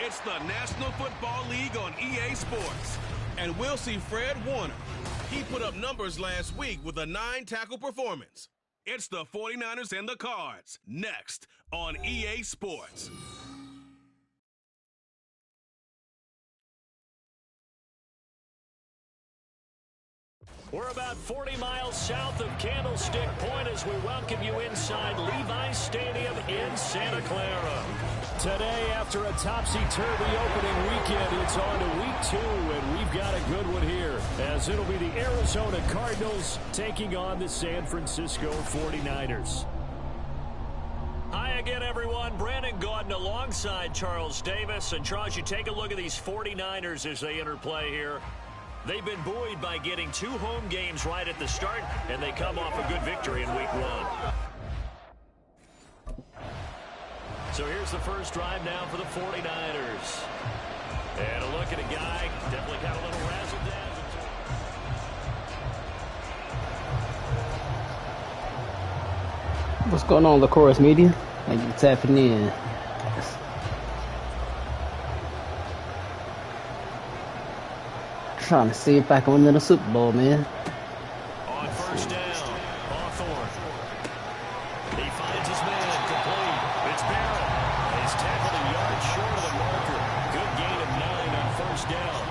It's the National Football League on EA Sports. And we'll see Fred Warner. He put up numbers last week with a 9-tackle performance. It's the 49ers and the Cards, next on EA Sports. We're about 40 miles south of Candlestick Point as we welcome you inside Levi's Stadium in Santa Clara. Today, after a topsy-turvy opening weekend, it's on to week 2, and we've got a good one here, as it'll be the Arizona Cardinals taking on the San Francisco 49ers. Hi again, everyone. Brandon Gaudin alongside Charles Davis. And Charles, you take a look at these 49ers as they enter play here. They've been buoyed by getting 2 home games right at the start, and they come off a good victory in week 1. So here's the first drive now for the 49ers. And a look at a guy, definitely got a little razzle-dazzle. What's going on, the Chorus Media? Thank you for tapping in. Trying to see if I can win the Super Bowl, man. On first down, Hawthorne. He finds his man, complete. It's Barrett. He's tackled a yard short of the marker. Good gain of 9 on first down.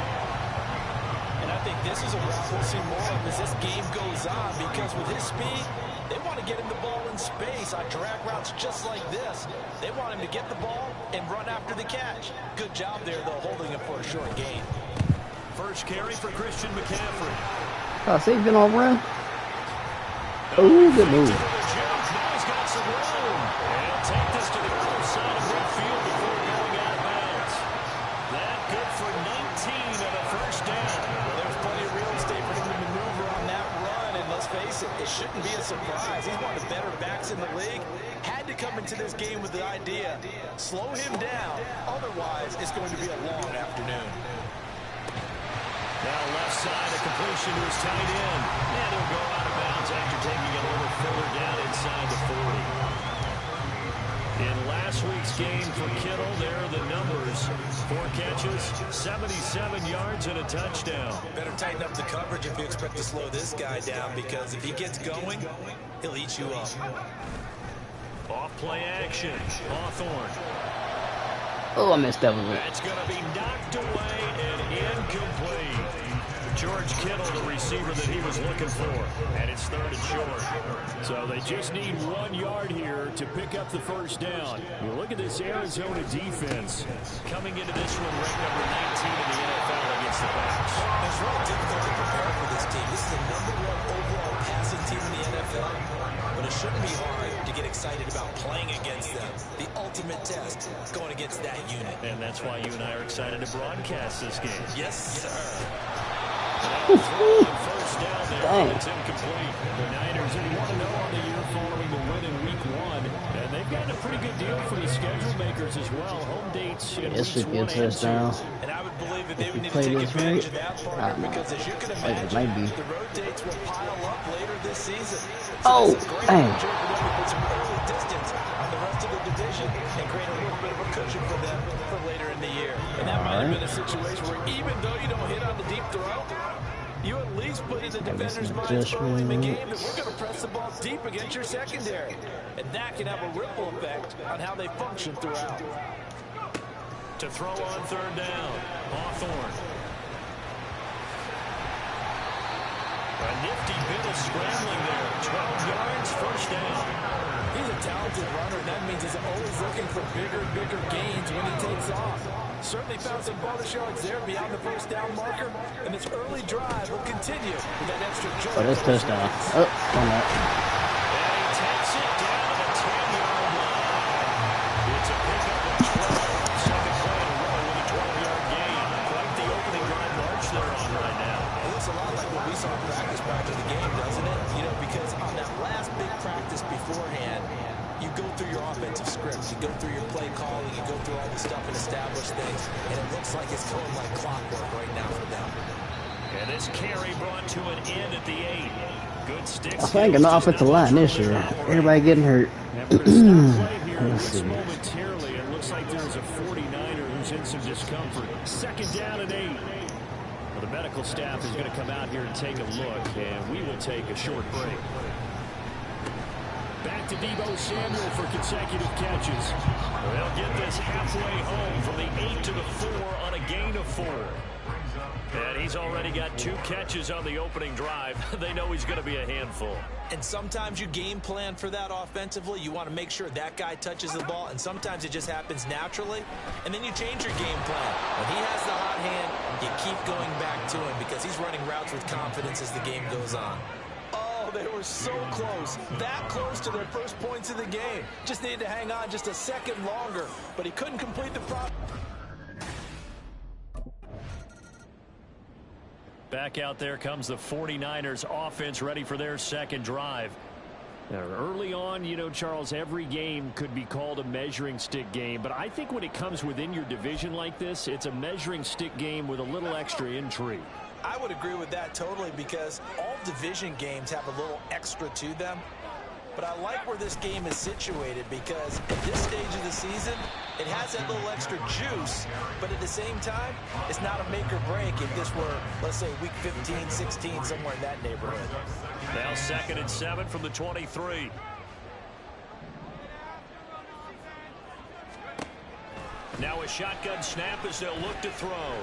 And I think this is a route we'll see more of as this game goes on, because with his speed, they want to get him the ball in space on drag routes just like this. They want him to get the ball and run after the catch. Good job there, though, holding him for a short gain. First carry for Christian McCaffrey. Oh, so he's been all around. Oh, good move. Now he's got some room. And take this to the other side of midfield before going out of bounds. That good for 19 of a first down. Well, there's plenty of real estate for him to maneuver on that run. And let's face it, it shouldn't be a surprise. He's one of the better backs in the league. Had to come into this game with the idea, slow him down. Otherwise, it's going to be a long afternoon. Now left side, a completion to his tight end. And he'll go out of bounds after taking it a little further down inside the 40. In last week's game for Kittle, there are the numbers. 4 catches, 77 yards, and a touchdown. Better tighten up the coverage if you expect to slow this guy down, because if he gets going, he'll eat you up. Off play action, Hawthorne. Oh, I missed that one. That's going to be knocked away and incomplete. George Kittle, the receiver that he was looking for. And it's 3rd and short. So they just need 1 yard here to pick up the first down. You look at this Arizona defense coming into this one ranked number 19 in the NFL against the Bucs. It's really difficult to prepare for this team. This is the #1 overall passing team in the NFL. But it shouldn't be hard to get excited about playing against them. The ultimate test going against that unit. And that's why you and I are excited to broadcast this game. Yes, sir. First down there, it's incomplete. The Niners, if you want to know on the year following the win in week 1, and they've gotten a pretty good deal from the schedule makers as well. Home dates in This should be a touchdown. And I would believe that they would need Play to take this advantage right. of that part, because as you can imagine, the road dates will pile up later this season. So oh, this is a great dang. opportunity for them to put some early distance on the rest of the division and create a little bit of a cushion for them for later in the year. And that might have been a situation where even though you don't hit on the deep throw, you at least put in the defender's minds early in the game that we're going to press the ball deep against your secondary. And that can have a ripple effect on how they function throughout. To throw on 3rd down, Hawthorne. A nifty bit of scrambling there. 12 yards, first down. He's a talented runner, and that means he's always looking for bigger and bigger gains when he takes off. Certainly found some bonus yards there beyond the first down marker, and this early drive will continue with that extra jolt. Oh, that's touchdown. Oh, on that. And he takes it down to the 10-yard line. It's a pickup of 12. Second play in a row with a 12-yard gain. Quite the opening drive march they're on right now. It looks a lot like what we saw in practice prior to the game, doesn't it? You know, because on that last big practice beforehand, you go through your offensive scripts, you go through your play calling, you go through all the stuff and establish things, and it looks like it's going like clockwork right now for them. And this carry brought to an end at the 8. Good sticks. I think an offensive line this year. Everybody getting hurt. Let's see. Momentarily, it looks like there's a 49er who's in some discomfort. Second down and 8. Well, the medical staff is going to come out here and take a look, and we will take a short break. Back to Deebo Samuel for consecutive catches. They'll get this halfway home from the 8 to the 4 on a gain of 4. And he's already got 2 catches on the opening drive. They know he's going to be a handful. And sometimes you game plan for that offensively. You want to make sure that guy touches the ball, and sometimes it just happens naturally. And then you change your game plan. When he has the hot hand, you keep going back to him because he's running routes with confidence as the game goes on. Oh, they were so close. That close to their first points of the game. Just needed to hang on just a second longer, but he couldn't complete the prop. Back out there comes the 49ers offense ready for their second drive. Now, early on, you know, Charles, every game could be called a measuring stick game, but I think when it comes within your division like this, it's a measuring stick game with a little extra intrigue. I would agree with that totally because all division games have a little extra to them. But I like where this game is situated because at this stage of the season, it has that little extra juice, but at the same time, it's not a make or break if this were, let's say, week 15, 16, somewhere in that neighborhood. Now 2nd and 7 from the 23. Now a shotgun snap as they'll look to throw.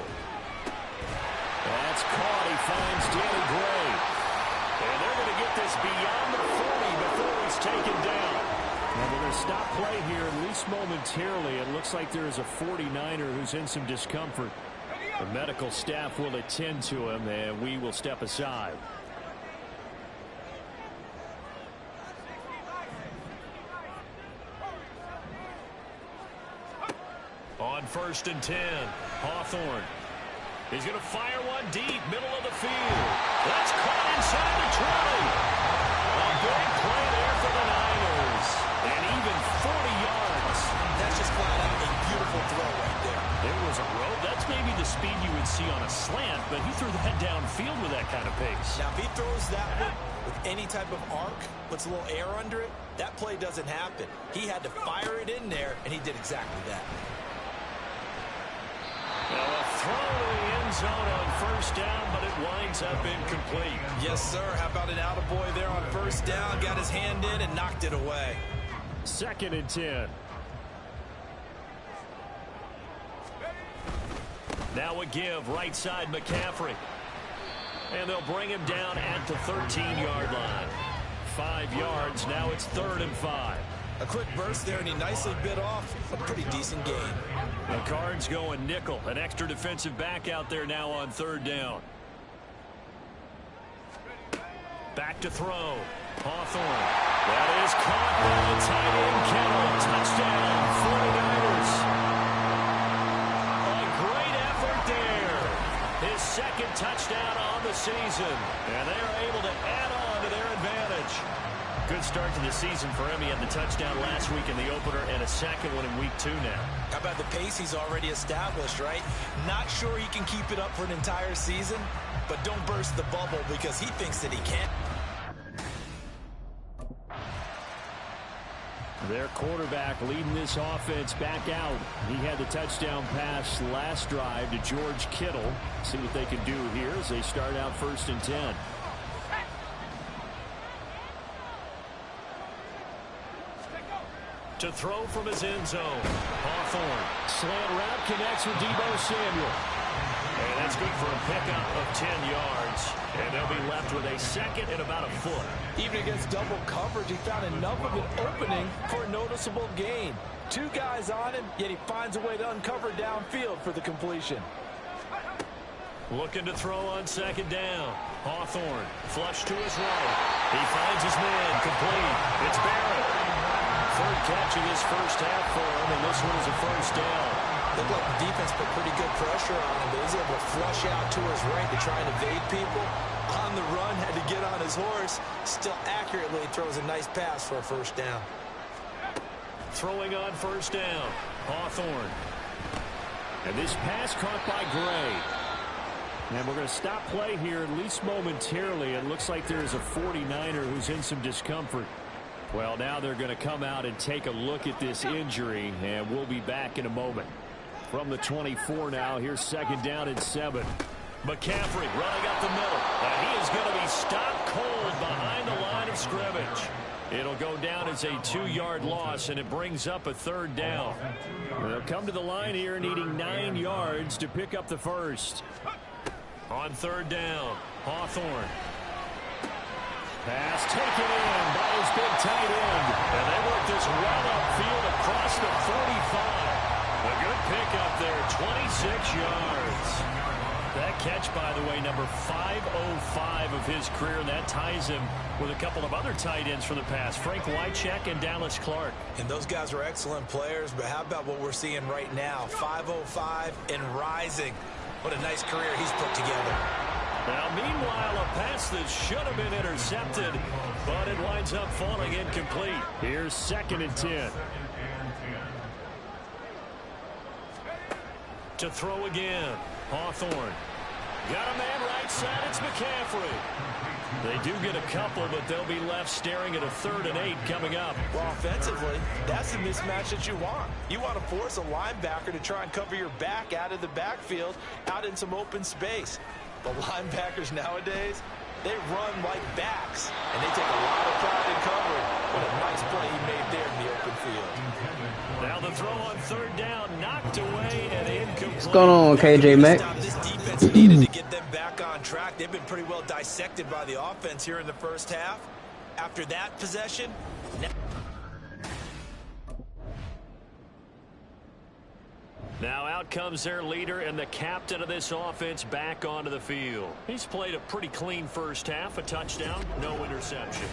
That's caught. He finds Danny Gray. And they're going to get this beyond the 40 before he's taken down. And we're going to stop play here, at least momentarily. It looks like there is a 49er who's in some discomfort. The medical staff will attend to him, and we will step aside. On 1st and 10, Hawthorne. He's going to fire one deep, middle of the field. That's caught inside the 20. A big play there for the Niners. And even 40 yards. That's just flat out a beautiful throw right there. There was a rope. That's maybe the speed you would see on a slant, but he threw that downfield with that kind of pace. Now, if he throws that one with any type of arc, puts a little air under it, that play doesn't happen. He had to fire it in there, and he did exactly that. Now a throw to the end zone on 1st down, but it winds up incomplete. Yes, sir. How about an attaboy there on 1st down? Got his hand in and knocked it away. 2nd and 10. Now a give, right side McCaffrey. And they'll bring him down at the 13-yard line. 5 yards, now it's 3rd and 5. A quick burst there, and he nicely bit off a pretty decent gain. The Cards going nickel. An extra defensive back out there now on 3rd down. Back to throw. Hawthorne. That is caught by the tight end Kittle. Touchdown, 49ers. A great effort there. His 2nd touchdown on the season. And they are able to add on to their advantage. Good start to the season for him. He had the touchdown last week in the opener and a 2nd one in week 2 now. How about the pace he's already established, right? Not sure he can keep it up for an entire season, but don't burst the bubble because he thinks that he can. Their quarterback leading this offense back out. He had the touchdown pass last drive to George Kittle. See what they can do here as they start out 1st and 10. To throw from his end zone. Hawthorne. Slant route connects with Deebo Samuel. And that's good for a pickup of 10 yards. And they'll be left with a 2nd and about a foot. Even against double coverage, he found enough of an opening for a noticeable gain. 2 guys on him, yet he finds a way to uncover downfield for the completion. Looking to throw on 2nd down. Hawthorne. Flush to his right. He finds his man. Complete. It's Barrett. 3rd catch of this 1st half for him, and this one is a 1st down. Looked like the defense put pretty good pressure on him, but he's able to flush out to his right to try and evade people. On the run, had to get on his horse. Still accurately throws a nice pass for a 1st down. Throwing on 1st down. Hawthorne. And this pass caught by Gray. And we're going to stop play here, at least momentarily. It looks like there's a 49er who's in some discomfort. Well, now they're going to come out and take a look at this injury, and we'll be back in a moment. from the 24 now. Here's 2nd down and 7. McCaffrey running up the middle. And he is going to be stopped cold behind the line of scrimmage. It'll go down as a 2-yard loss, and it brings up a 3rd down. They'll come to the line here needing 9 yards to pick up the first. On 3rd down, Hawthorne. Pass taken in by his big tight end. And they work this well upfield across the 45. A good pickup there, 26 yards. That catch, by the way, number 505 of his career, and that ties him with a couple of other tight ends from the past, Frank Wycheck and Dallas Clark. And those guys are excellent players, but how about what we're seeing right now? 505 and rising. What a nice career he's put together. Now, meanwhile, a pass that should have been intercepted, but it winds up falling incomplete. Here's 2nd and 10. To throw again, Hawthorne. Got a man right side, it's McCaffrey. They do get a couple, but they'll be left staring at a 3rd and 8 coming up. Well, offensively, that's the mismatch that you want. You want to force a linebacker to try and cover your back out of the backfield, out in some open space. The linebackers nowadays, they run like backs, and they take a lot of pride in covering. What a nice play he made there in the open field. Now the throw on 3rd down, knocked away and incomplete. What's going on, KJ Mack? This defense needed to get them back on track. They've been pretty well dissected by the offense here in the first half. After that possession, now out comes their leader and the captain of this offense back onto the field. He's played a pretty clean first half, a touchdown, no interceptions.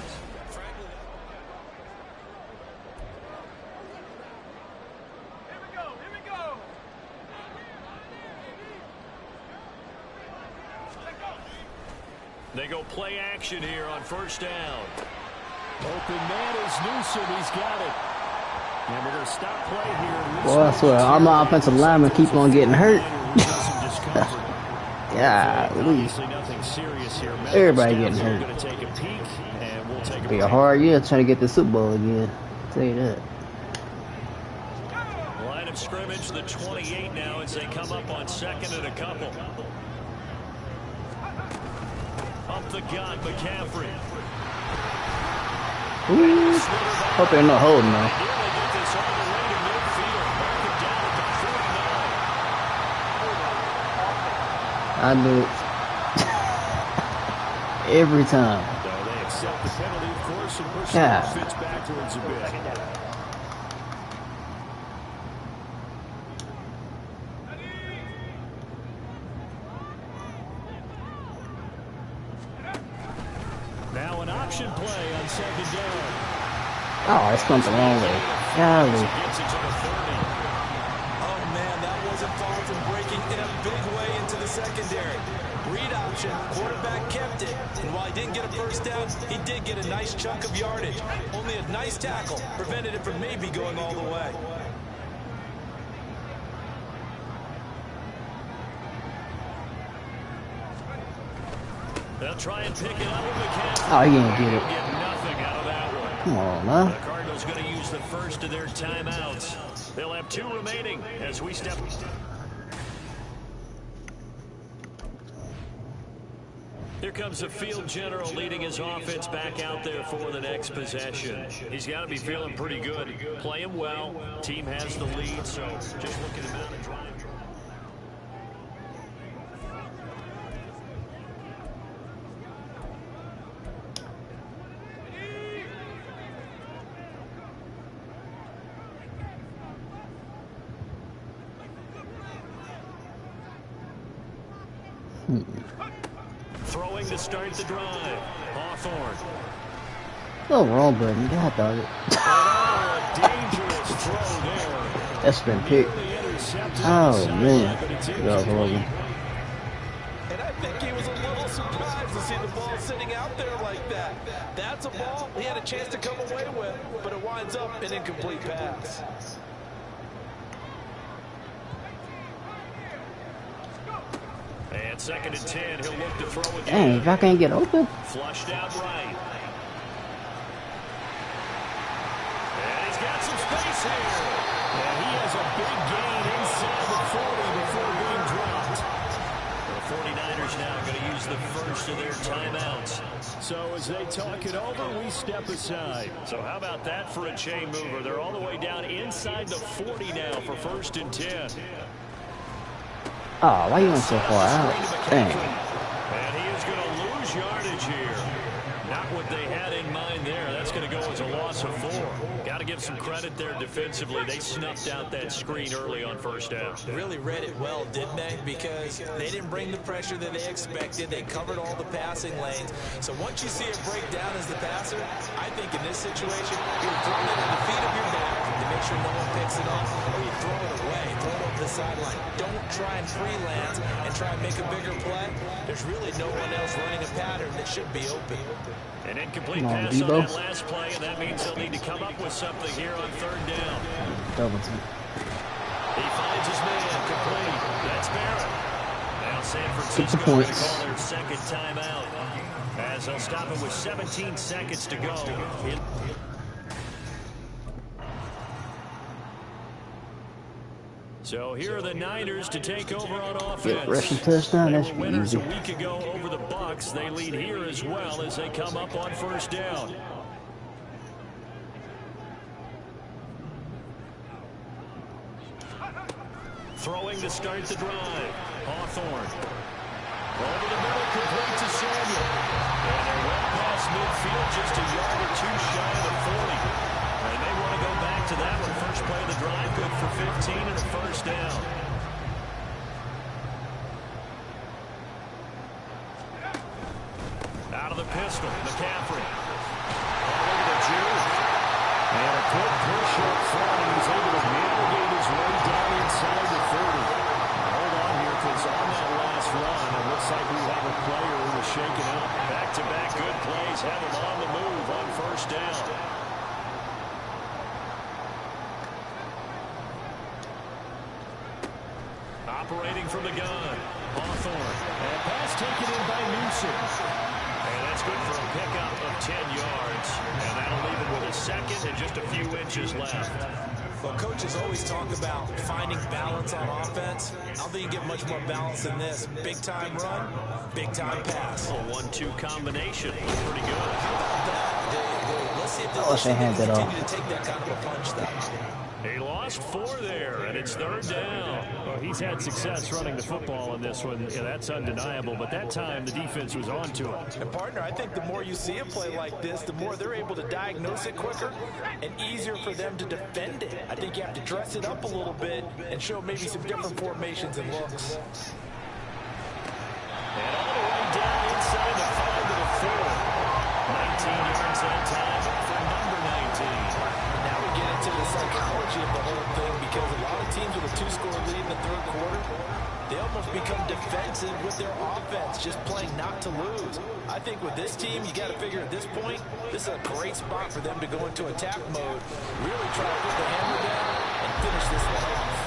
They go play action here on 1st down. Open man is Newsome. He's got it. And we're going to stop play here. Boy, I swear, all my offensive linemen keep on getting hurt. Golly. Nothing serious here. Everybody getting hurt. Going to take a peek, and we'll take a Be a hard year trying to get the Super Bowl again. I'll tell you that. Line of scrimmage, the 28 now as they come up on 2nd and a couple. Up the gun, McCaffrey. Ooh. Hope they're not holding though. I knew it. Every time. So they accept the penalty, of course, and push the fits backwards a bit. Now an option play on 2nd down. Oh, it's going the wrong way. Golly. oh man, that wasn't far from breaking in a big way into the secondary. Read option, quarterback kept it, and while he didn't get a first down, he did get a nice chunk of yardage. Only a nice tackle prevented it from maybe going all the way. They'll try and pick it up with McCaffrey. Oh, he didn't get it. Get nothing out of that one. Come on, man. The Cardinals going to use the first of their timeouts. They'll have 2 remaining as we step. Here comes the field general leading his offense back out there for the next possession. He's got to be feeling pretty good. Playing well. Team has the lead, so just looking to mount a drive. Throwing to start the drive. Hawthorne. Oh, wrong button. God dog it. Oh, a dangerous throw there. That's been picked. Oh, man. God, horrible. And I think he was a little surprised to see the ball sitting out there like that. That's a ball he had a chance to come away with, but it winds up an incomplete pass. And 2nd and 10, he'll look to throw again. Dang, if I can't get open. Flushed out right. And he's got some space here. And he has a big gain inside. inside the 40 before being dropped. The 49ers now going to use the first of their timeouts. So as they talk it over, we step aside. So how about that for a chain mover? They're all the way down inside the 40 now for 1st and 10. Oh, why you went so far out? Dang. And he is going to lose yardage here. Not what they had in mind there. That's going to go as a loss of 4. Got to give some credit there defensively. They snuffed out that screen early on 1st down. Really read it well, didn't they? Because they didn't bring the pressure that they expected. They covered all the passing lanes. So once you see it break down as the passer, I think in this situation, you're throwing it at the feet of your back to make sure no one picks it up, or you throw it away, throw it over the sideline. Don't try and freelance and try and make a bigger play. There's really no one else running a pattern that should be open. An incomplete pass on that last play, and that means they'll need to come up with something here on 3rd down. Double team. He finds his man complete. That's Barrett. Now San Francisco going to call their 2nd timeout as they'll stop it with 17 seconds to go. So here are the Niners to take over on offense. Get rushing touchdown. That should be Winners easy. a week ago over the Bucs. They lead here as well as they come up on 1st down. Throwing to start the drive. Hawthorne. Over the middle, complete to Samuel. And they're well past midfield, just a yard or 2 shy of the 40. And they want to go back to that one. First play of the drive, good for 15 and a 1st down. Out of the pistol, McCaffrey. Oh, look at the juke. And a quick push up front, and he's able to navigate his way down inside the 30. Hold on here, because on that last run, it looks like we have a player who was shaken up. Back-to-back good plays, have him on the move on 1st down. Operating from the gun, Hawthorne. And a pass taken in by Newsom. And that's good for a pickup of 10 yards. And that'll leave him with a 2nd and just a few inches left. Well, coaches always talk about finding balance on offense. I don't think you get much more balance than this. Big-time run, big-time pass. A 1-2 combination. Pretty good. How about that? Let's see if I wish I had that off. continue to take that kind of a punch, though. He lost 4 there, and it's 3rd down. Well, he's had success running the football in this one. Yeah, that's undeniable. But that time, the defense was on to it. And, partner, I think the more you see a play like this, the more they're able to diagnose it quicker and easier for them to defend it. I think you have to dress it up a little bit and show maybe some different formations and looks. And all the way down inside the 5 to the 4. 19 yards that time for number 19. Now we get into the psychology of the whole thing, because a lot of teams with a 2-score lead in the 3rd quarter, they almost become defensive with their offense, just playing not to lose. I think with this team, you got to figure at this point, this is a great spot for them to go into attack mode, really try to put the hammer down and finish this one off.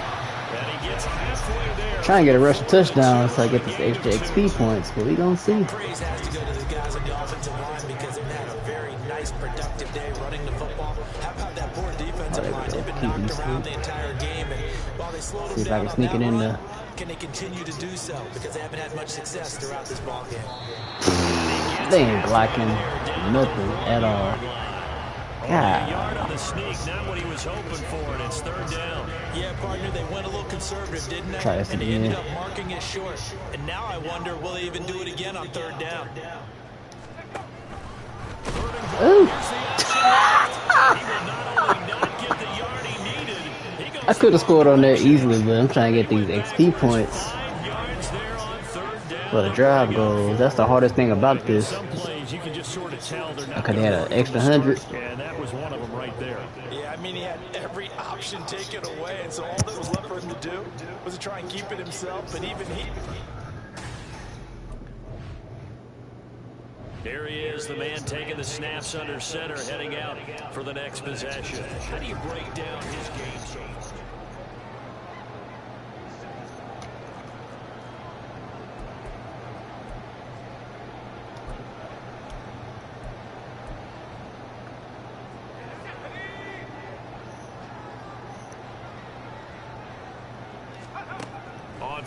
And he gets halfway there. Trying to get a rushing touchdown so I get this extra XP points, but we gonna see. Praise has to go to the guys on the offensive line, because they've had a very nice, productive day running the football. How about that poor defensive line? They've been knocked around the entire game, and while they slowed them See if I down can sneak it in there. can they continue to do so? Because they haven't had much success throughout this ball game. They ain't blocking nothing at all. A God. yard on the sneak, not what he was hoping for, and it's 3rd down. Yeah, partner, they went a little conservative, didn't they? Try this And they again. ended up marking it short. And now I wonder, will they even do it again on 3rd down? Ooh. He will not only not get the yard he needed, he goes I could have scored on there easily, but I'm trying to get these XP points 5 yards there on 3rd down. for the drive goals. That's the hardest thing about this. Some plays, you can just sort of tell they're not Okay, they going had to an extra 100. And that was one of them right there. Yeah, I mean, he had every option taken away, and so all that was left for him to do was to try and keep it himself, but even he... Here he is, the man taking the snaps under center, heading out for the next possession. How do you break down his game so far?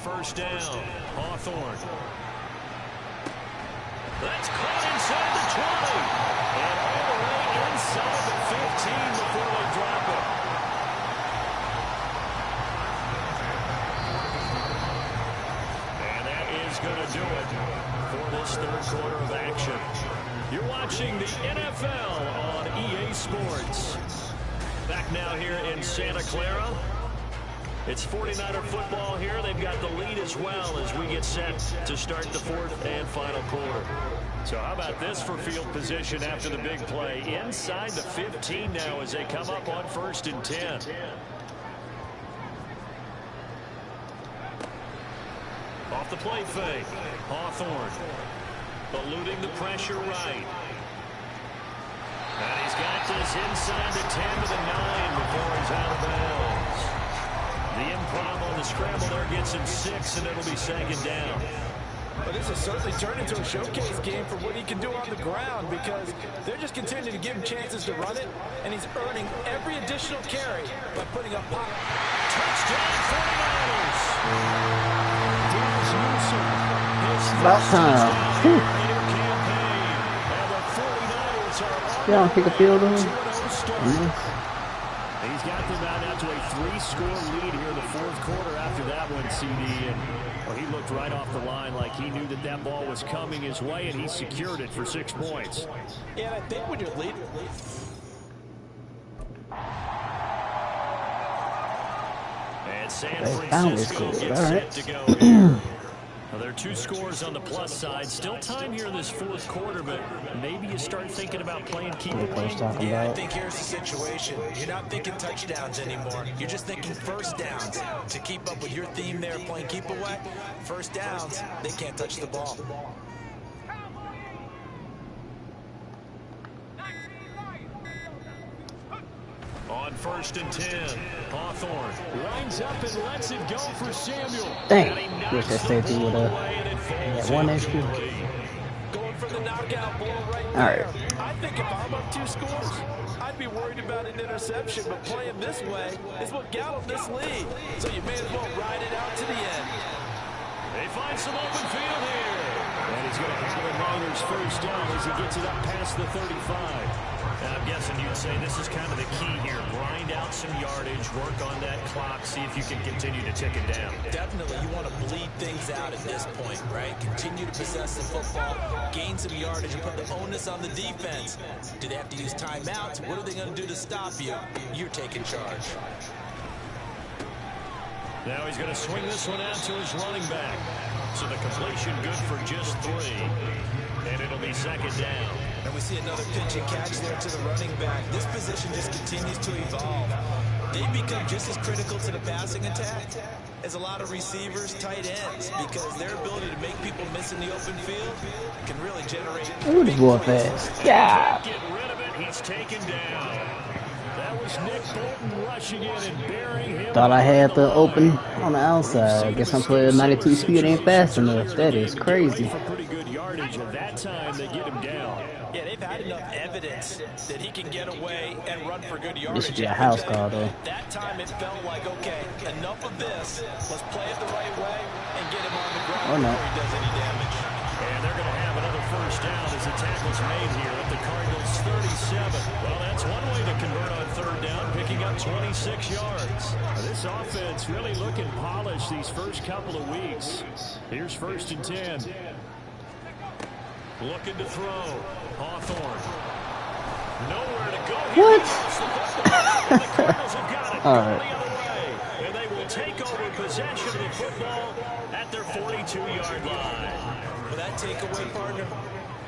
first down. Hawthorne. That's caught inside the 20. And all the way inside the 15 before they drop it. And that is going to do it for this third quarter of action. You're watching the NFL on EA Sports. Back now here in Santa Clara. It's 49er football here. They've got the lead as well as we get set to start the fourth and final quarter. So how about this for field position after the big play? Inside the 15 now as they come up on 1st and 10. Off the play fake. Hawthorne eluding the pressure right. And he's got this inside the 10 to the 9 before he's out of bounds. The improv on the scramble there gets him 6, and it'll be 2nd down. Well, this has certainly turned into a showcase game for what he can do on the ground because they're just continuing to give him chances to run it, and he's earning every additional carry by putting up pop. Touchdown 49ers! About time. Yeah, pick a field goal. He's got them out to a 3-score lead here in the fourth quarter after that one, CD. And well, he looked right off the line like he knew that that ball was coming his way, and he secured it for 6 points. Yeah, I think when you're leading. And San Francisco gets set to go here. Well, there are 2 scores on the plus side. Still time here in this fourth quarter, but maybe you start thinking about playing keep away. Yeah, I think here's the situation. You're not thinking touchdowns anymore. You're just thinking first downs. To keep up with your theme there, playing keep away, first downs, they can't touch the ball. On 1st and 10, Hawthorne winds up and lets it go for Samuel. Dang, wish that safety would have had 1 extra. Going for the knockout ball right there. All right. I think if I'm up 2 scores, I'd be worried about an interception, but playing this way is what got him this lead. So you may as well ride it out to the end. They find some open field here. And he's going to have the Niners first down as he gets it up past the 35. And I'm guessing you'd say this is kind of the key here. Grind out some yardage, work on that clock, see if you can continue to tick it down. Definitely, you want to bleed things out at this point, right? Continue to possess the football, gain some yardage, and put the onus on the defense. Do they have to use timeouts? What are they going to do to stop you? You're taking charge. Now he's going to swing this one out to his running back. So the completion good for just 3. And it'll be 2nd down. And we see another pitch and catch there to the running back. This position just continues to evolve. They become just as critical to the passing attack as a lot of receivers, tight ends, because their ability to make people miss in the open field can really generate. Ooh, this boy fast. Yeah. Get rid of it. He's taken down. That was Nick Bolton rushing in and burying him. Thought I had the open on the outside. I guess I'm playing 92 speed ain't fast enough. That is crazy. For pretty good yardage at that time, they get him down. Yeah, they've had enough evidence that he can get away and run for good yardage. This should be a house call, though. That time it felt like, okay, enough of this. Let's play it the right way and get him on the ground before he does any damage. And they're going to have another first down as the tackle's made here at the Cardinals' 37. Well, that's one way to convert on 3rd down, picking up 26 yards. This offense really looking polished these first couple of weeks. Here's 1st and 10. Looking to throw. Hawthorne. Nowhere to go. What? The Cardinals have got it. All right. The other way. And they will take over possession of the football at their 42-yard line. For that takeaway, partner.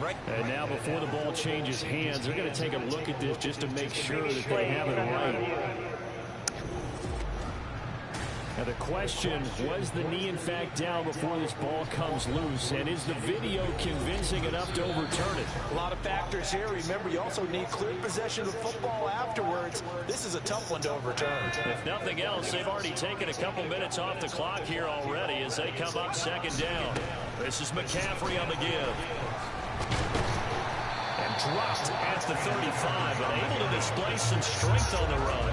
Right. And now before the ball changes hands, they're going to take a look at this just to make sure that they have it right. Now the question, was the knee in fact down before this ball comes loose? And is the video convincing enough to overturn it? A lot of factors here. Remember, you also need clear possession of the football afterwards. This is a tough one to overturn. If nothing else, they've already taken a couple minutes off the clock here already as they come up 2nd down. This is McCaffrey on the give. And dropped at the 35, but able to display some strength on the run.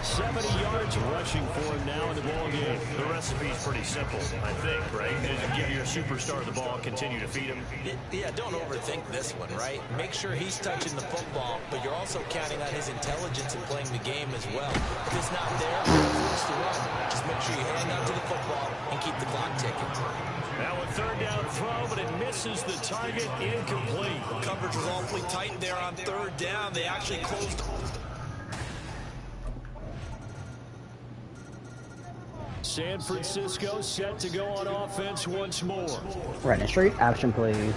70 yards rushing for him now in the ball game. The recipe's pretty simple, I think, right? Give your superstar the ball, continue to feed him. Yeah, don't overthink this one, right? Make sure he's touching the football, but you're also counting on his intelligence in playing the game as well. If it's not there, force the run. Just make sure you hang on to the football and keep the clock ticking. Now a third down throw, but it misses the target, incomplete. Coverage was awfully tight there on third down. They actually closed. San Francisco set to go on offense once more. Running straight option plays.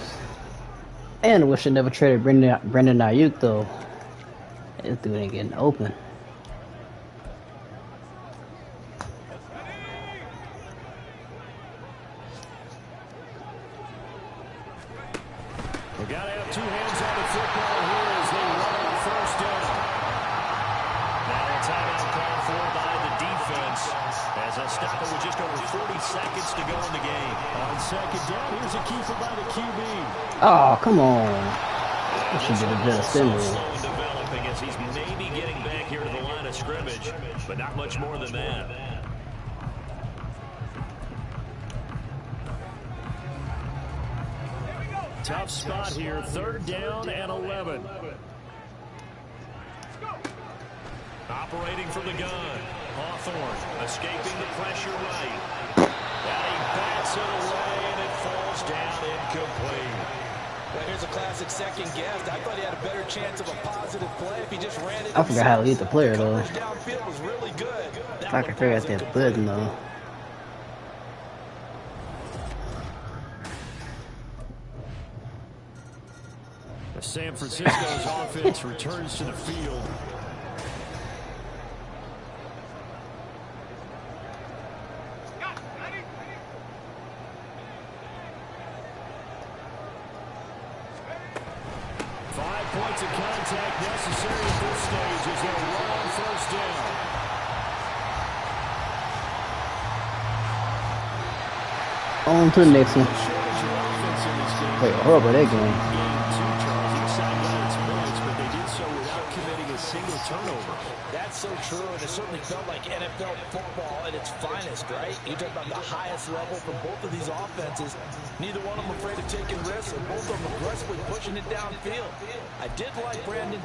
And wish I never traded Brandon Ayuk though. This dude ain't getting open. We gotta have two hands on the football here as they run on first down. Now a timeout called for by the defense as they'll stop it with just over 40 seconds to go in the game. On second down, here's a keeper by the QB. Oh, come on. I should get a bit of Slow symbol. and developing as he's maybe getting back here to the line of scrimmage, but not much more than that. Tough spot here, third down and 11. Operating from the gun. Hawthorne escaping the pressure right. And he bats it away and it falls down incomplete. Well, here's a classic second guess. I thought he had a better chance of a positive play if he just ran it. I forgot how to lead the player though. Coverage downfield was really good. If I could figure out that button though. San Francisco's offense returns to the field. Points of contact necessary at this stage as they'll run on first down. On to the next one. Wait, horrible that game. But they did so without committing a single turnover. That's so true, and it certainly felt like NFL football at its finest, right? You talk about the highest level from both of these offenses. Neither one of them afraid of taking risks, and both of them aggressively pushing it downfield. I did like Brandon.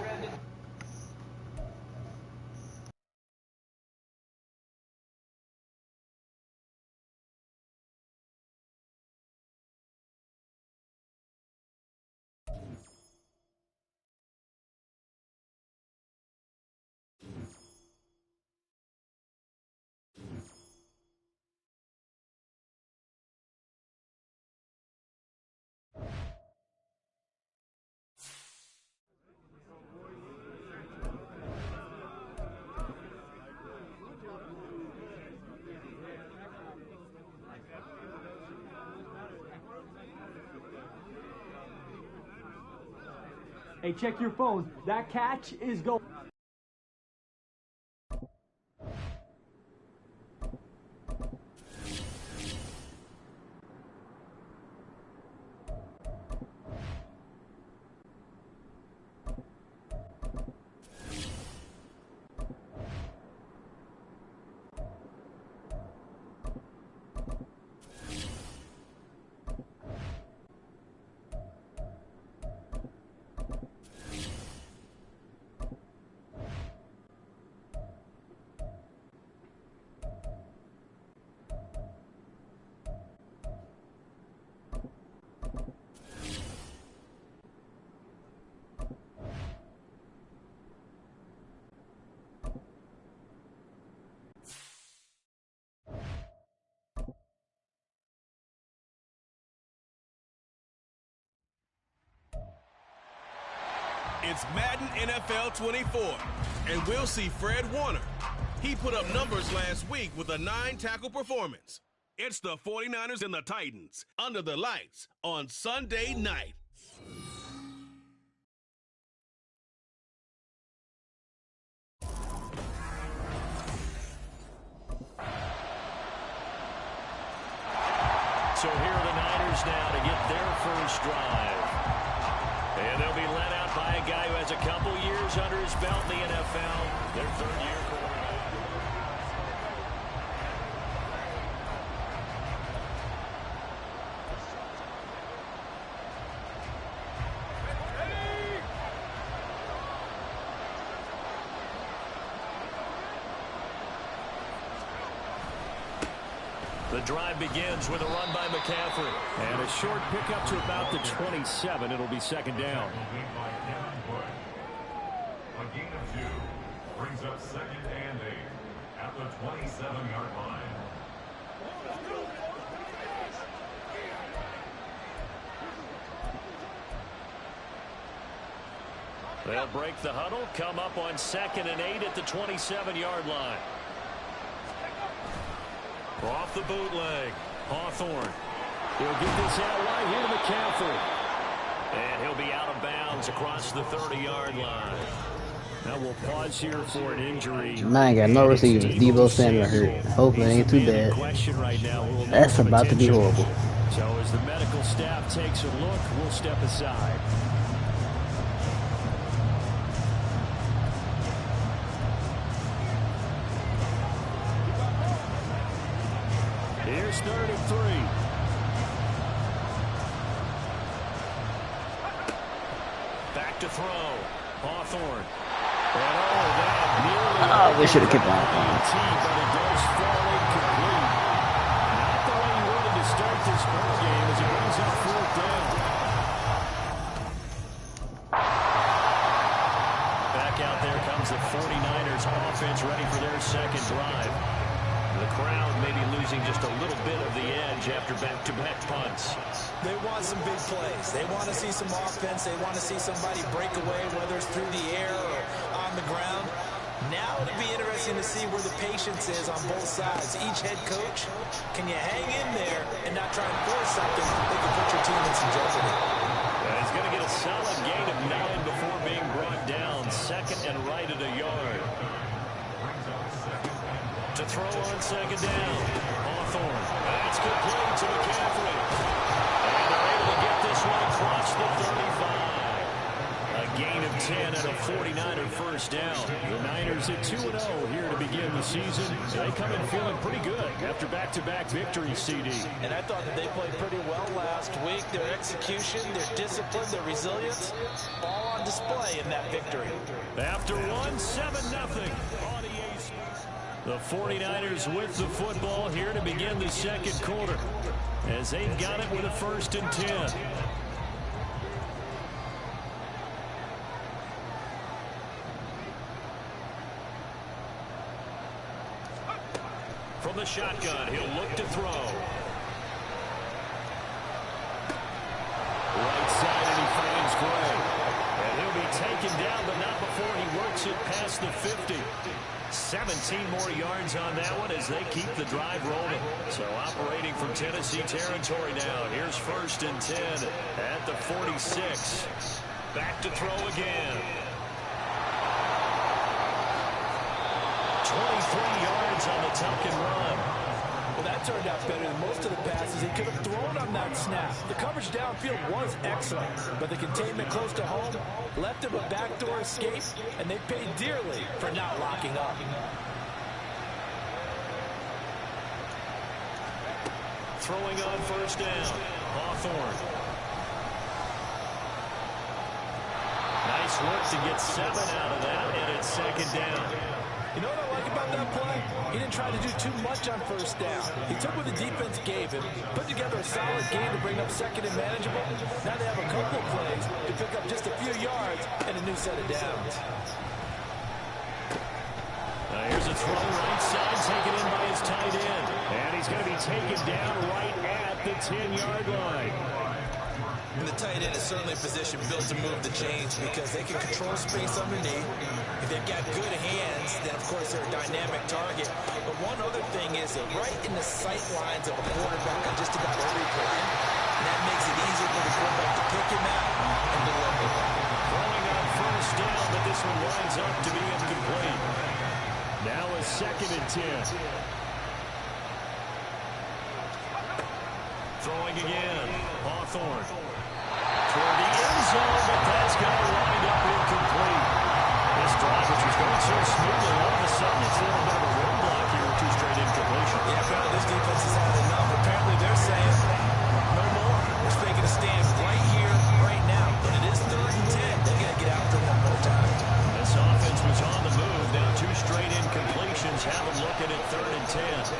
Hey, check your phones. That catch is going. It's Madden NFL 24, and we'll see Fred Warner. He put up numbers last week with a 9-tackle performance. It's the 49ers and the Titans under the lights on Sunday night. So here are the Niners now to get their first drive. And they'll be led out by a guy who has a couple years under his belt in the NFL. Their third-year quarterback. The drive begins with a run by McCaffrey. And a short pickup to about the 27. It'll be second down. A gain of 2 brings up second and 8 at the 27-yard line. They'll break the huddle, come up on second and 8 at the 27-yard line. Off the bootleg, Hawthorne. He'll get this out right here to McCaffrey. And he'll be out of bounds across the 30-yard line. Now we'll pause here for an injury. Man, got no receivers. Debo Samuel hurt. Hopefully it ain't too bad. That's about to be horrible. So as the medical staff takes a look, we'll step aside. Here's 3rd and 3. Back to throw. Hawthorne. Oh, we should have kept on. But it does fall incomplete. Not the way you wanted to start this ball game as it brings up 4th down. Back out there comes the 49ers offense ready for their second drive. The crowd may be losing just a little bit of the edge after back-to-back punts. They want some big plays. They want to see some offense. They want to see somebody break away, whether it's through the air or on the ground. Now it'll be interesting to see where the patience is on both sides. Each head coach, can you hang in there and not try and force something that can put your team in some jeopardy? He's going to get a solid gain of 9 before being brought down. Second and right at a yard. To throw on second down. Hawthorne. That's complete to McCaffrey. And they're able to get this one across the 35. A gain of 10 and a 49er first down. The Niners at 2-0 here to begin the season. They come in feeling pretty good after back-to-back victories, CD. And I thought that they played pretty well last week. Their execution, their discipline, their resilience, all on display in that victory. After 7-0 on EA Sports. The 49ers with the football here to begin the second quarter as they've got it with a 1st and 10. From the shotgun, he'll look to throw. Right side, and he finds Gray. And he'll be taken down, but not before he works it past the 50. 17 more yards on that one as they keep the drive rolling. So operating from Tennessee territory now. Here's 1st and 10 at the 46. Back to throw again. 23 yards on the tuck and run. Well, that turned out better than most of the passes he could have thrown on that snap. The coverage downfield was excellent, but the containment close to home left him a backdoor escape, and they paid dearly for not locking up. Throwing on 1st down. Hawthorne. Nice work to get 7 out of that, and it's second down. You know what I like about that play? He didn't try to do too much on 1st down. He took what the defense gave him, put together a solid game to bring up second and manageable. Now they have a couple of plays to pick up just a few yards and a new set of downs. Here's a throw right side, taken in by his tight end. And he's going to be taken down right at the 10-yard line. And the tight end is certainly a position built to move the chains because they can control space underneath. If they've got good hands, then of course they're a dynamic target. But one other thing is they're right in the sight lines of a quarterback on just about every play. And that makes it easier for the quarterback to pick him out and deliver. Throwing on 1st down, but this one winds up to be incomplete. Now a 2nd and 10. Throwing again. Hawthorne. Toward the end zone, but that's going to wind up incomplete. This drive, which was going so smoothly, all of a sudden it's a little bit of a roadblock here with 2 straight incompletions. Yeah, apparently this defense has had enough. Apparently they're saying, no more. We're making a stand right here, right now. But it is 3rd and 10. They got to get out there one more time. This offense was on the move. Now 2 straight incompletions have them looking at 3rd and 10.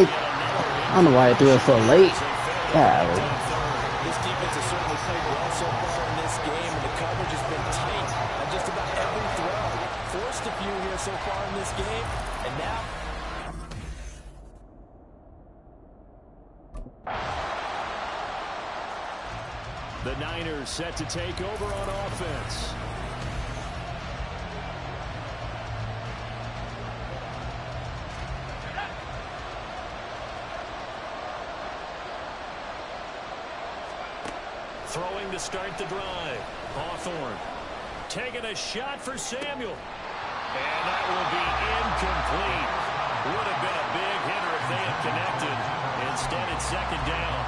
I don't know why I threw it so late. Yeah. This defense has certainly played well so far in this game, and the coverage has been tight on just about every throw. Forced a few here so far in this game, and now... The Niners set to take over on offense. Throwing to start the drive. Hawthorne taking a shot for Samuel. And that will be incomplete. Would have been a big hitter if they had connected. Instead, it's second down.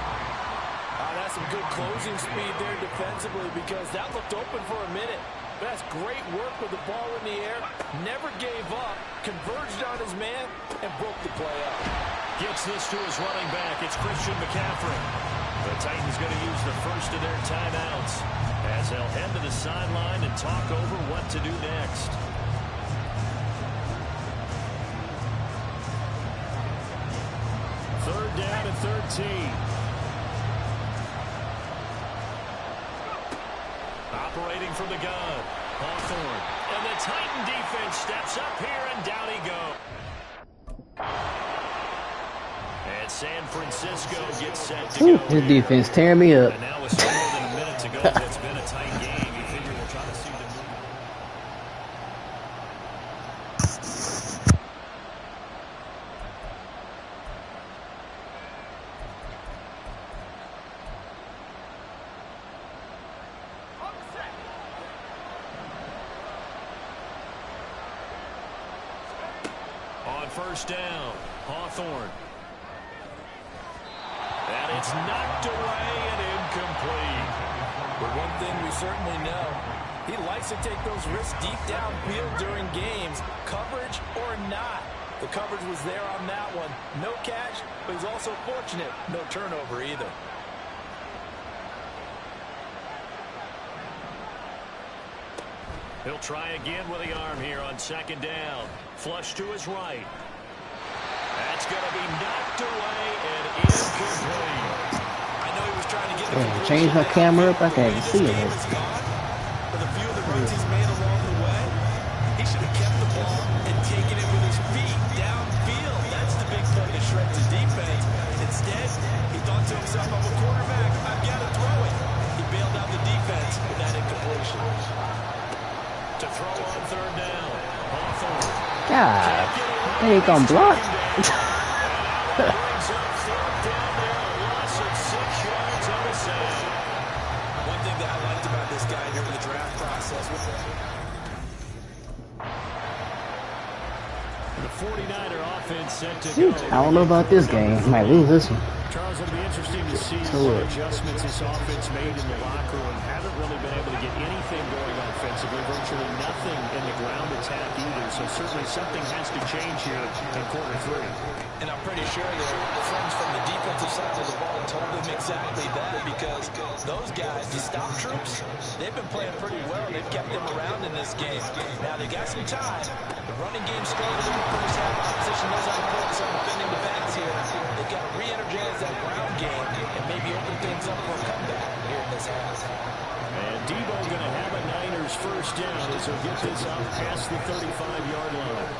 That's some good closing speed there defensively, because that looked open for a minute. That's great work with the ball in the air. Never gave up. Converged on his man and broke the play up. Gets this to his running back. It's Christian McCaffrey. The Titans going to use the first of their timeouts as they'll head to the sideline and talk over what to do next. Third down and 13. Operating from the gun, Hawthorne. And the Titan defense steps up here, and down he goes. And San Francisco gets set to go. This defense tearing me up. And now with more than a minute to go, it's been a tight game. You figure we'll try to see the move. On first down, Hawthorne. And it's knocked away and incomplete. But one thing we certainly know, he likes to take those risks deep downfield during games, coverage or not. The coverage was there on that one. No catch, but he's also fortunate. No turnover either. He'll try again with the arm here on second down. Flush to his right. That's going to be knocked away and incomplete. I know he was trying to get Hey, change my camera up. I can't even see it. But a few of the runs he's made along the way, he should have kept the ball and taken it with his feet downfield. That's the big play to shred the defense. Instead, he thought to himself, I'm a quarterback, I've got to throw it. He bailed out the defense with that incompletion. To throw on third down, Hawthorne. God, they ain't gonna block. Brings up third down there, a loss of 6 yards on a save. One thing that I liked about this guy during the draft process was the 49er offense set to Shoot, go. I don't know about this game. Might lose this one. Charles, it'll be interesting to see So what adjustments this offense made in the locker room. Haven't really been able to get anything going offensively, virtually nothing in the ground attack either. So certainly something has to change here in quarter three. And I'm pretty sure their friends from the defensive side of the ball told them exactly that, because those guys, the stop troops, they've been playing pretty well. They've kept them around in this game. Now they got some time. The running game struggled in the first half. Opposition knows how to focus on defending the backs here. They've got to re-energize that ground game and maybe open things up for a comeback here in this half. And Debo going to have a Niners first down as he'll get this out past the 35-yard line.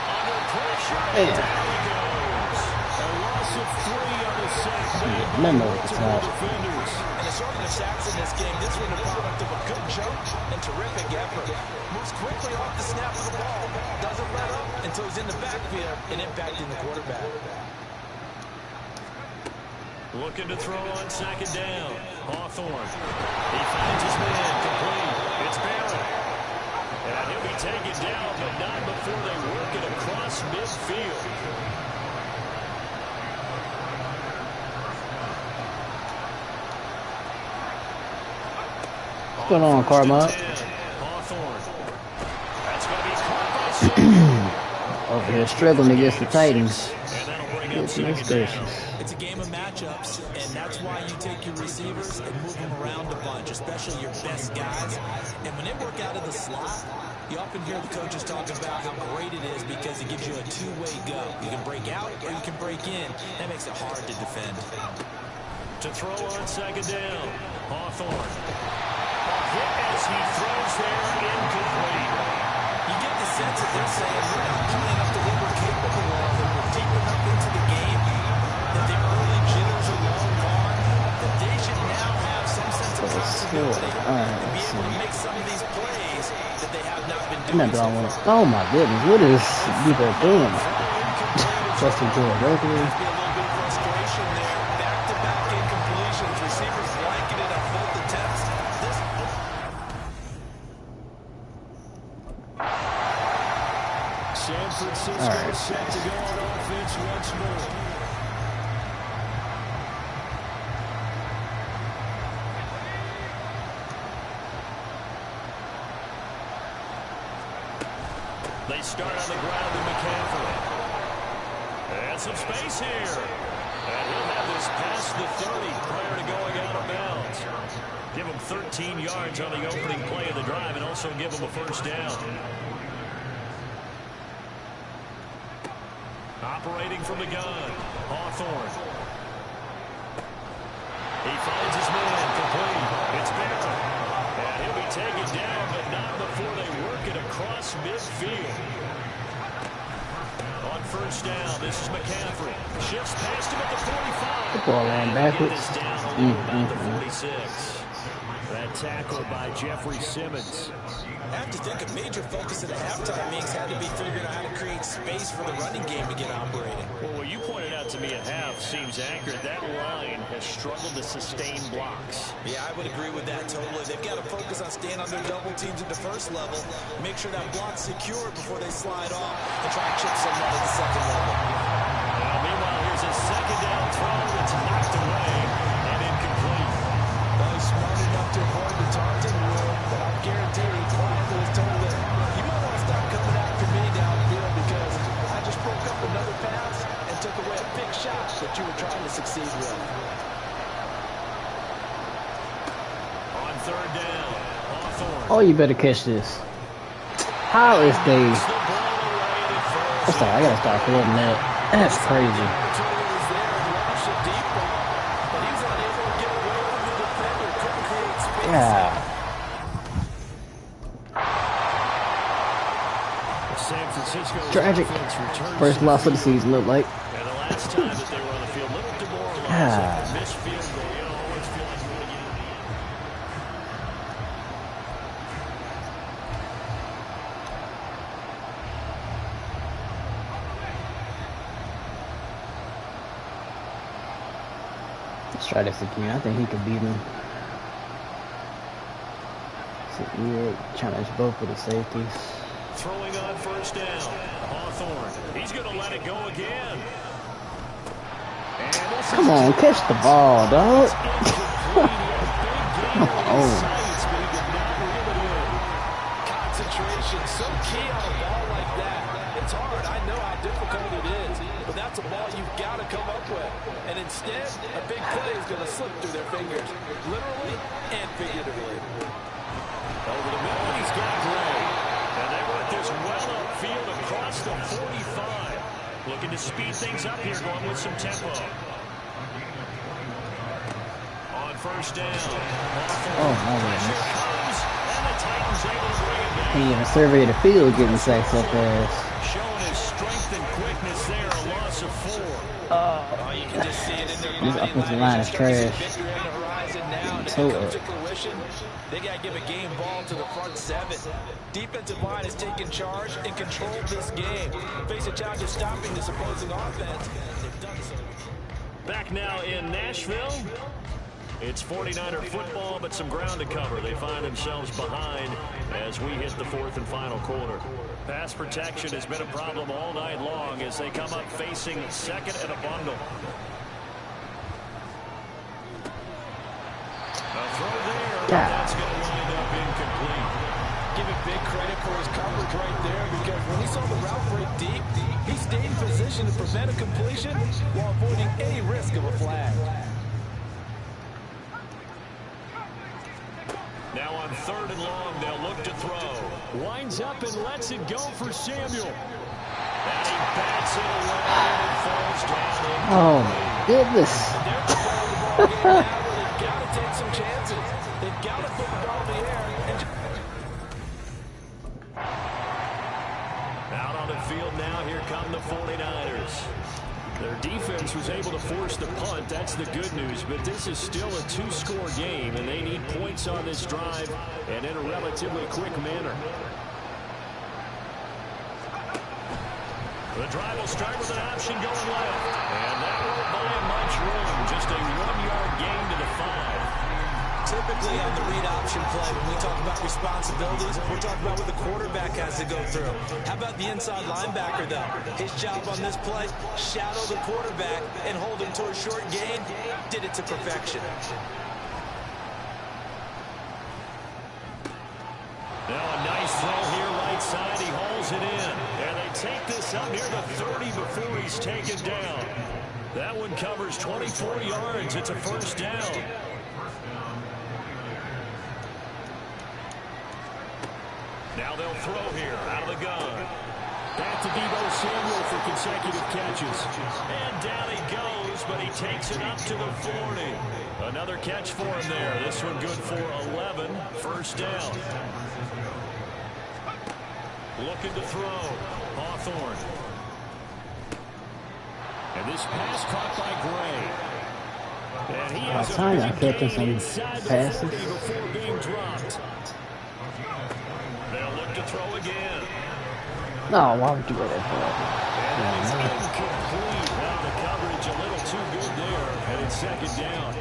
Under pressure, and down he goes. A loss of 3 on the sack made by multiple defenders. And assortment of sacks in this game. This one a product of a good jump and terrific effort. Moves quickly off the snap of the ball. Doesn't let up until he's in the backfield and impacting the quarterback. Looking to throw on second down. Hawthorne. He finds his man complete. It's Barrett. And he'll be taken down, but not before they work it across midfield. What's going on, Carmine? Hawthorne. That's going to be caught by Over here struggling against the Titans. And that'll bring up Goodness second down. gracious. It's a game of matchups, and that's why you take your receivers and move them around a bunch, especially your best guys. And when they work out of the slot, You often hear the coaches talk about how great it is because it gives you a two-way go. You can break out or you can break in. That makes it hard to defend. To throw on second down, Hawthorne. A hit as he throws there, incomplete. You get the sense that they're saying we're not playing up to what we're capable of, and we're deep enough into the game that the early jitters are long gone, that they should now have some sense of possibility to be able to make some of these plays that they have not been doing so far. Oh my goodness, what is people doing? Justin Jordan, right there. Be a little bit of frustration there. Back-to-back incompletions. Receivers blanketed on both attempts. San Francisco set to go on offense once more. They start on the ground in McCaffrey. And some space here. And he'll have this past the 30 prior to going out of bounds. Give him 13 yards on the opening play of the drive and also give him a first down. Operating from the gun, Hawthorne. He finds his man complete. It's Benton. And he'll be taken down, but not before they work it across midfield. On first down, this is McCaffrey. Shifts past him at the 45. The ball ran backwards. About the 46. That tackle by Jeffrey Simmons. I have to think a major focus at the halftime means had to be figuring out how to create space for the running game to get operating. Well, what you pointed out to me at half seems accurate. That line has struggled to sustain blocks. Yeah, I would agree with that totally. They've got to focus on staying on their double teams at the first level, make sure that block's secured before they slide off and try and chip someone at the second level. Well, meanwhile, here's a second down throw that's knocked away and incomplete. Well, he's smart enough to avoid the taunting rule, but I guarantee he quietly was told that you might want to stop coming after me downfield because I just broke up another pass and took away a big shot that you were trying to succeed with. On third down, Hawthorne. Oh, you better catch this. How is they? I gotta start floating that. That's crazy. Yeah. San Francisco Tragic. First loss of the season, looked like. And the last time that they were on the field, little demoralized. Missed field goal. You always feel like you're going to get it. Let's try this again. I think he could beat him. Yeah, challenge both of the safeties. Throwing on first down, Hawthorne. He's going to let it go again. Come on, catch the ball, dog. Concentration, so key on a ball like that. It's hard. I know how difficult it is, but that's a ball you've got to come up with. And instead, a big play is going to slip through their fingers, literally and figuratively. Over the middle, he's got Gray. And they want this well upfield across the 45. Looking to speed things up here, going with some tempo. On first down. Oh, my goodness. And the Titans able to bring it down. He even surveyed the field getting sacked so fast. Showing his strength and quickness there, a loss of 4. Oh, you can just see it in their This offensive line is trash. They got to give a game ball to the front 7. Defensive line has taken charge and controlled this game. Face a challenge of stopping this opposing offense. They've done so. Back now in Nashville. It's 49er football, but some ground to cover. They find themselves behind as we hit the 4th and final quarter. Pass protection has been a problem all night long as they come up facing second and a bundle. A throw there, but that's going to wind up incomplete. Give him big credit for his coverage right there because when he saw the route break deep, he stayed in position to prevent a completion while avoiding any risk of a flag. Now on 3rd and long, they'll look to throw. Winds up and lets it go for Samuel. And he bats it away and it falls down. Oh, my goodness. They've got to take some chances. They've got to put the ball in the air. Out on the field now, here come the 49ers. Their defense was able to force the punt. That's the good news. But this is still a 2-score game, and they need points on this drive and in a relatively quick manner. The drive will start with an option going left. And that won't buy him much room. Just a 1-yard gain to the 5. Typically on the read option play, when we talk about responsibilities, we're talking about what the quarterback has to go through. How about the inside linebacker, though? His job on this play, shadow the quarterback and hold him to a short gain. Did it to perfection. Now a nice throw here right side. He hauls it in. And they take this up near the 30 before he's taken down. That one covers 24 yards. It's a first down. Now they'll throw here out of the gun. Back to Deebo Samuel for consecutive catches. And down he goes, but he takes it up to the 40. Another catch for him there. This one good for 11. First down. Looking to throw. Hawthorne. And this pass caught by Gray. And he has a big gain inside the 40 before being dropped. They'll look to throw again. No, why would you go that far? And it's incomplete. Well, the coverage a little too good there. And it's second down.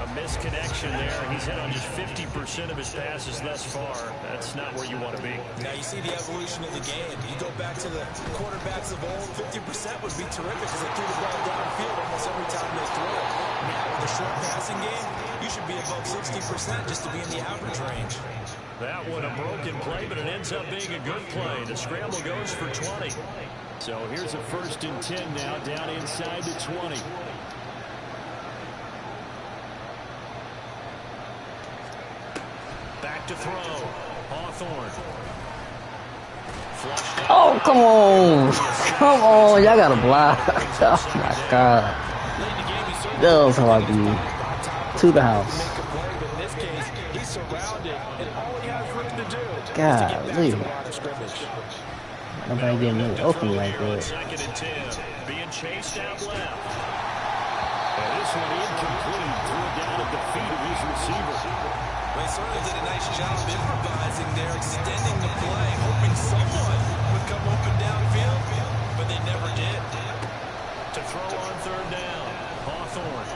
A misconnection there. He's hit on just 50% of his passes thus far. That's not where you want to be. Now you see the evolution of the game. You go back to the quarterbacks of old, 50% would be terrific because they threw the ball downfield almost every time they threw it. Now with a short passing game, you should be above 60% just to be in the average range. That one a broken play, but it ends up being a good play. The scramble goes for 20. So here's a 1st and 10 now, down inside the 20. Back to throw. Hawthorne. Oh, come on. Come on. Y'all got to block. Oh, my God. That was hard to me. To the house. Golly. Nobody getting no open like that. 2nd and 10. Being chased out left. And this one incomplete. Threw it down at the feet of his receiver. They certainly did a nice job improvising there, extending the play, hoping someone would come open downfield, but they never did. To throw on 3rd down. Hawthorne.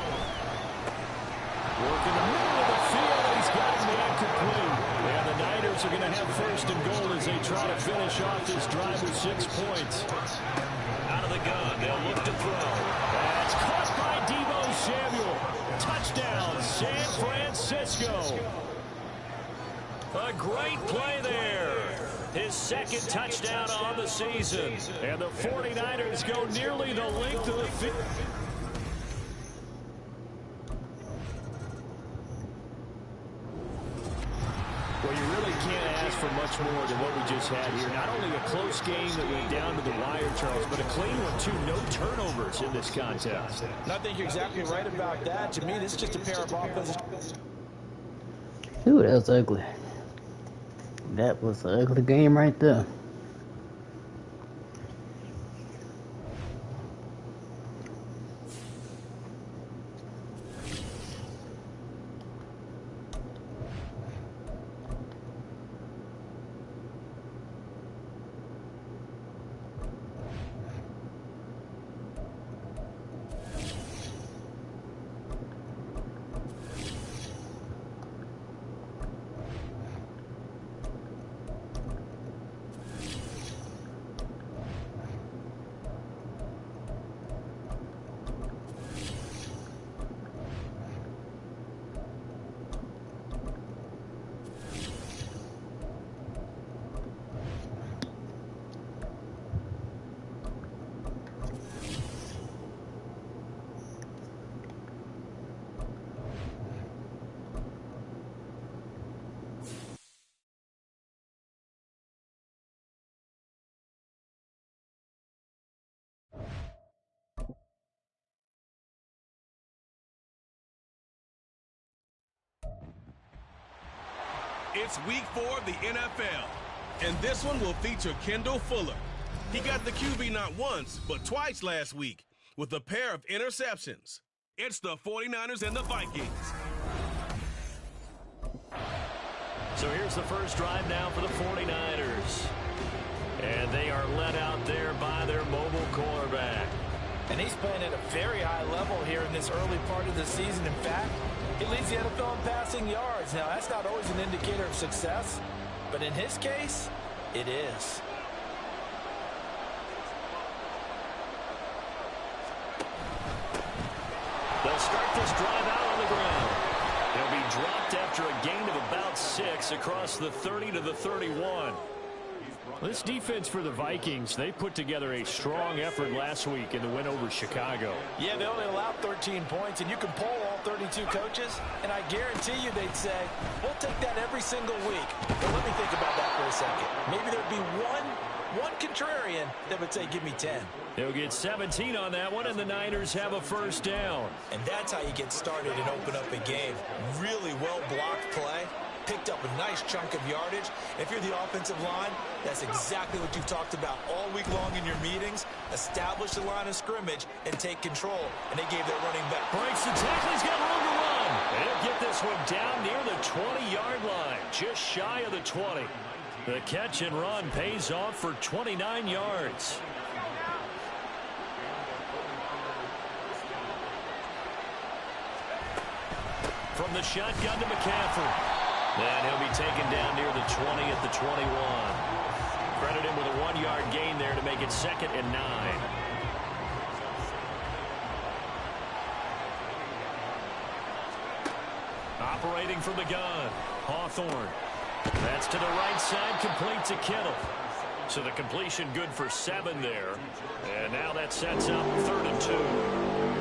Working the middle of the field. He's got him incomplete. And the Niners are going to have 1st and goal as they try to finish off this drive with 6 points. Out of the gun. They'll look to throw. That's caught by Deebo Samuel. Touchdown, San Francisco. A great play there. His 2nd touchdown on the season. And the 49ers go nearly the length of the field. Well, you really can't ask for much more than what we just had here. Not only a close game that went down to the wire, Charles, but a clean one, too. No turnovers in this contest. And I think you're exactly right about that. To me, this is just a pair of offenses. Ooh, that was ugly. That was an ugly game right there. It's week 4 of the NFL, and this one will feature Kendall Fuller. He got the QB not once, but twice last week with a pair of interceptions. It's the 49ers and the Vikings. So here's the first drive now for the 49ers. And they are led out there by their mobile quarterback. And he's playing at a very high level here in this early part of the season. In fact, he leads the NFL in passing yards. Now, that's not always an indicator of success, but in his case, it is. They'll start this drive out on the ground. He'll be dropped after a gain of about 6 across the 30 to the 31. This defense for the Vikings, they put together a strong effort last week in the win over Chicago. Yeah, they only allowed 13 points, and you can poll all 32 coaches, and I guarantee you they'd say, we'll take that every single week. But let me think about that for a second. Maybe there'd be one contrarian that would say, give me 10. He'll get 17 on that one, and the Niners have a first down. And that's how you get started and open up a game. Really well-blocked play. Picked up a nice chunk of yardage. If you're the offensive line, that's exactly what you've talked about all week long in your meetings. Establish the line of scrimmage and take control. And they gave their running back. Breaks the tackle. He's got room to run. They'll get this one down near the 20-yard line, just shy of the 20. The catch and run pays off for 29 yards. From the shotgun to McCaffrey. And he'll be taken down near the 20 at the 21. Credit him with a 1-yard gain there to make it 2nd and 9. Operating from the gun, Hawthorne. That's to the right side, complete to Kittle. So the completion good for 7 there. And now that sets up 3rd and 2.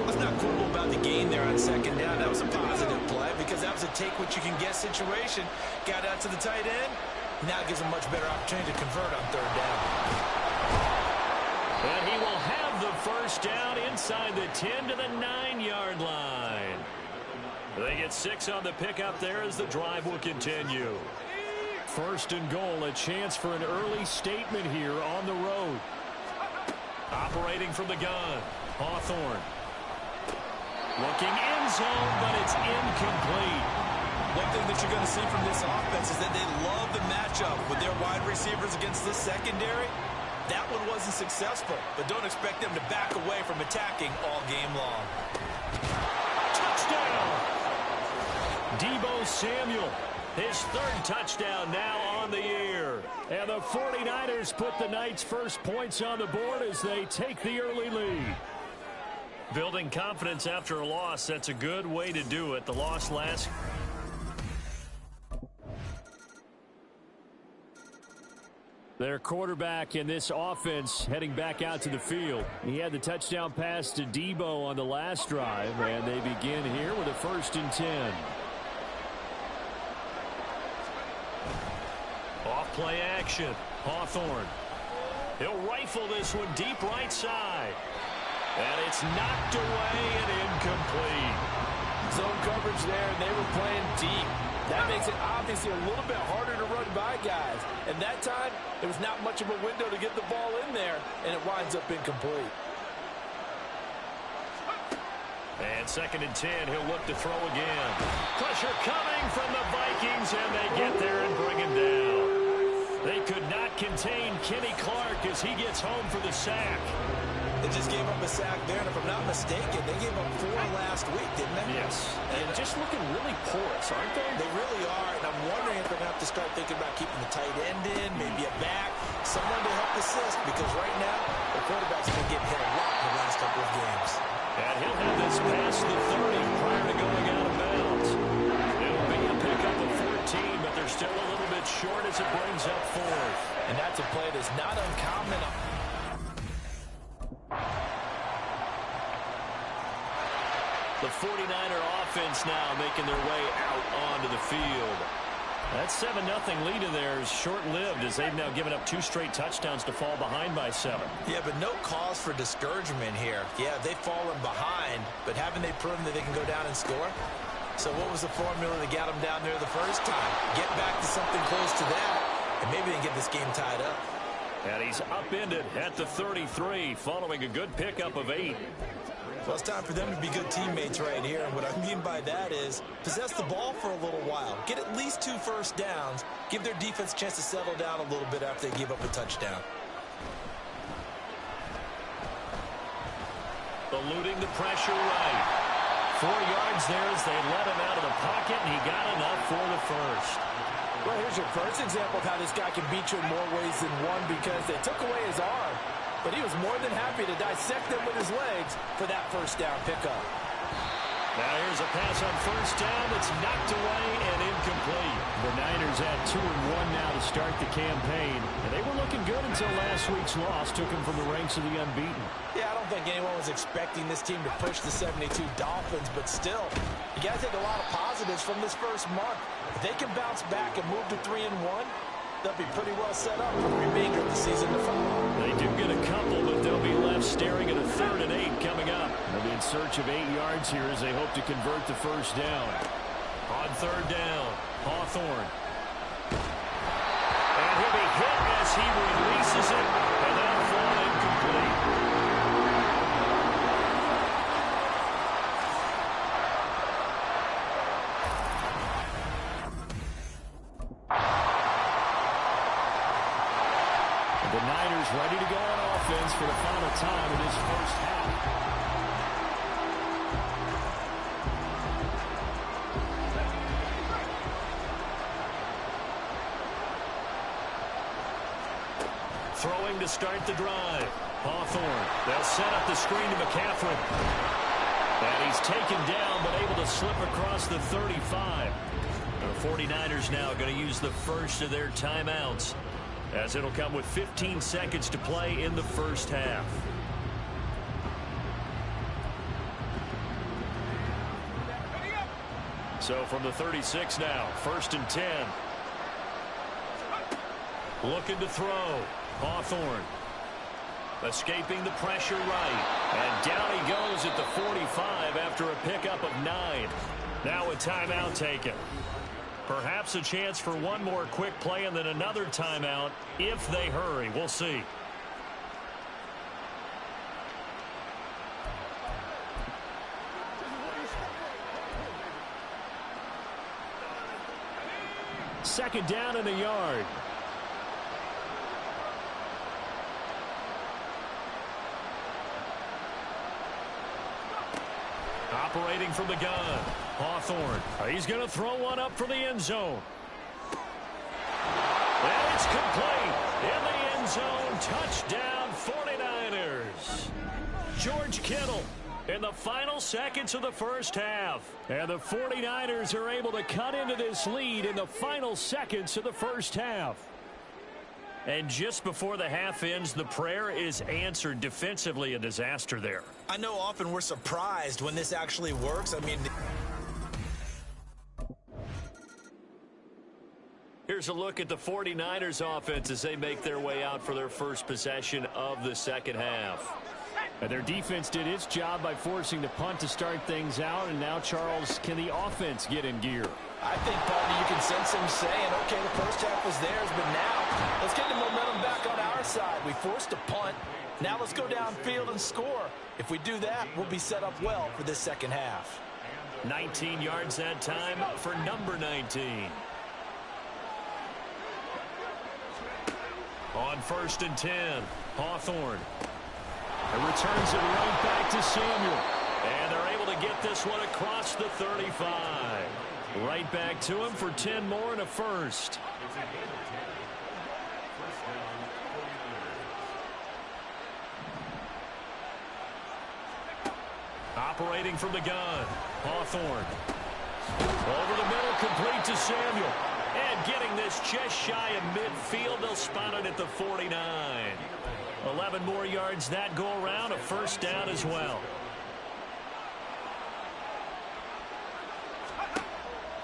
Let's not quibble about the gain there on 2nd down. That was a positive play because that was a take-what-you-can-get situation. Got out to the tight end. Now it gives him a much better opportunity to convert on 3rd down. And he will have the first down inside the 10 to the 9-yard line. They get 6 on the pickup there as the drive will continue. 1st and goal, a chance for an early statement here on the road. Operating from the gun, Hawthorne. Looking end zone, but it's incomplete. One thing that you're going to see from this offense is that they love the matchup with their wide receivers against this secondary. That one wasn't successful, but don't expect them to back away from attacking all game long. Touchdown! Deebo Samuel, his 3rd touchdown now on the year. And the 49ers put the Knights' first points on the board as they take the early lead. Building confidence after a loss, that's a good way to do it. The loss last. Their quarterback in this offense heading back out to the field. He had the touchdown pass to Deebo on the last drive, and they begin here with a 1st and 10. Off-play action, Hawthorne. He'll rifle this one deep right side. And it's knocked away and incomplete. Zone coverage there, and they were playing deep. That makes it obviously a little bit harder to run by guys. And that time, there was not much of a window to get the ball in there, and it winds up incomplete. And 2nd and 10, he'll look to throw again. Pressure coming from the Vikings, and they get there and bring him down. They could not contain Kenny Clark as he gets home for the sack. They just gave up a sack there, and if I'm not mistaken, they gave up 4 last week, didn't they? Yes. And just looking really porous, aren't they? They really are, and I'm wondering if they're going to have to start thinking about keeping the tight end in, maybe a back, someone to help assist, because right now, the quarterback's been getting hit a lot in the last couple of games. And he'll have this past the 30 prior to going out of bounds. It'll be a pickup of 14, but they're still a little bit short as it brings up 4th. And that's a play that's not uncommon. The 49er offense now making their way out onto the field. That 7-0 lead of theirs short-lived as they've now given up 2 straight touchdowns to fall behind by 7. Yeah, but no cause for discouragement here. Yeah, they've fallen behind, but haven't they proven that they can go down and score? So what was the formula that got them down there the first time? Get back to something close to that, and maybe they can get this game tied up. And he's upended at the 33 following a good pickup of 8. Well, it's time for them to be good teammates right here. And what I mean by that is possess the ball for a little while. Get at least 2 first downs. Give their defense a chance to settle down a little bit after they give up a touchdown. Eluding the pressure right. 4 yards there as they let him out of the pocket, and he got enough for the first. Well, here's your first example of how this guy can beat you in more ways than one, because they took away his arm, but he was more than happy to dissect them with his legs for that first down pickup. Now here's a pass on first down that's knocked away and incomplete. The Niners at 2-1 now to start the campaign. And they were looking good until last week's loss took them from the ranks of the unbeaten. Yeah, I don't think anyone was expecting this team to push the 72 Dolphins, but still, you got to take a lot of positives from this first month. If they can bounce back and move to 3-1, they'll be pretty well set up for the remainder of the season to follow. They do get a couple, but they'll be left staring at a 3rd and 8 coming up. They'll be in search of 8 yards here as they hope to convert the first down. On 3rd down, Hawthorne. And he'll be hit as he releases it, and that'll fall incomplete. The Niners ready to go on offense for the final time in this first half. Throwing to start the drive. Hawthorne. They'll set up the screen to McCaffrey. And he's taken down but able to slip across the 35. The 49ers now going to use the first of their timeouts, as it'll come with 15 seconds to play in the first half. So from the 36 now, 1st and 10. Looking to throw. Hawthorne. Escaping the pressure right. And down he goes at the 45 after a pickup of 9. Now a timeout taken. Perhaps a chance for one more quick play and then another timeout if they hurry. We'll see. Second down in the yard. Operating from the gun, Hawthorne. He's going to throw one up for the end zone. And it's complete. In the end zone, touchdown 49ers. George Kittle in the final seconds of the first half. And the 49ers are able to cut into this lead in the final seconds of the first half. And just before the half ends, the prayer is answered. Defensively, a disaster there. I know often we're surprised when this actually works. I mean, here's a look at the 49ers offense as they make their way out for their first possession of the second half. And their defense did its job by forcing the punt to start things out. And now, Charles, can the offense get in gear? I think, Baldy, you can sense him saying, okay, the first half was theirs, but now let's get the momentum back on our side. We forced a punt. Now let's go downfield and score. If we do that, we'll be set up well for this second half. 19 yards that time for number 19. On 1st and 10, Hawthorne. It returns it right back to Samuel. And they're able to get this one across the 35. Right back to him for 10 more and a first. Operating from the gun, Hawthorne. Over the middle, complete to Samuel. And getting this just shy of midfield, they'll spot it at the 49. 11 more yards that go around, a first down as well.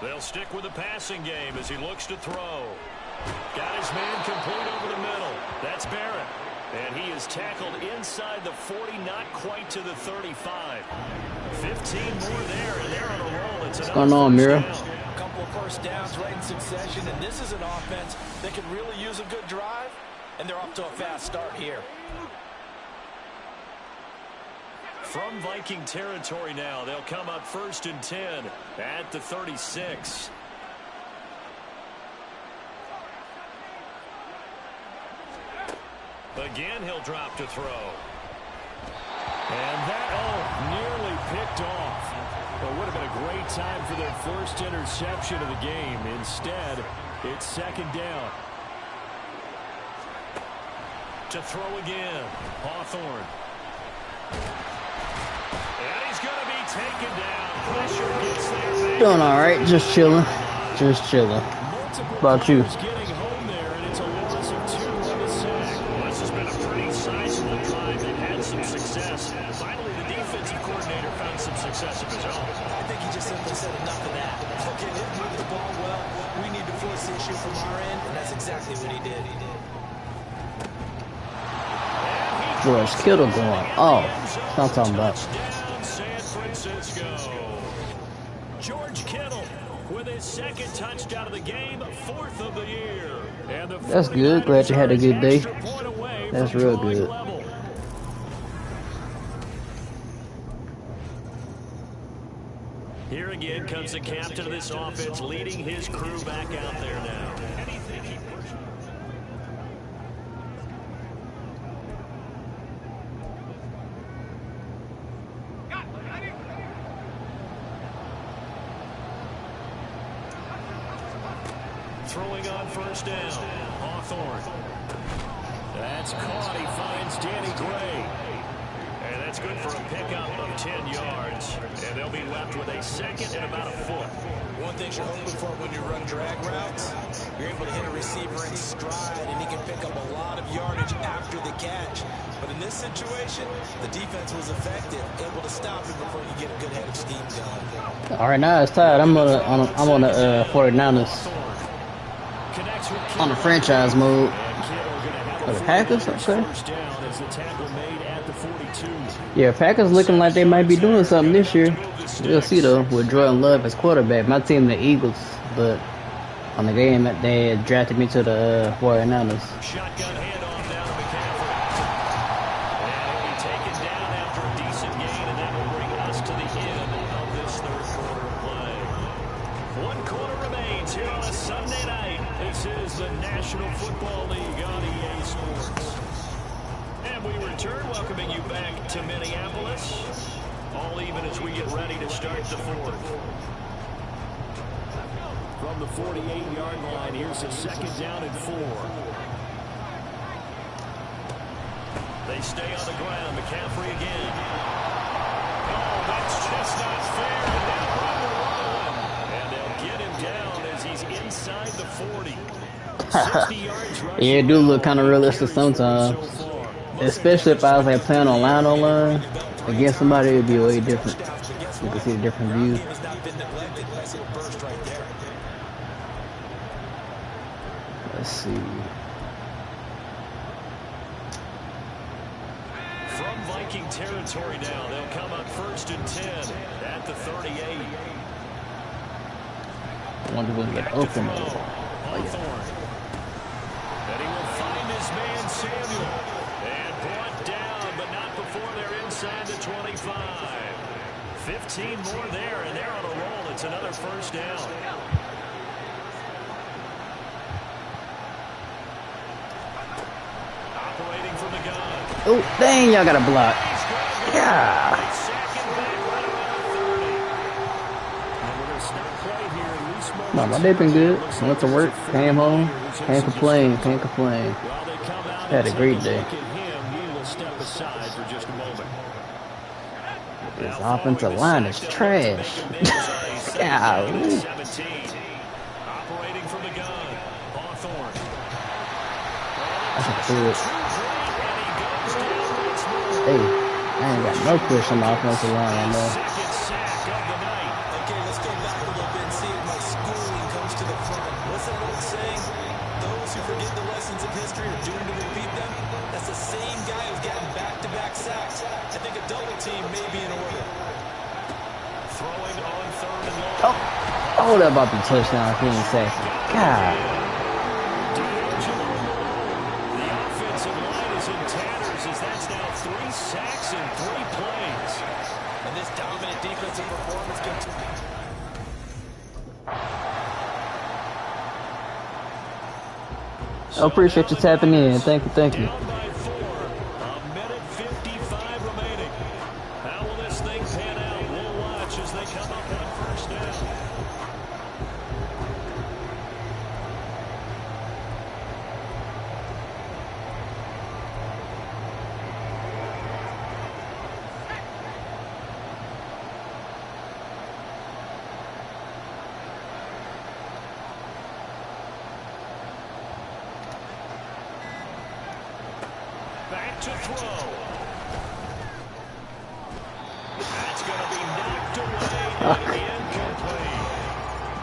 They'll stick with the passing game as he looks to throw. Got his man complete over the middle. That's Barrett. And he is tackled inside the 40, not quite to the 35. 15 more there, and they're on a roll. It's what's going on, Mira? A couple of first downs right in succession, and this is an offense that can really use a good drive, and they're off to a fast start here. From Viking territory now, they'll come up 1st and 10 at the 36. Again, he'll drop to throw. And that, nearly picked off. It would have been a great time for their first interception of the game. Instead, it's 2nd down. To throw again, Hawthorne. And he's going to be taken down. Pressure gets there. Doing all right, just chilling. Just chilling. About you? Getting home there, and it's a loss of 2 on the sack. Well, this has been a pretty sizable drive. They've had some success. Finally, the defensive coordinator found some success of his own. I think he just simply said enough of that. Okay, they've moved the ball well. We need to force the issue from our end, and that's exactly what he did. George Kittle going off. That's what I'm talking about. San Francisco. George Kittle with his 2nd touchdown of the game, 4th of the year. And the That's good. Glad you had a good day. That's real good. Level. Here again comes the captain of this offense, leading his crew back out there now. Throwing on 1st down, Hawthorne. That's caught. He finds Danny Gray. And that's good for a pickup of 10 yards. And they'll be left with a 2nd and about a foot. One thing you're hoping for when you run drag routes, you're able to hit a receiver in stride, and he can pick up a lot of yardage after the catch. But in this situation, the defense was effective, able to stop him before you get a good head of steam going. All right, now it's tied. I'm on the 49ers. On the franchise mode. For the Packers, okay. Yeah, Packers looking like they might be doing something this year. We'll see though with Jordan Love as quarterback. My team, the Eagles, but on the game that they drafted me to the 49ers. Shotgun handoff down to McCaffrey. And he'll be taken down after a decent gain, and that will bring us to the end of this 3rd quarter of play. 1 quarter remains here on a Sunday night. This is the National Football League on EA Sports. And we return, welcoming you back to Minneapolis. All even as we get ready to start the 4th. From the 48-yard line, here's a 2nd down and 4. They stay on the ground. McCaffrey again. Oh, that's just not fair. And now run. And they'll get him down as he's inside the 40. 60 yards rushing. Yeah, it do look kind of realistic sometimes. Especially if I was like playing online. Against somebody, it would be way different. You can see a different view. Let's see. From Viking territory now, they'll come up 1st and 10 at the 38. I wonder if we can get open. Hawthorne. And he will find his man Samuel. And brought down, but not before they're inside the 25. 15 more there, and they're on a roll. It's another 1st down. Operating from the gun. Oh, dang, y'all got a block. Yeah. No, my day been good. Went to work, came home, can't complain, can't complain. Had a great day. This offensive line is trash. Golly. Operating from the gun, Hawthorne. I should do it. Hey, I ain't got no push on the offensive line right now. Okay, let's go back a little bit and see if my schooling comes to the front. What's that old saying? Those who forget the lessons of history are doomed to repeat them. That's the same throwing on 3rd and long. Oh, that about to be touchdown. He ain't sacking. God. The offensive line is in tatters as that's now 3 sacks in 3 plays. And this dominant defensive performance continues. I appreciate you tapping in. Thank you, thank you. Down by 4. A minute 55 remaining. How will this thing pan out? We'll watch as they come up on 1st down. Back to throw. That's going to be knocked away and incomplete.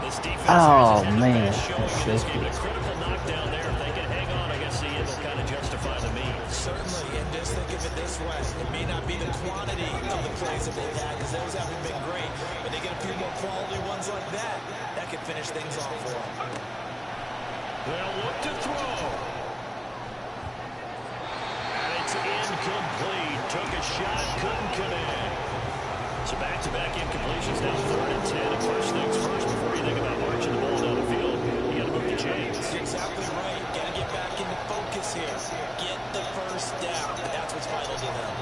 This defense Oh, has had man. the best showing in this That's game. A critical knockdown there. If they can hang on, I guess the end will kind of justify the means. Certainly, and just think of it this way. It may not be the quantity of the plays that they've had, because those haven't been great, but they get a few more quality ones like that. That could finish things off for them. They'll look to throw. It's incomplete. Took a shot, couldn't connect. So back-to-back incompletions, now 3rd and 10. And first things first, before you think about marching the ball down the field, you got to move the chains. You're exactly right. Got to get back into focus here. Get the first down. That's what's vital to them.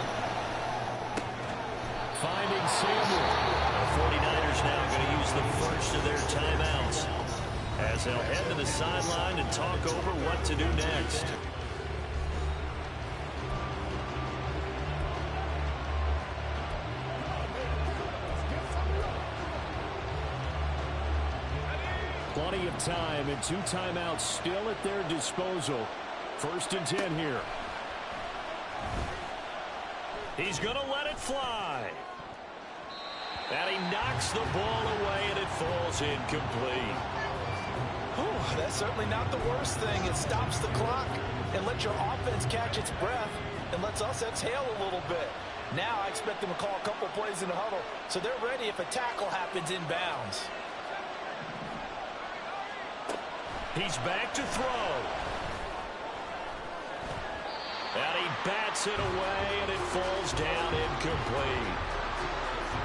Finding Samuel. The 49ers now going to use the first of their timeouts as they'll head to the sideline and talk over what to do next. Plenty of time and 2 timeouts still at their disposal. 1st and 10 here. He's going to let it fly. And he knocks the ball away and it falls incomplete. Whew, that's certainly not the worst thing. It stops the clock and lets your offense catch its breath and lets us exhale a little bit. Now I expect them to call a couple plays in the huddle so they're ready if a tackle happens inbounds. He's back to throw. And he bats it away, and it falls down incomplete.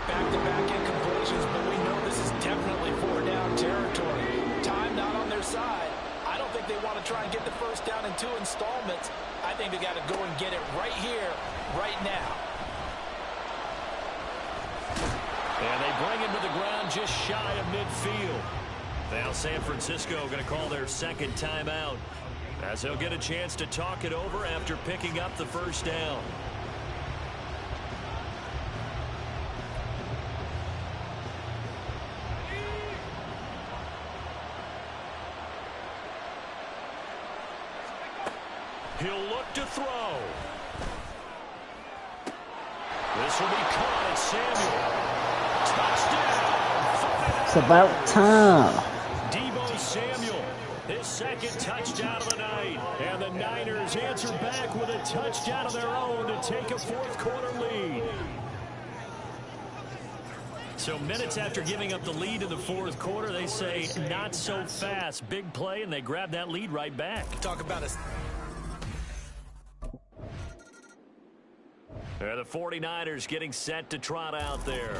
Back-to-back incompletions, but we know this is definitely 4-down territory. Time not on their side. I don't think they want to try and get the first down in 2 installments. I think they got to go and get it right here, right now. And they bring him to the ground just shy of midfield. Now San Francisco going to call their 2nd timeout as they'll get a chance to talk it over after picking up the first down. He'll look to throw. This will be caught at Samuel. Touchdown. It's about time. Samuel, his 2nd touchdown of the night. And the Niners answer back with a touchdown of their own to take a 4th quarter lead. So minutes after giving up the lead in the 4th quarter, they say not so fast. Big play, and they grab that lead right back. Talk about us. The 49ers getting set to trot out there.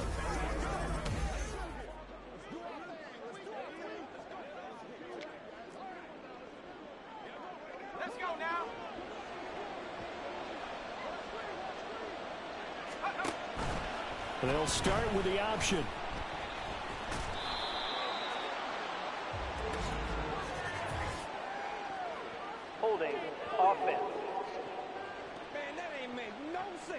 They'll start with the option. Holding offense. Man, that ain't make no sense.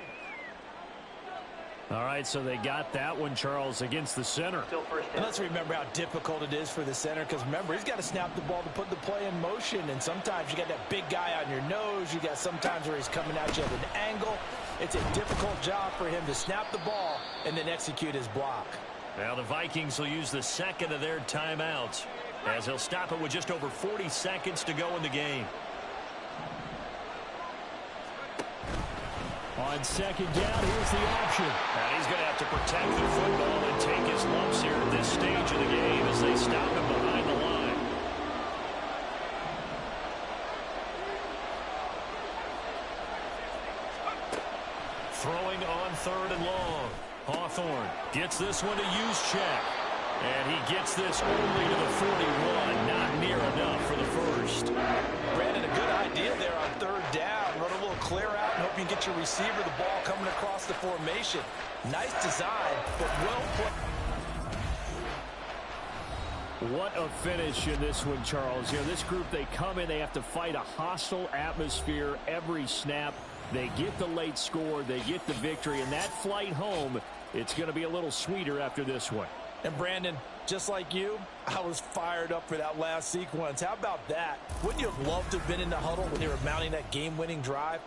All right, so they got that one, Charles, against the center. And let's remember how difficult it is for the center, because remember, he's got to snap the ball to put the play in motion, and sometimes you got that big guy on your nose. You got sometimes where he's coming at you at an angle. It's a difficult job for him to snap the ball and then execute his block. Now the Vikings will use the 2nd of their timeouts as they'll stop it with just over 40 seconds to go in the game. On 2nd down, here's the option. And he's going to have to protect the football and take his stop him behind the line. Throwing on 3rd and long. Hawthorne gets this one to Juszczyk. And he gets this only to the 41. Not near enough for the first. Brandon, a good idea there on 3rd down. Run a little clear out and hope you can get your receiver the ball coming across the formation. Nice design, but well put. What a finish in this one, Charles. You know, this group, they come in, they have to fight a hostile atmosphere every snap. They get the late score, they get the victory, and that flight home, it's going to be a little sweeter after this one. And Brandon, just like you, I was fired up for that last sequence. How about that? Wouldn't you have loved to have been in the huddle when they were mounting that game-winning drive?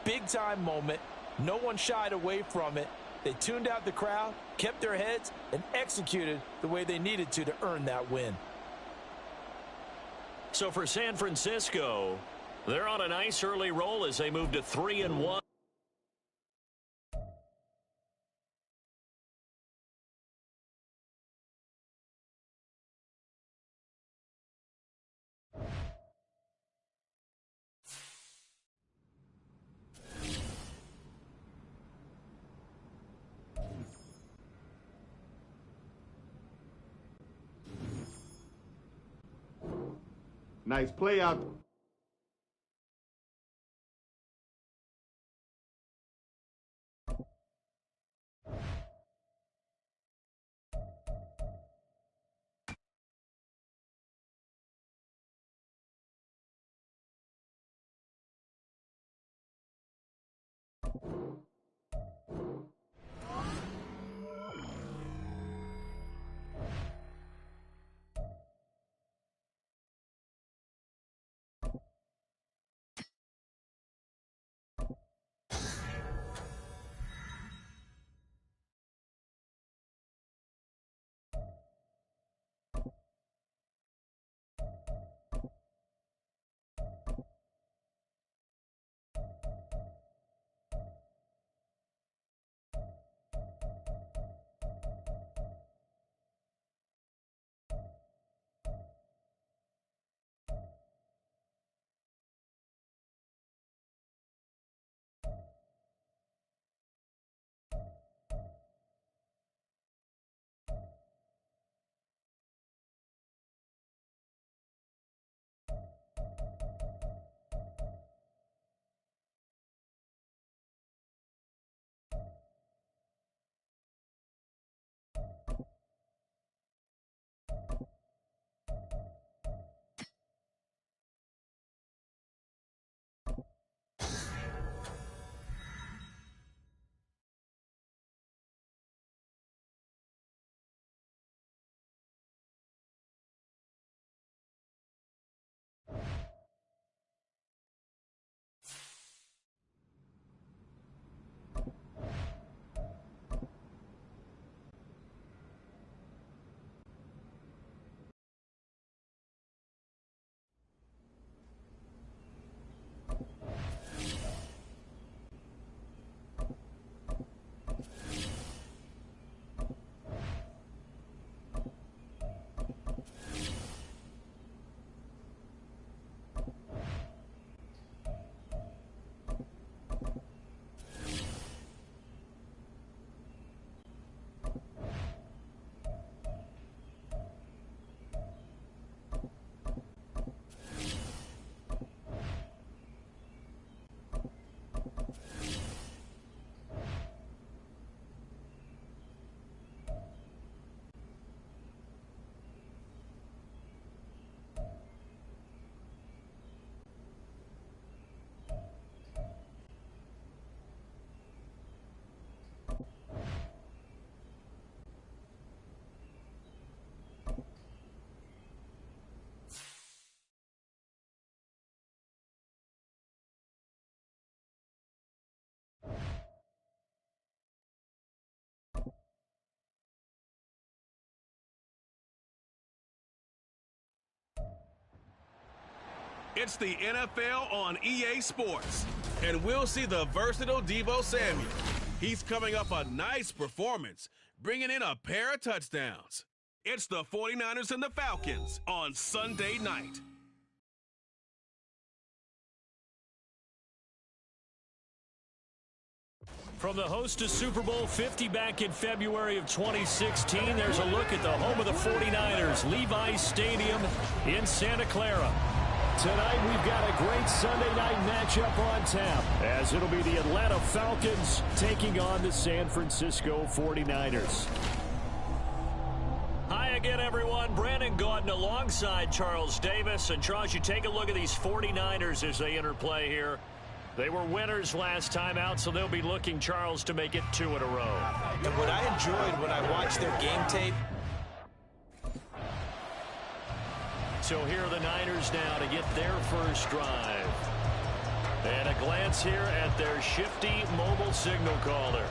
Big-time moment. No one shied away from it. They tuned out the crowd, kept their heads, and executed the way they needed to earn that win. So for San Francisco, they're on a nice early roll as they move to 3-1. Nice play out. It's the NFL on EA Sports, and we'll see the versatile Deebo Samuel. He's coming up a nice performance, bringing in a pair of touchdowns. It's the 49ers and the Falcons on Sunday night. From the host of Super Bowl 50 back in February of 2016, there's a look at the home of the 49ers, Levi's Stadium in Santa Clara. Tonight we've got a great Sunday night matchup on tap, as it'll be the Atlanta Falcons taking on the San Francisco 49ers. Hi again, everyone. Brandon Gaudin alongside Charles Davis. And Charles, you take a look at these 49ers as they interplay here. They were winners last time out, so they'll be looking, Charles, to make it 2 in a row. And what I enjoyed when I watched their game tape. So here are the Niners now to get their first drive. And a glance here at their shifty mobile signal caller.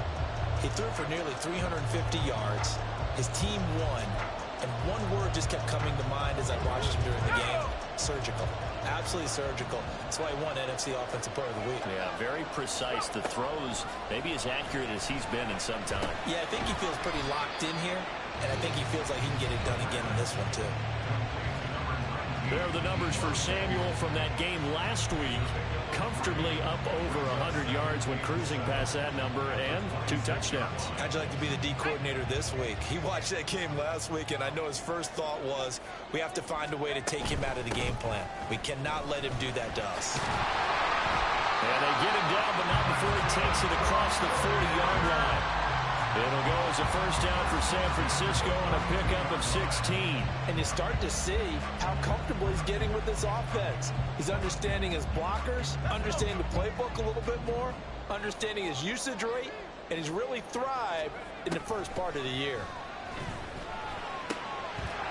He threw for nearly 350 yards. His team won. And one word just kept coming to mind as I watched him during the game. Surgical. Absolutely surgical. That's why he won NFC Offensive Player of the Week. Yeah, very precise. The throws maybe as accurate as he's been in some time. Yeah, I think he feels pretty locked in here. And I think he feels like he can get it done again in this one, too. There are the numbers for Samuel from that game last week. Comfortably up over 100 yards when cruising past that number, and 2 touchdowns. How'd you like to be the D coordinator this week? He watched that game last week, and I know his first thought was, we have to find a way to take him out of the game plan. We cannot let him do that to us. And they get him down, but not before he takes it across the 40-yard line. It'll go as a first down for San Francisco on a pickup of 16. And you start to see how comfortable he's getting with this offense. He's understanding his blockers, understanding the playbook a little bit more, understanding his usage rate, and he's really thrived in the first part of the year.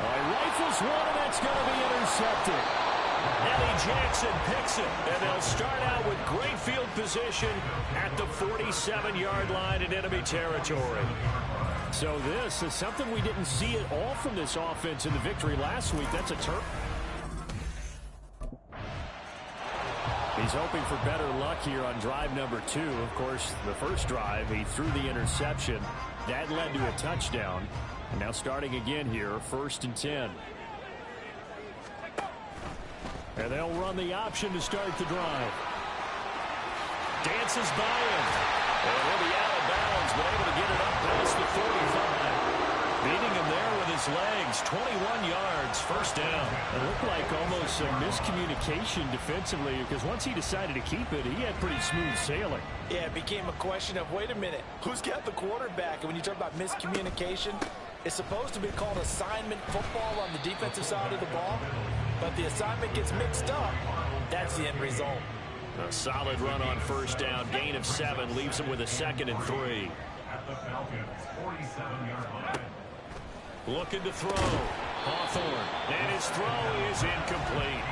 Rifles one, and that's going to be intercepted. Eddie Jackson picks it, and they'll start out with great field position at the 47-yard line in enemy territory. So this is something we didn't see at all from this offense in the victory last week. That's a turn. He's hoping for better luck here on drive number 2. Of course, the first drive, he threw the interception. That led to a touchdown. And now starting again here, 1st and 10. And they'll run the option to start the drive. Dances by him. And he'll be out of bounds, but able to get it up past the 45. Beating him there with his legs. 21 yards, first down. It looked like almost a miscommunication defensively, because once he decided to keep it, he had pretty smooth sailing. Yeah, it became a question of, wait a minute, who's got the quarterback? And when you talk about miscommunication, it's supposed to be called assignment football on the defensive side of the ball. But the assignment gets mixed up. That's the end result. A solid run on first down. Gain of 7 leaves him with a 2nd and 3. At the Falcons' 47-yard line. Looking to throw. Hawthorne. And his throw is incomplete.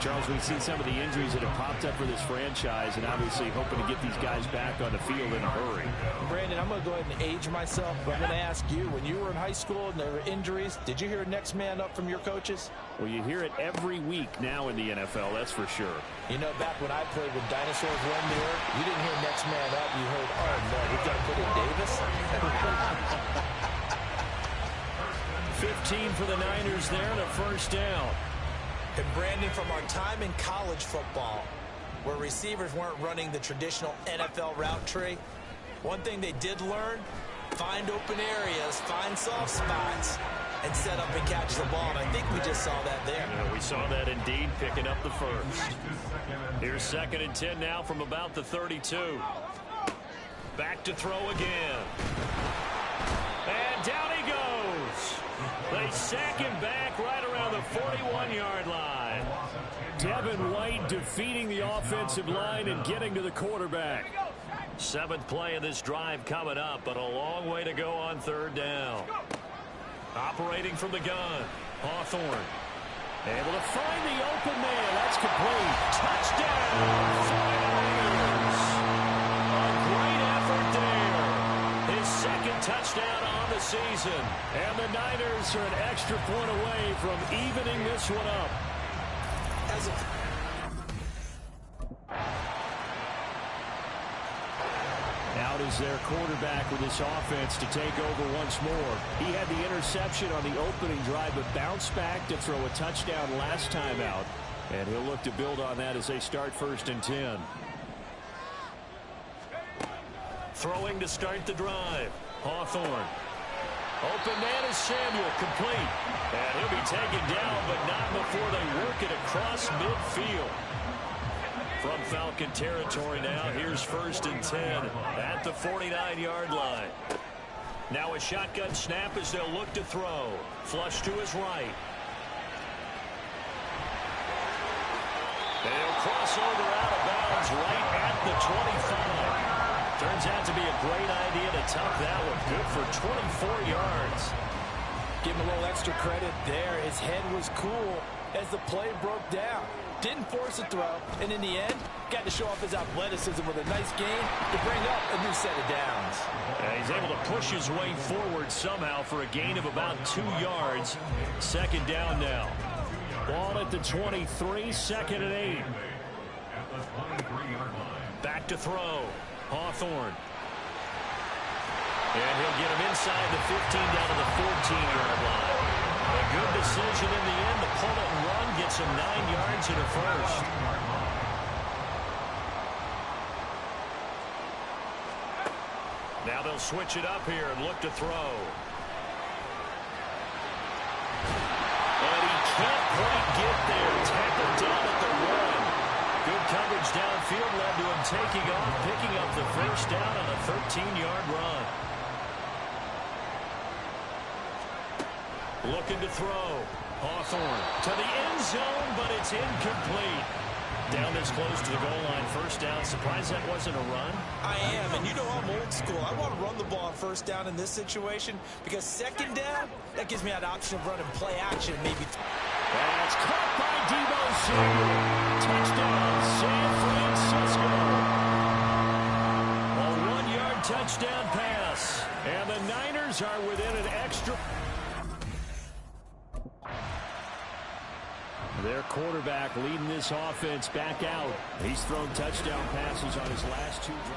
Charles, we've seen some of the injuries that have popped up for this franchise, and obviously hoping to get these guys back on the field in a hurry. Brandon, I'm going to go ahead and age myself, but I'm going to ask you, when you were in high school and there were injuries, did you hear next man up from your coaches? Well, you hear it every week now in the NFL, that's for sure. You know, back when I played with dinosaurs roamed the earth, you didn't hear next man up. You heard, oh, no, we've got to put in Davis. 15 for the Niners there and a first down. And Brandon, from our time in college football, where receivers weren't running the traditional NFL route tree, one thing they did learn, find open areas, find soft spots, and set up and catch the ball. And I think we just saw that there. Yeah, we saw that indeed, picking up the first. Here's 2nd and 10 now from about the 32. Back to throw again. And down he goes. They sack him back right around the 41-yard line. Devin White defeating the offensive line and getting to the quarterback. 7th play of this drive coming up, but a long way to go on 3rd down. Operating from the gun, Hawthorne. Able to find the open man. That's complete. Touchdown! A great effort there. His 2nd touchdown on the season. And the Niners are an extra point away from evening this one up. Out is is their quarterback with this offense to take over once more. He had the interception on the opening drive, but bounced back to throw a touchdown last time out. And he'll look to build on that as they start 1st and 10. Throwing to start the drive. Hawthorne. Open man is Samuel, complete. And he'll be taken down, but not before they work it across midfield. From Falcon territory now, here's 1st and 10 at the 49-yard line. Now a shotgun snap as they'll look to throw. Flush to his right. They'll cross over out of bounds right at the 25. Turns out to be a great idea to tuck that one. Good for 24 yards. Give him a little extra credit there. His head was cool as the play broke down. Didn't force a throw, and in the end, got to show off his athleticism with a nice gain to bring up a new set of downs. He's able to push his way forward somehow for a gain of about 2 yards. 2nd down now. Ball at the 23, 2nd and 8. Back to throw. Hawthorne. And he'll get him inside the 15 down to the 14-yard line. A good decision in the end. The pull it and run gets him 9 yards and a first. Now they'll switch it up here and look to throw. And he can't quite get there. Tackled down at the run. Good coverage downfield led to him taking off, picking up the 1st down on a 13-yard run. Looking to throw. Hawthorne to the end zone, but it's incomplete. Down this close to the goal line. 1st down. Surprised that wasn't a run? I am, and you know I'm old school. I want to run the ball on 1st down in this situation because 2nd down, that gives me that option of running play action. Maybe. That's caught by Deebo Samuel. Touchdown, San Francisco. A 1-yard touchdown pass. And the Niners are within an extra. Their quarterback leading this offense back out. He's thrown touchdown passes on his last 2 drives.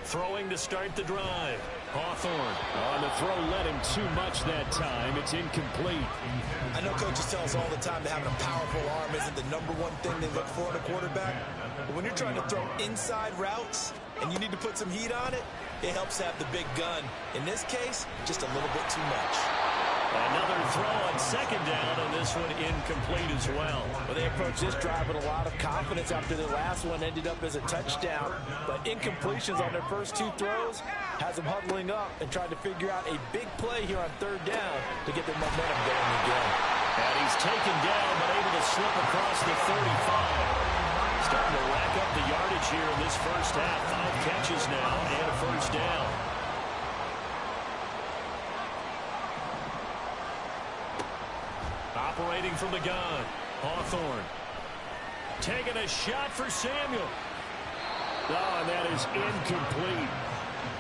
Throwing to start the drive. Hawthorne on the throw, led him too much that time. It's incomplete. I know coaches tell us all the time that having a powerful arm isn't the #1 thing they look for in a quarterback. But when you're trying to throw inside routes and you need to put some heat on it, it helps to have the big gun. In this case, just a little bit too much. Another throw on 2nd down, and this one incomplete as well. Well, they approached this drive with a lot of confidence after their last one ended up as a touchdown. But incompletions on their first 2 throws has them huddling up and trying to figure out a big play here on 3rd down to get their momentum going again. And he's taken down, but able to slip across the 35. Starting to rack up the yardage here in this 1st half. 5 catches now and a 1st down. Operating from the gun, Hawthorne. Taking a shot for Samuel. Oh, and that is incomplete.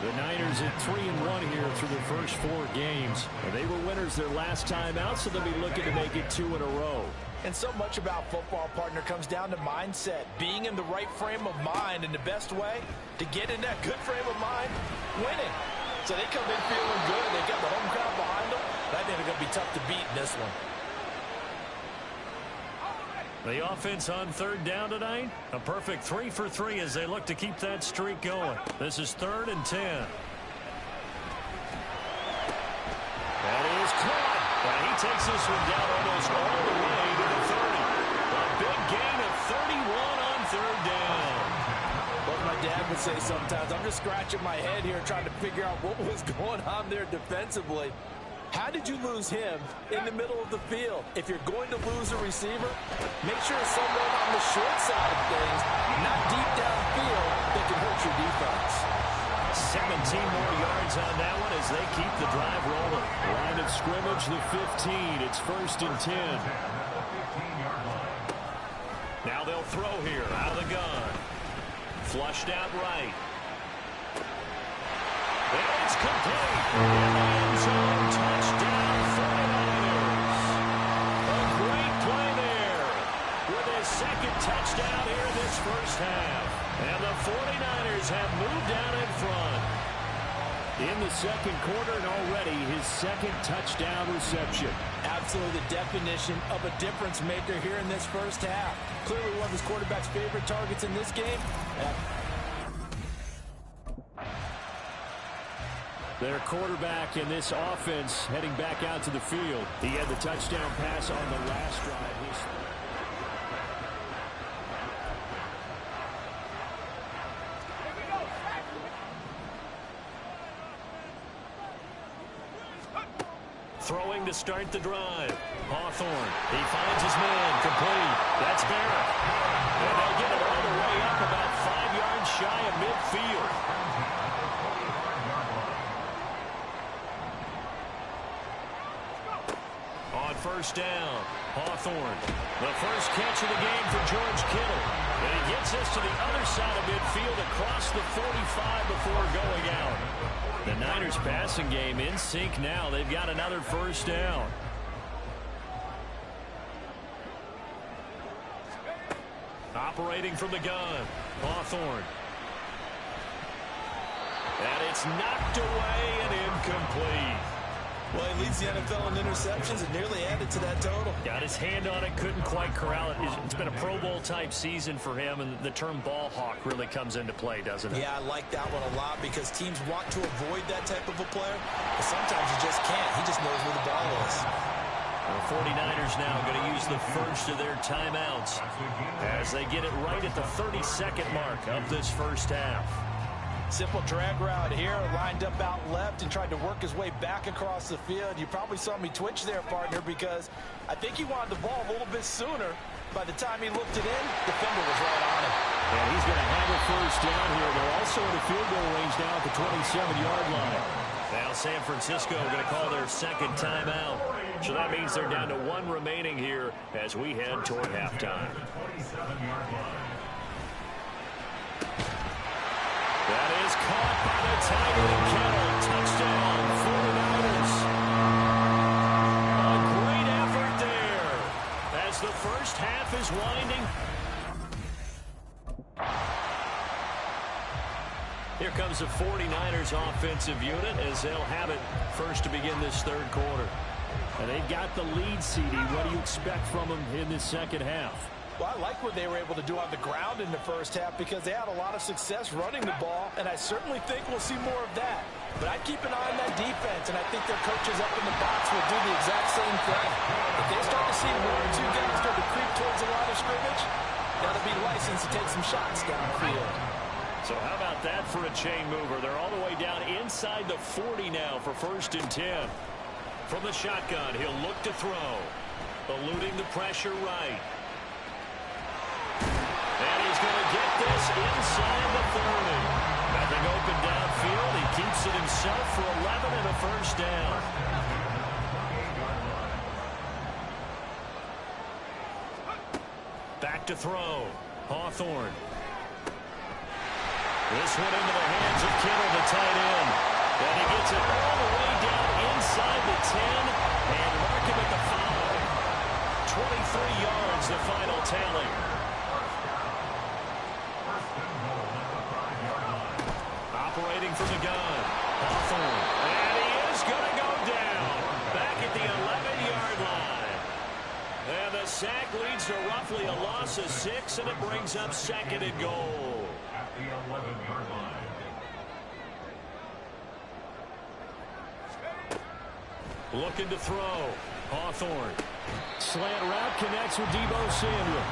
The Niners at 3-1 here through their first 4 games. They were winners their last time out, so they'll be looking to make it 2 in a row. And so much about football, partner, comes down to mindset. Being in the right frame of mind, and the best way to get in that good frame of mind, winning. So they come in feeling good. They got the home crowd behind them. I think they're going to be tough to beat in this one. The offense on 3rd down tonight, a perfect 3 for 3 as they look to keep that streak going. This is 3rd and 10. That is caught. And he takes this one down almost all the way to the 30. A big gain of 31 on 3rd down. What my dad would say sometimes, I'm just scratching my head here trying to figure out what was going on there defensively. How did you lose him in the middle of the field? If you're going to lose a receiver, make sure it's someone on the short side of things, not deep downfield, that can hurt your defense. 17 more yards on that one as they keep the drive rolling. Line of scrimmage, the 15. It's 1st and 10. Now they'll throw here out of the gun. Flushed out right. And it's complete. In the end zone, touchdown 49ers. touchdown here this first half. And the 49ers have moved out in front. In the second quarter and already his second touchdown reception. Absolutely the definition of a difference maker here in this first half. Clearly one of his quarterback's favorite targets in this game. Their quarterback in this offense heading back out to the field. He had the touchdown pass on the last drive. Throwing to start the drive. Hawthorne. He finds his man. Complete. That's Barrett. And they'll get it all the way up about 5 yards shy of midfield. On first down, Hawthorne. The first catch of the game for George Kittle. And he gets us to the other side of midfield across the 45 before going out. The Niners passing game in sync now. They've got another first down. Operating from the gun, Hawthorne. And it's knocked away and incomplete. Well, he leads the NFL in interceptions and nearly added to that total. Got his hand on it, couldn't quite corral it. It's been a Pro Bowl-type season for him, and the term ball hawk really comes into play, doesn't it? Yeah, I like that one a lot because teams want to avoid that type of a player, but sometimes you just can't. He just knows where the ball is. The 49ers now going to use the first of their timeouts as they get it right at the 30-second mark of this first half. Simple drag route here, lined up out left and tried to work his way back across the field. You probably saw me twitch there, partner, because I think he wanted the ball a little bit sooner. By the time he looked it in, the defender was right on him. And he's going to have a first down here. They're also in the field goal range now at the 27-yard line. Now San Francisco going to call their second timeout. So that means they're down to one remaining here as we head toward halftime. That is caught by the tight end Kittle. Touchdown, 49ers. A great effort there as the first half is winding. Here comes the 49ers offensive unit as they'll have it first to begin this third quarter. And they've got the lead, CD. What do you expect from them in this second half? Well, I like what they were able to do on the ground in the first half because they had a lot of success running the ball, and I certainly think we'll see more of that. But I'd keep an eye on that defense, and I think their coaches up in the box will do the exact same thing. If they start to see one or two guys start to creep towards the line of scrimmage, that'll be licensed to take some shots downfield. So how about that for a chain mover? They're all the way down inside the 40 now for 1st and 10. From the shotgun, he'll look to throw. Eluding the pressure right. And he's going to get this inside the 30. Nothing open downfield. He keeps it himself for 11 and a first down. Back to throw. Hawthorne. This one into the hands of Kittle, the tight end. And he gets it all the way down inside the 10 and mark him at the 5. 23 yards, the final tally. Operating from the gun. Hawthorne. And he is going to go down. Back at the 11-yard line. And the sack leads to roughly a loss of 6, and it brings up 2nd and goal. At the 11-yard line. Looking to throw. Hawthorne. Slant route connects with Deebo Samuel.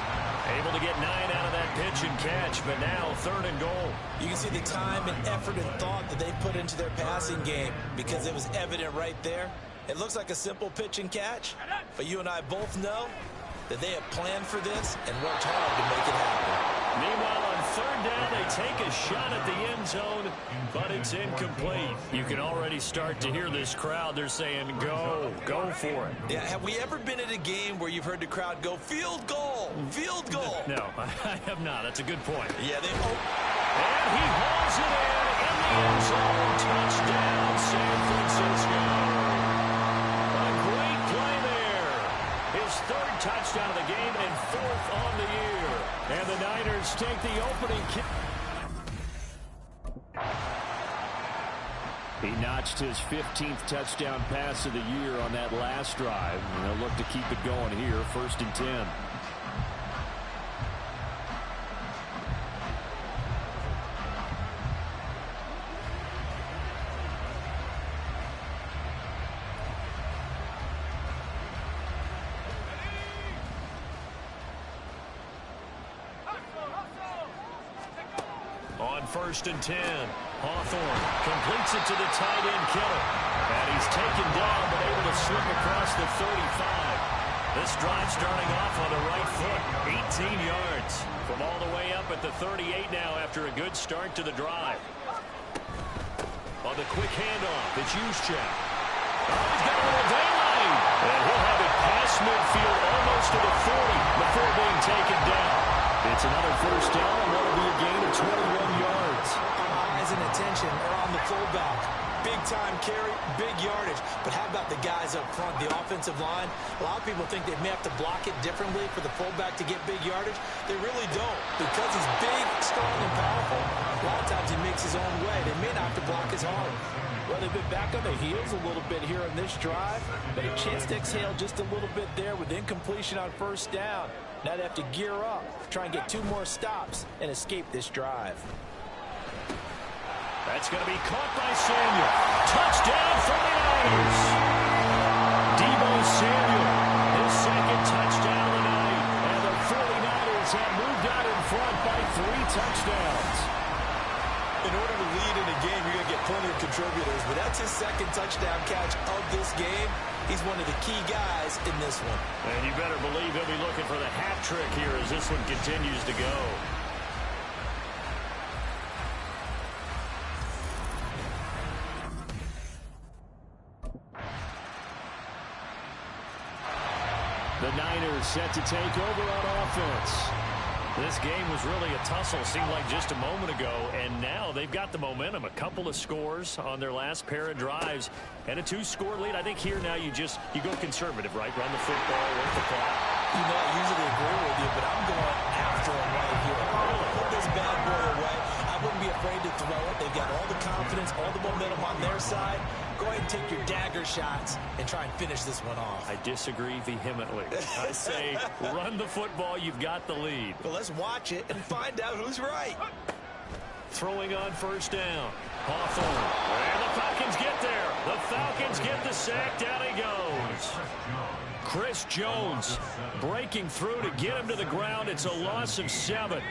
Able to get 9 out of that pitch and catch, but now 3rd and goal. You can see the time and effort and thought that they put into their passing game because it was evident right there. It looks like a simple pitch and catch, but you and I both know that they have planned for this and worked hard to make it happen. Meanwhile, on 3rd down, they take a shot at the end zone, but it's incomplete. You can already start to hear this crowd. They're saying, go for it. Yeah, have we ever been at a game where you've heard the crowd go, field goal, field goal? No, I have not. That's a good point. Yeah, they... And he hauls it in the end zone. Touchdown, San Francisco. A great play there. His 3rd touchdown of the game and 4th on the year. And the Niners take the opening kick. He notched his 15th touchdown pass of the year on that last drive. And they'll look to keep it going here, 1st and 10. On 1st and 10, Hawthorne completes it to the tight end Kittle. And he's taken down but able to slip across the 35. This drive starting off on the right foot, 18 yards. From all the way up at the 38 now after a good start to the drive. On the quick handoff, it's Juszczyk. Oh, he's got a little daylight. And he'll have it past midfield almost to the 40 before being taken down. It's another 1st down, and that'll be a gain of 21 yards. Eyes and attention are on the fullback. Big time carry, big yardage. But how about the guys up front, the offensive line? A lot of people think they may have to block it differently for the fullback to get big yardage. They really don't. Because he's big, strong, and powerful, a lot of times he makes his own way. They may not have to block as hard. Well, they've been back on their heels a little bit here in this drive, but a chance to exhale just a little bit there with incompletion on 1st down. Now they have to gear up, try and get 2 more stops, and escape this drive. That's going to be caught by Samuel. Touchdown 49ers. Deebo Samuel, his 2nd touchdown of the night. And the 49ers have moved out in front by 3 touchdowns. In order to lead in a game, you're going to get plenty of contributors, but that's his 2nd touchdown catch of this game. He's one of the key guys in this one. And you better believe he'll be looking for the hat trick here as this one continues to go. The Niners set to take over on offense. This game was really a tussle, seemed like just a moment ago, and now they've got the momentum. A couple of scores on their last pair of drives, and a 2-score lead. I think here now you go conservative, right? Run the football, work the clock. You know, I usually agree with you, but I'm going after him right here. Put this bad boy away. I wouldn't be afraid to throw it. They've got all the confidence, all the momentum on their side. Go ahead and take your dagger shots and try and finish this one off. I disagree vehemently. I say run the football. You've got the lead. Well, let's watch it and find out who's right. Throwing on 1st down. Hawthorne. And the Falcons get there. The Falcons get the sack. Down he goes. Chris Jones breaking through to get him to the ground. It's a loss of 7.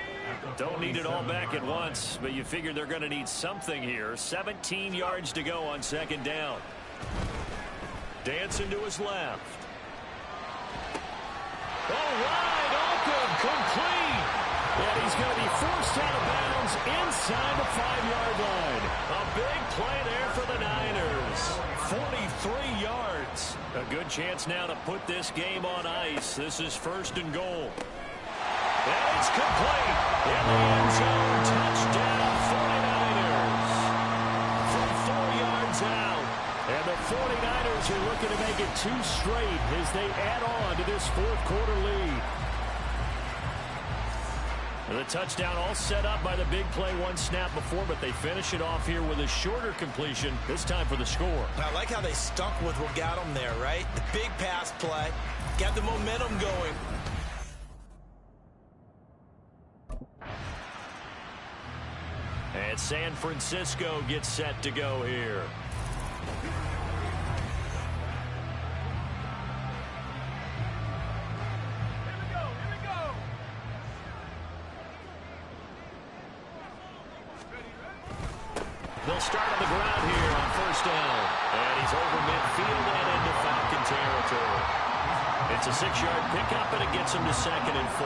Don't need it all back at once, but you figure they're going to need something here. 17 yards to go on 2nd down. Dancing to his left. Oh, wide open, complete. And he's going to be forced out of bounds inside the 5-yard line. A big play there for the Niners. 43 yards. A good chance now to put this game on ice. This is 1st and goal. And it's complete. In the end zone, touchdown 49ers. From 4 yards out. And the 49ers are looking to make it 2 straight as they add on to this 4th quarter lead. The touchdown all set up by the big play 1 snap before, but they finish it off here with a shorter completion, this time for the score. I like how they stuck with what got them there, right? The big pass play, got the momentum going. And San Francisco gets set to go here. They'll start on the ground here on 1st down. And he's over midfield and into Falcon territory. It's a 6-yard pickup, and it gets him to 2nd and 4.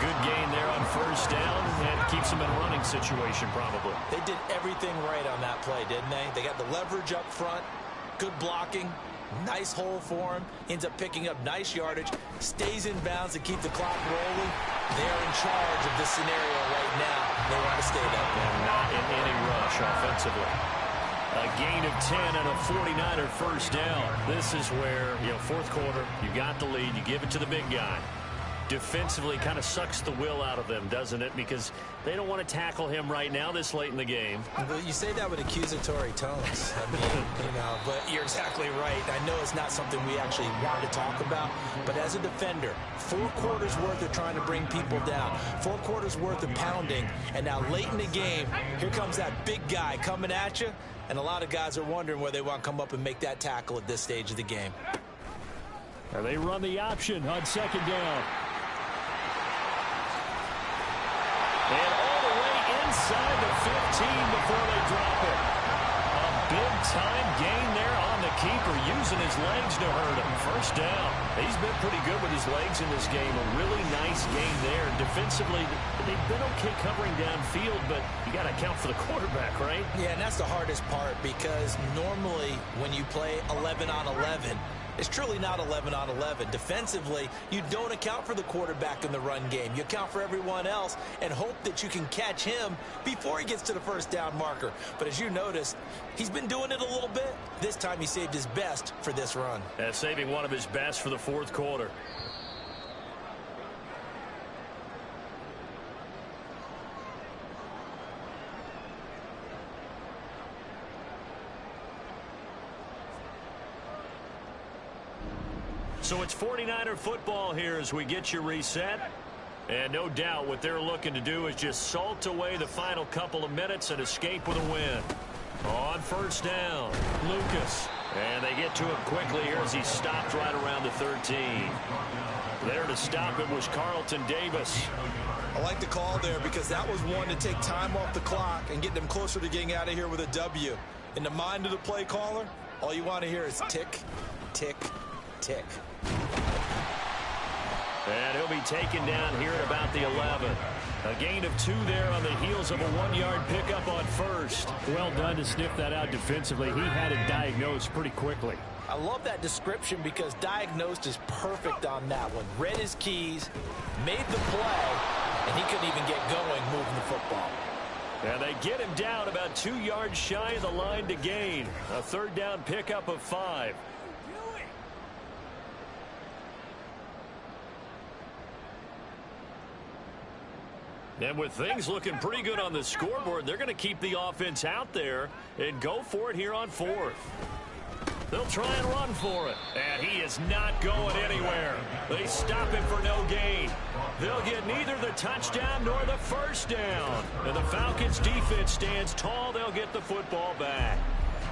Good gain there on 1st down, and keeps him in a running situation probably. They did everything right on that play, didn't they? They got the leverage up front, good blocking, nice hole for him, ends up picking up nice yardage, stays in bounds to keep the clock rolling. They're in charge of this scenario right now. They want to stay that way. And not in any rush offensively. A gain of 10 and a 49er 1st down. This is where, 4th quarter, you got the lead, you give it to the big guy. defensively kind of sucks the will out of them, doesn't it? Because they don't want to tackle him right now this late in the game. Well, you say that with accusatory tones. I mean, but you're exactly right. I know it's not something we actually want to talk about, but as a defender, 4 quarters worth of trying to bring people down, 4 quarters worth of pounding, and now late in the game, here comes that big guy coming at you, and a lot of guys are wondering where they want to come up and make that tackle at this stage of the game. And they run the option on 2nd down. And all the way inside the 15 before they drop it. A big-time gain there on the keeper, using his legs to hurt him. First down. He's been pretty good with his legs in this game. A really nice game there. Defensively, they've been okay covering downfield, but you got to account for the quarterback, right? Yeah, and that's the hardest part, because normally when you play 11 on 11, it's truly not 11 on 11. Defensively, you don't account for the quarterback in the run game. You account for everyone else and hope that you can catch him before he gets to the first down marker. But as you notice, he's been doing it a little bit. This time he saved his best for this run. Saving one of his best for the 4th quarter. So it's 49er football here as we get you reset. And no doubt what they're looking to do is just salt away the final couple of minutes and escape with a win. On 1st down, Lucas. And they get to him quickly here as he stopped right around the 13. There to stop it was Carlton Davis. I like the call there, because that was one to take time off the clock and get them closer to getting out of here with a W. In the mind of the play caller, all you want to hear is tick, tick, tick. And he'll be taken down here at about the 11. A gain of 2 there on the heels of a 1-yard pickup on 1st. Well done to sniff that out defensively. He had it diagnosed pretty quickly. I love that description, because diagnosed is perfect on that one. Read his keys, made the play, and he couldn't even get going moving the football. And they get him down about 2 yards shy of the line to gain. A 3rd down pickup of 5. And with things looking pretty good on the scoreboard, they're going to keep the offense out there and go for it here on 4th. They'll try and run for it. And he is not going anywhere. They stop him for no gain. They'll get neither the touchdown nor the 1st down. And the Falcons defense stands tall. They'll get the football back.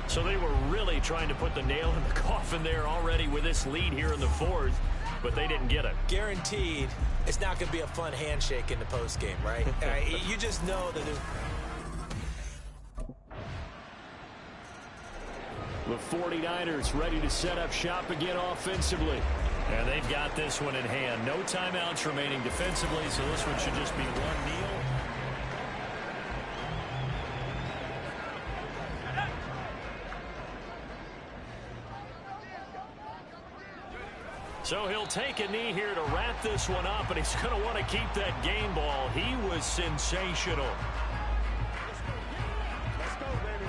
So they were really trying to put the nail in the coffin there already with this lead here in the 4th, but they didn't get it. Guaranteed it's not going to be a fun handshake in the postgame, right? You just know that there's... The 49ers ready to set up shop again offensively. And they've got this one in hand. No timeouts remaining defensively, so this one should just be one kneel. So he'll take a knee here to wrap this one up, and he's going to want to keep that game ball. He was sensational. Let's go, baby.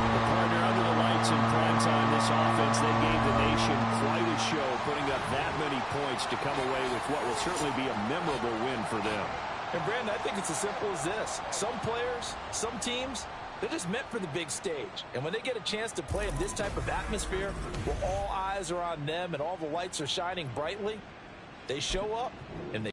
The partner under the lights in prime time, this offense, they gave the nation quite a show, putting up that many points to come away with what will certainly be a memorable win for them. And Brandon, I think it's as simple as this. Some players, some teams, they're just meant for the big stage. And when they get a chance to play in this type of atmosphere, where all eyes are on them and all the lights are shining brightly, they show up and they...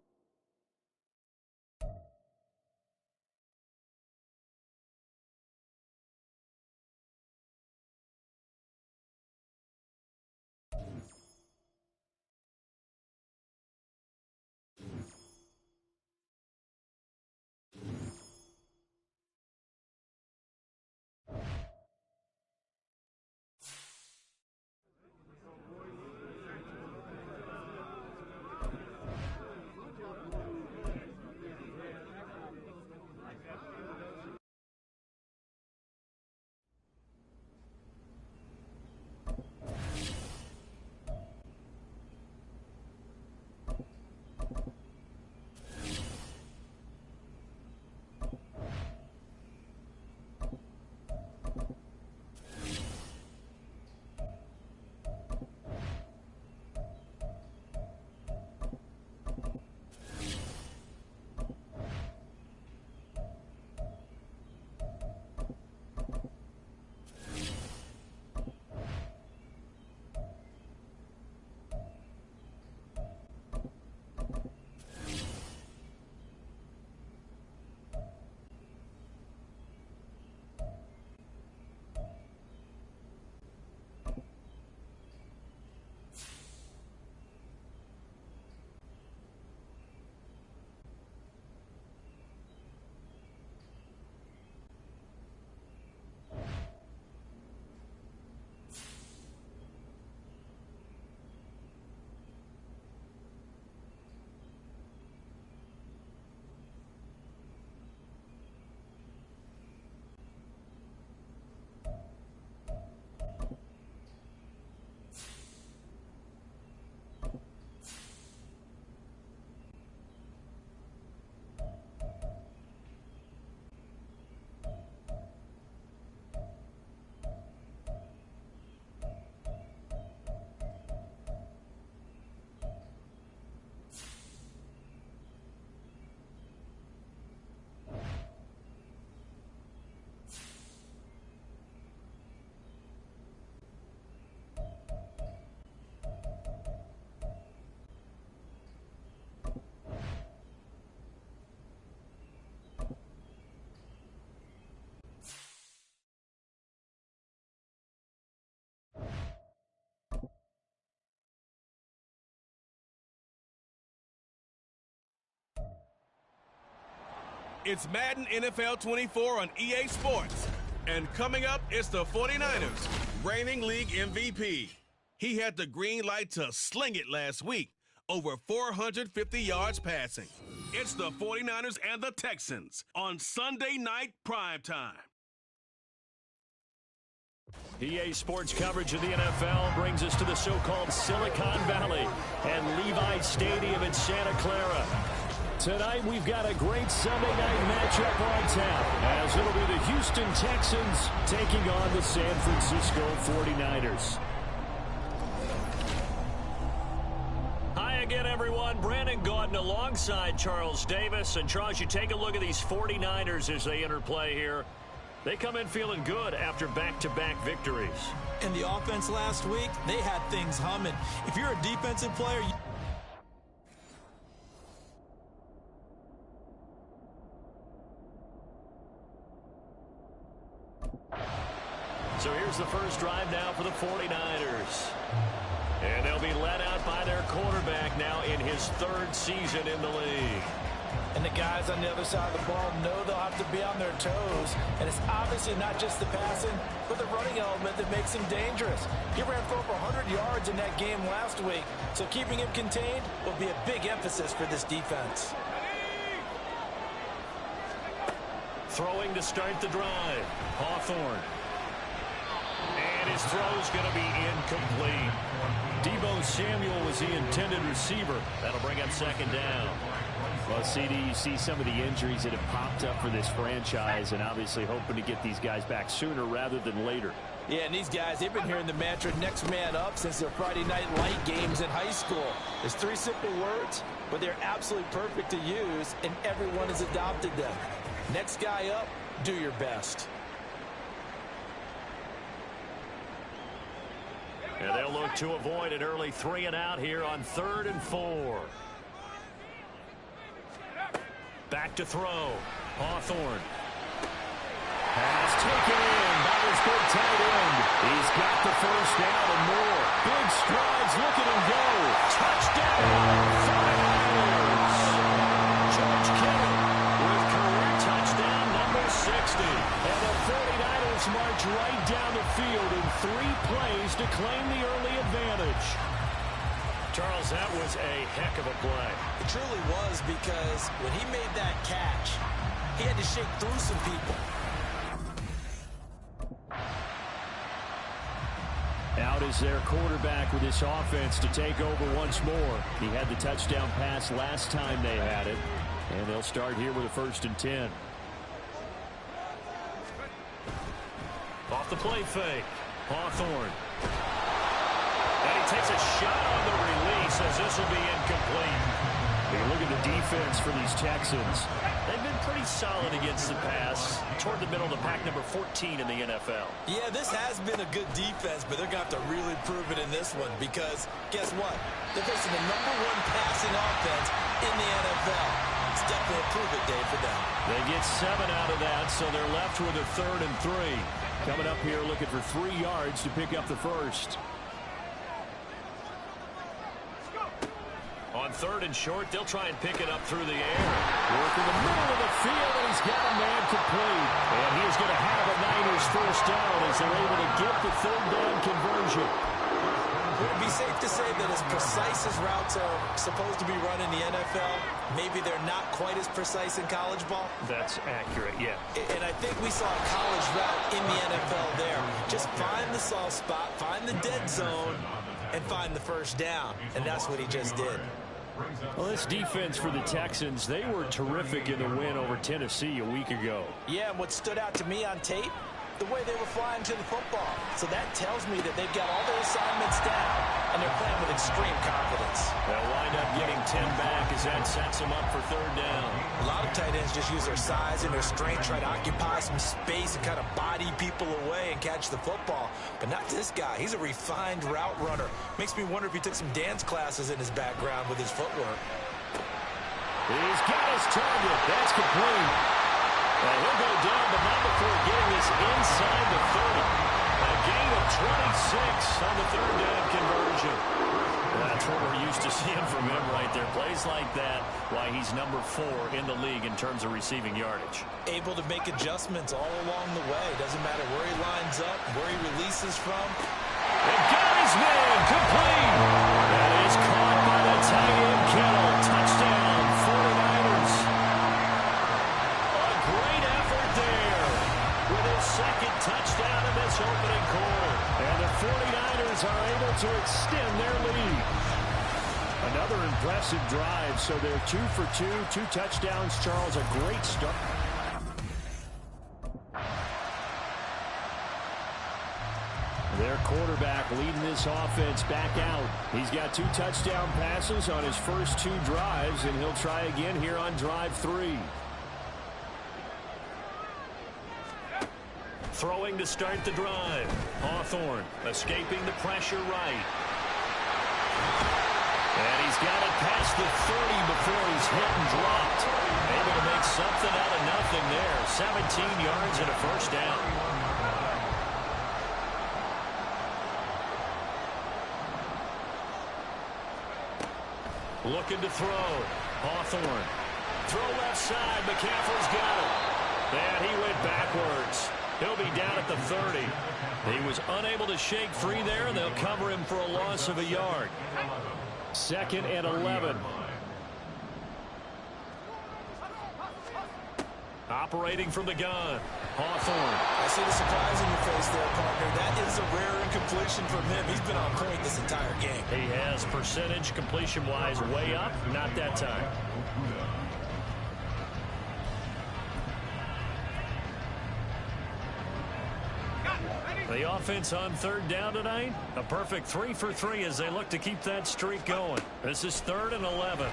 It's Madden NFL 24 on EA Sports. And coming up, it's the 49ers, reigning league MVP. He had the green light to sling it last week, over 450 yards passing. It's the 49ers and the Texans on Sunday night primetime. EA Sports coverage of the NFL brings us to the so-called Silicon Valley and Levi Stadium in Santa Clara. Tonight, we've got a great Sunday night matchup on tap, as it'll be the Houston Texans taking on the San Francisco 49ers. Hi again, everyone. Brandon Gaudin alongside Charles Davis. And Charles, you take a look at these 49ers as they enter play here. They come in feeling good after back-to-back victories. And the offense last week, they had things humming. If you're a defensive player... So here's the first drive now for the 49ers. And they'll be led out by their quarterback now in his third season in the league. And the guys on the other side of the ball know they'll have to be on their toes. And it's obviously not just the passing, but the running element that makes him dangerous. He ran for over 100 yards in that game last week. So keeping him contained will be a big emphasis for this defense. Throwing to start the drive. Hawthorne. And his throw's going to be incomplete. Deebo Samuel was the intended receiver. That'll bring up second down. Well, CD, you see some of the injuries that have popped up for this franchise, and obviously hoping to get these guys back sooner rather than later. Yeah, and these guys, they've been hearing the mantra next man up since their Friday night light games in high school. There's 3 simple words, but they're absolutely perfect to use, and everyone has adopted them. Next guy up, do your best. And they'll look to avoid an early 3 and out here on 3rd and 4. Back to throw. Hawthorne. Pass taken in by his big tight end. He's got the first down and more. Big strides, look at him go. Touchdown, 49ers. George Kittle with career touchdown number 60. And the 49ers march right down the field in 3 plays to claim the early advantage. Charles, that was a heck of a play. It truly was, because when he made that catch, he had to shake through some people. Out is their quarterback with this offense to take over once more. He had the touchdown pass last time they had it. And they'll start here with a 1st and 10. Off the play fake. Hawthorne. And he takes a shot on the release as this will be incomplete. Hey, look at the defense for these Texans. They've been pretty solid against the pass. Toward the middle of the pack, number 14 in the NFL. Yeah, this has been a good defense, but they're going to have to really prove it in this one, because guess what? They're facing the number 1 passing offense in the NFL. It's definitely a prove it day for them. They get 7 out of that, so they're left with a 3rd and 3. Coming up here looking for 3 yards to pick up the first. On 3rd and short, they'll try and pick it up through the air. Work in the middle of the field, and he's got a man complete. And he is going to have a Niners first down as they're able to get the 3rd down conversion. Would it be safe to say that as precise as routes are supposed to be run in the NFL, maybe they're not quite as precise in college ball? That's accurate, yeah. And I think we saw a college route in the NFL there. Just find the soft spot, find the dead zone, and find the first down. And that's what he just did. Well, this defense for the Texans, they were terrific in the win over Tennessee a week ago. Yeah, and what stood out to me on tape, the way they were flying to the football. So that tells me that they've got all their assignments down, and they're playing with extreme confidence. They'll wind up getting 10 back as that sets them up for 3rd down. A lot of tight ends just use their size and their strength, try to occupy some space and kind of body people away and catch the football. But not this guy. He's a refined route runner. Makes me wonder if he took some dance classes in his background with his footwork. He's got his target. That's complete. And he'll go down, but not before getting this inside the 30. A gain of 26 on the 3rd down conversion. That's what we're used to seeing from him right there. Plays like that why he's number 4 in the league in terms of receiving yardage. Able to make adjustments all along the way. Doesn't matter where he lines up, where he releases from. And got his man complete. That is caught by the tight end Kittle. Touchdown, 49ers. A great effort there with his second touchdown in this opening quarter. And the 49ers are able to extend their lead. Another impressive drive, so they're 2 for 2, 2 touchdowns. Charles, a great start. Their quarterback leading this offense back out. He's got 2 touchdown passes on his first 2 drives, and he'll try again here on drive 3. Throwing to start the drive. Hawthorne escaping the pressure right. And he's got it past the 30 before he's hit and dropped. Able to make something out of nothing there. 17 yards and a first down. Looking to throw. Hawthorne. Throw left side. McCaffrey's got it. And he went backwards. He'll be down at the 30. He was unable to shake free there, and they'll cover him for a loss of a yard. 2nd and 11. Operating from the gun. Hawthorne. I see the surprise in your face there, partner. That is a rare incompletion from him. He's been on point this entire game. He has percentage completion-wise way up. Not that time. The offense on 3rd down tonight, a perfect 3 for 3 as they look to keep that streak going. This is 3rd and 11.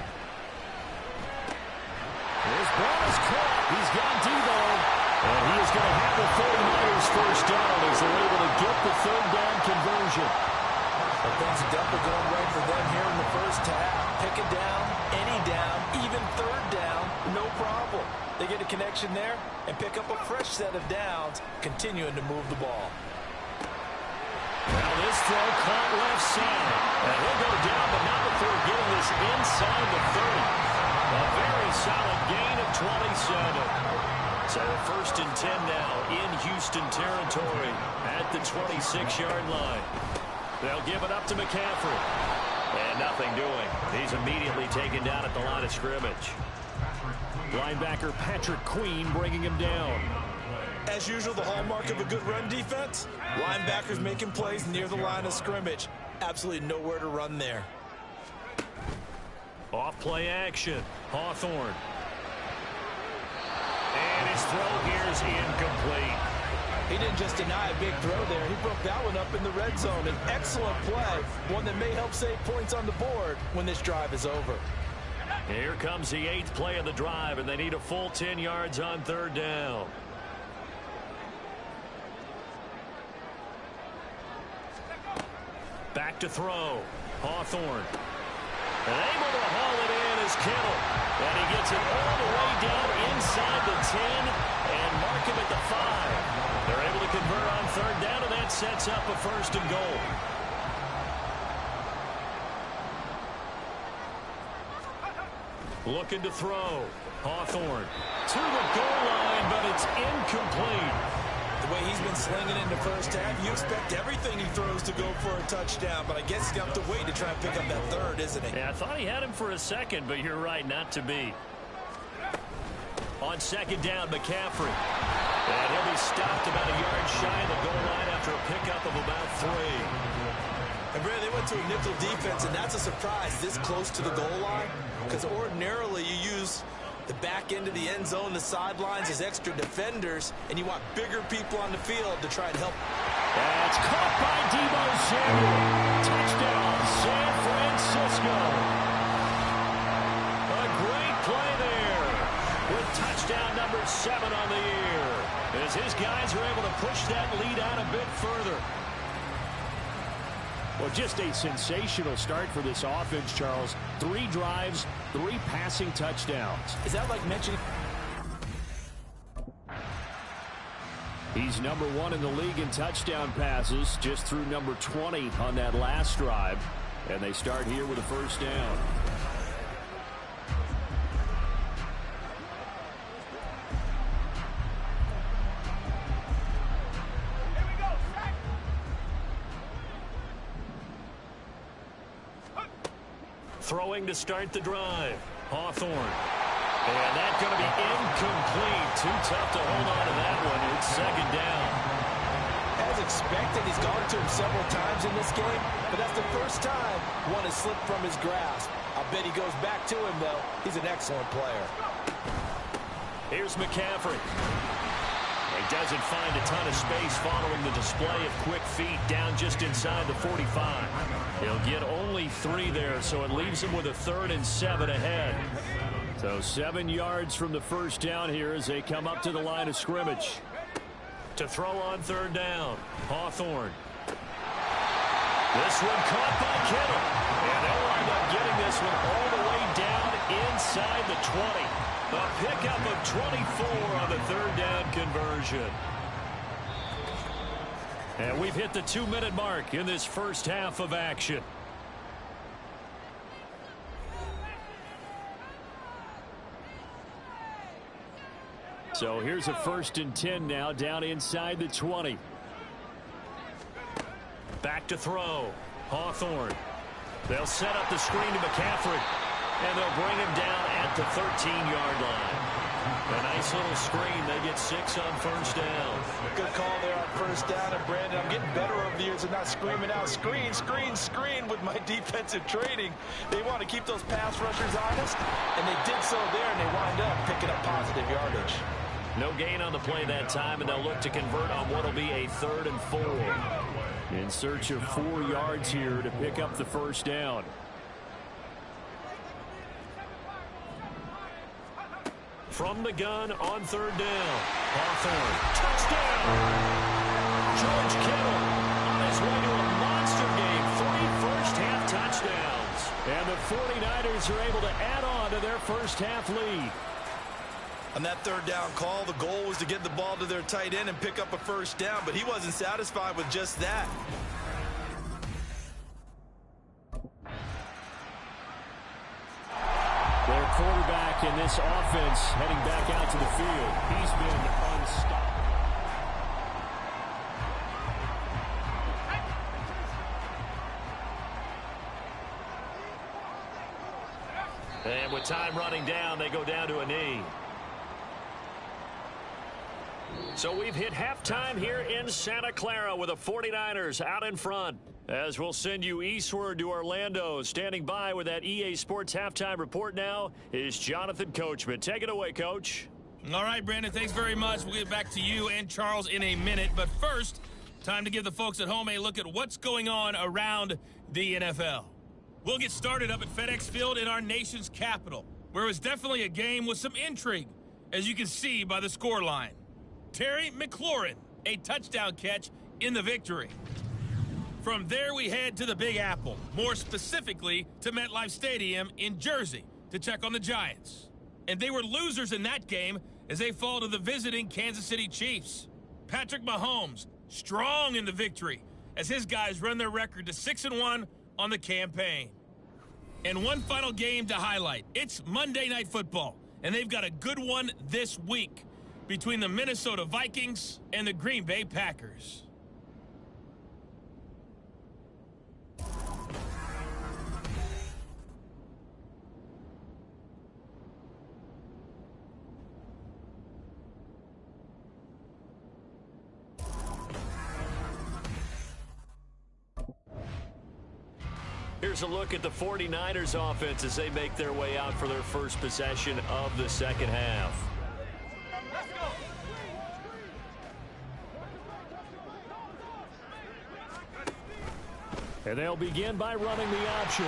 His ball is caught. He's got Debo. And he is going to have the 49ers first down as they're able to get the 3rd down conversion. But things are definitely going right for them here in the first half. Pick it down, any down, even 3rd down, no problem. They get a connection there and pick up a fresh set of downs, continuing to move the ball. Now this throw caught left side. And he'll go down, but not before getting this inside the 30. A very solid gain of 27. So 1st and 10 now in Houston territory at the 26-yard line. They'll give it up to McCaffrey. And nothing doing. He's immediately taken down at the line of scrimmage. Linebacker Patrick Queen bringing him down. As usual, the hallmark of a good run defense, linebackers making plays near the line of scrimmage. Absolutely nowhere to run there. Off play action. Hawthorne. And his throw here is incomplete. He didn't just deny a big throw there. He broke that one up in the red zone. An excellent play, one that may help save points on the board when this drive is over. Here comes the 8th play of the drive, and they need a full 10 yards on 3rd down. Back to throw. Hawthorne. And able to haul it in is Kittle. And he gets it all the way down inside the 10 and mark him at the 5. They're able to convert on 3rd down, and that sets up a 1st and goal. Looking to throw. Hawthorne to the goal line, but it's incomplete. The way he's been slinging in the first half, you expect everything he throws to go for a touchdown, but I guess he's got to wait to try and pick up that 3rd, isn't he? Yeah, I thought he had him for a second, but you're right, not to be. On 2nd down, McCaffrey. And he'll be stopped about a yard shy of the goal line after a pickup of about 3. And Brandon, they went to a nickel defense, and that's a surprise this close to the goal line, because ordinarily you use the back end of the end zone, the sidelines as extra defenders, and you want bigger people on the field to try and help. That's caught by Debo Samuel. Touchdown, San Francisco. A great play there with touchdown number 7 on the year as his guys are able to push that lead out a bit further. Well, just a sensational start for this offense, Charles. 3 drives, 3 passing touchdowns. Is that like mentioning? He's number 1 in the league in touchdown passes, just through number 20 on that last drive. And they start here with a 1st down. Throwing to start the drive. Hawthorne. And that's going to be incomplete. Too tough to hold on to that one. It's second down. As expected, he's gone to him several times in this game, but that's the first time one has slipped from his grasp. I bet he goes back to him, though. He's an excellent player. Here's McCaffrey. He doesn't find a ton of space following the display of quick feet down just inside the 45. He'll get only 3 there, so it leaves him with a 3rd and 7 ahead. So 7 yards from the first down here as they come up to the line of scrimmage. To throw on 3rd down, Hawthorne. This one caught by Kittle. And they'll wind up getting this one all the way down inside the 20. A pickup of 24 on the 3rd down conversion. And we've hit the 2-minute mark in this first half of action. So here's a 1st and 10 now down inside the 20. Back to throw. Hawthorne. They'll set up the screen to McCaffrey. And they'll bring him down at the 13-yard line. A nice little screen. They get 6 on 1st down. Good call there on 1st down. And Brandon, I'm getting better over the years of not screaming out, screen, screen, screen with my defensive training. They want to keep those pass rushers honest, and they did so there, and they wind up picking up positive yardage. No gain on the play that time, and they'll look to convert on what will be a 3rd and 4. In search of 4 yards here to pick up the 1st down. From the gun on 3rd down. Hawthorne. Touchdown! George Kittle on his way to a monster game. 3 first-half touchdowns. And the 49ers are able to add on to their first-half lead. On that 3rd down call, the goal was to get the ball to their tight end and pick up a 1st down, but he wasn't satisfied with just that. Their quarterback in this offense heading back out to the field. He's been unstoppable. And with time running down, they go down to a knee. So we've hit halftime here in Santa Clara with the 49ers out in front. As we'll send you eastward to Orlando. Standing by with that EA Sports halftime report now is Jonathan Coachman. Take it away, Coach. All right, Brandon, thanks very much. We'll get back to you and Charles in a minute. But first, time to give the folks at home a look at what's going on around the NFL. We'll get started up at FedEx Field in our nation's capital, where it was definitely a game with some intrigue, as you can see by the scoreline. Terry McLaurin, a touchdown catch in the victory. From there, we head to the Big Apple, more specifically to MetLife Stadium in Jersey to check on the Giants. And they were losers in that game as they fall to the visiting Kansas City Chiefs. Patrick Mahomes, strong in the victory as his guys run their record to 6-1 on the campaign. And one final game to highlight. It's Monday Night Football, and they've got a good one this week between the Minnesota Vikings and the Green Bay Packers. Here's a look at the 49ers offense as they make their way out for their first possession of the second half. And they'll begin by running the option.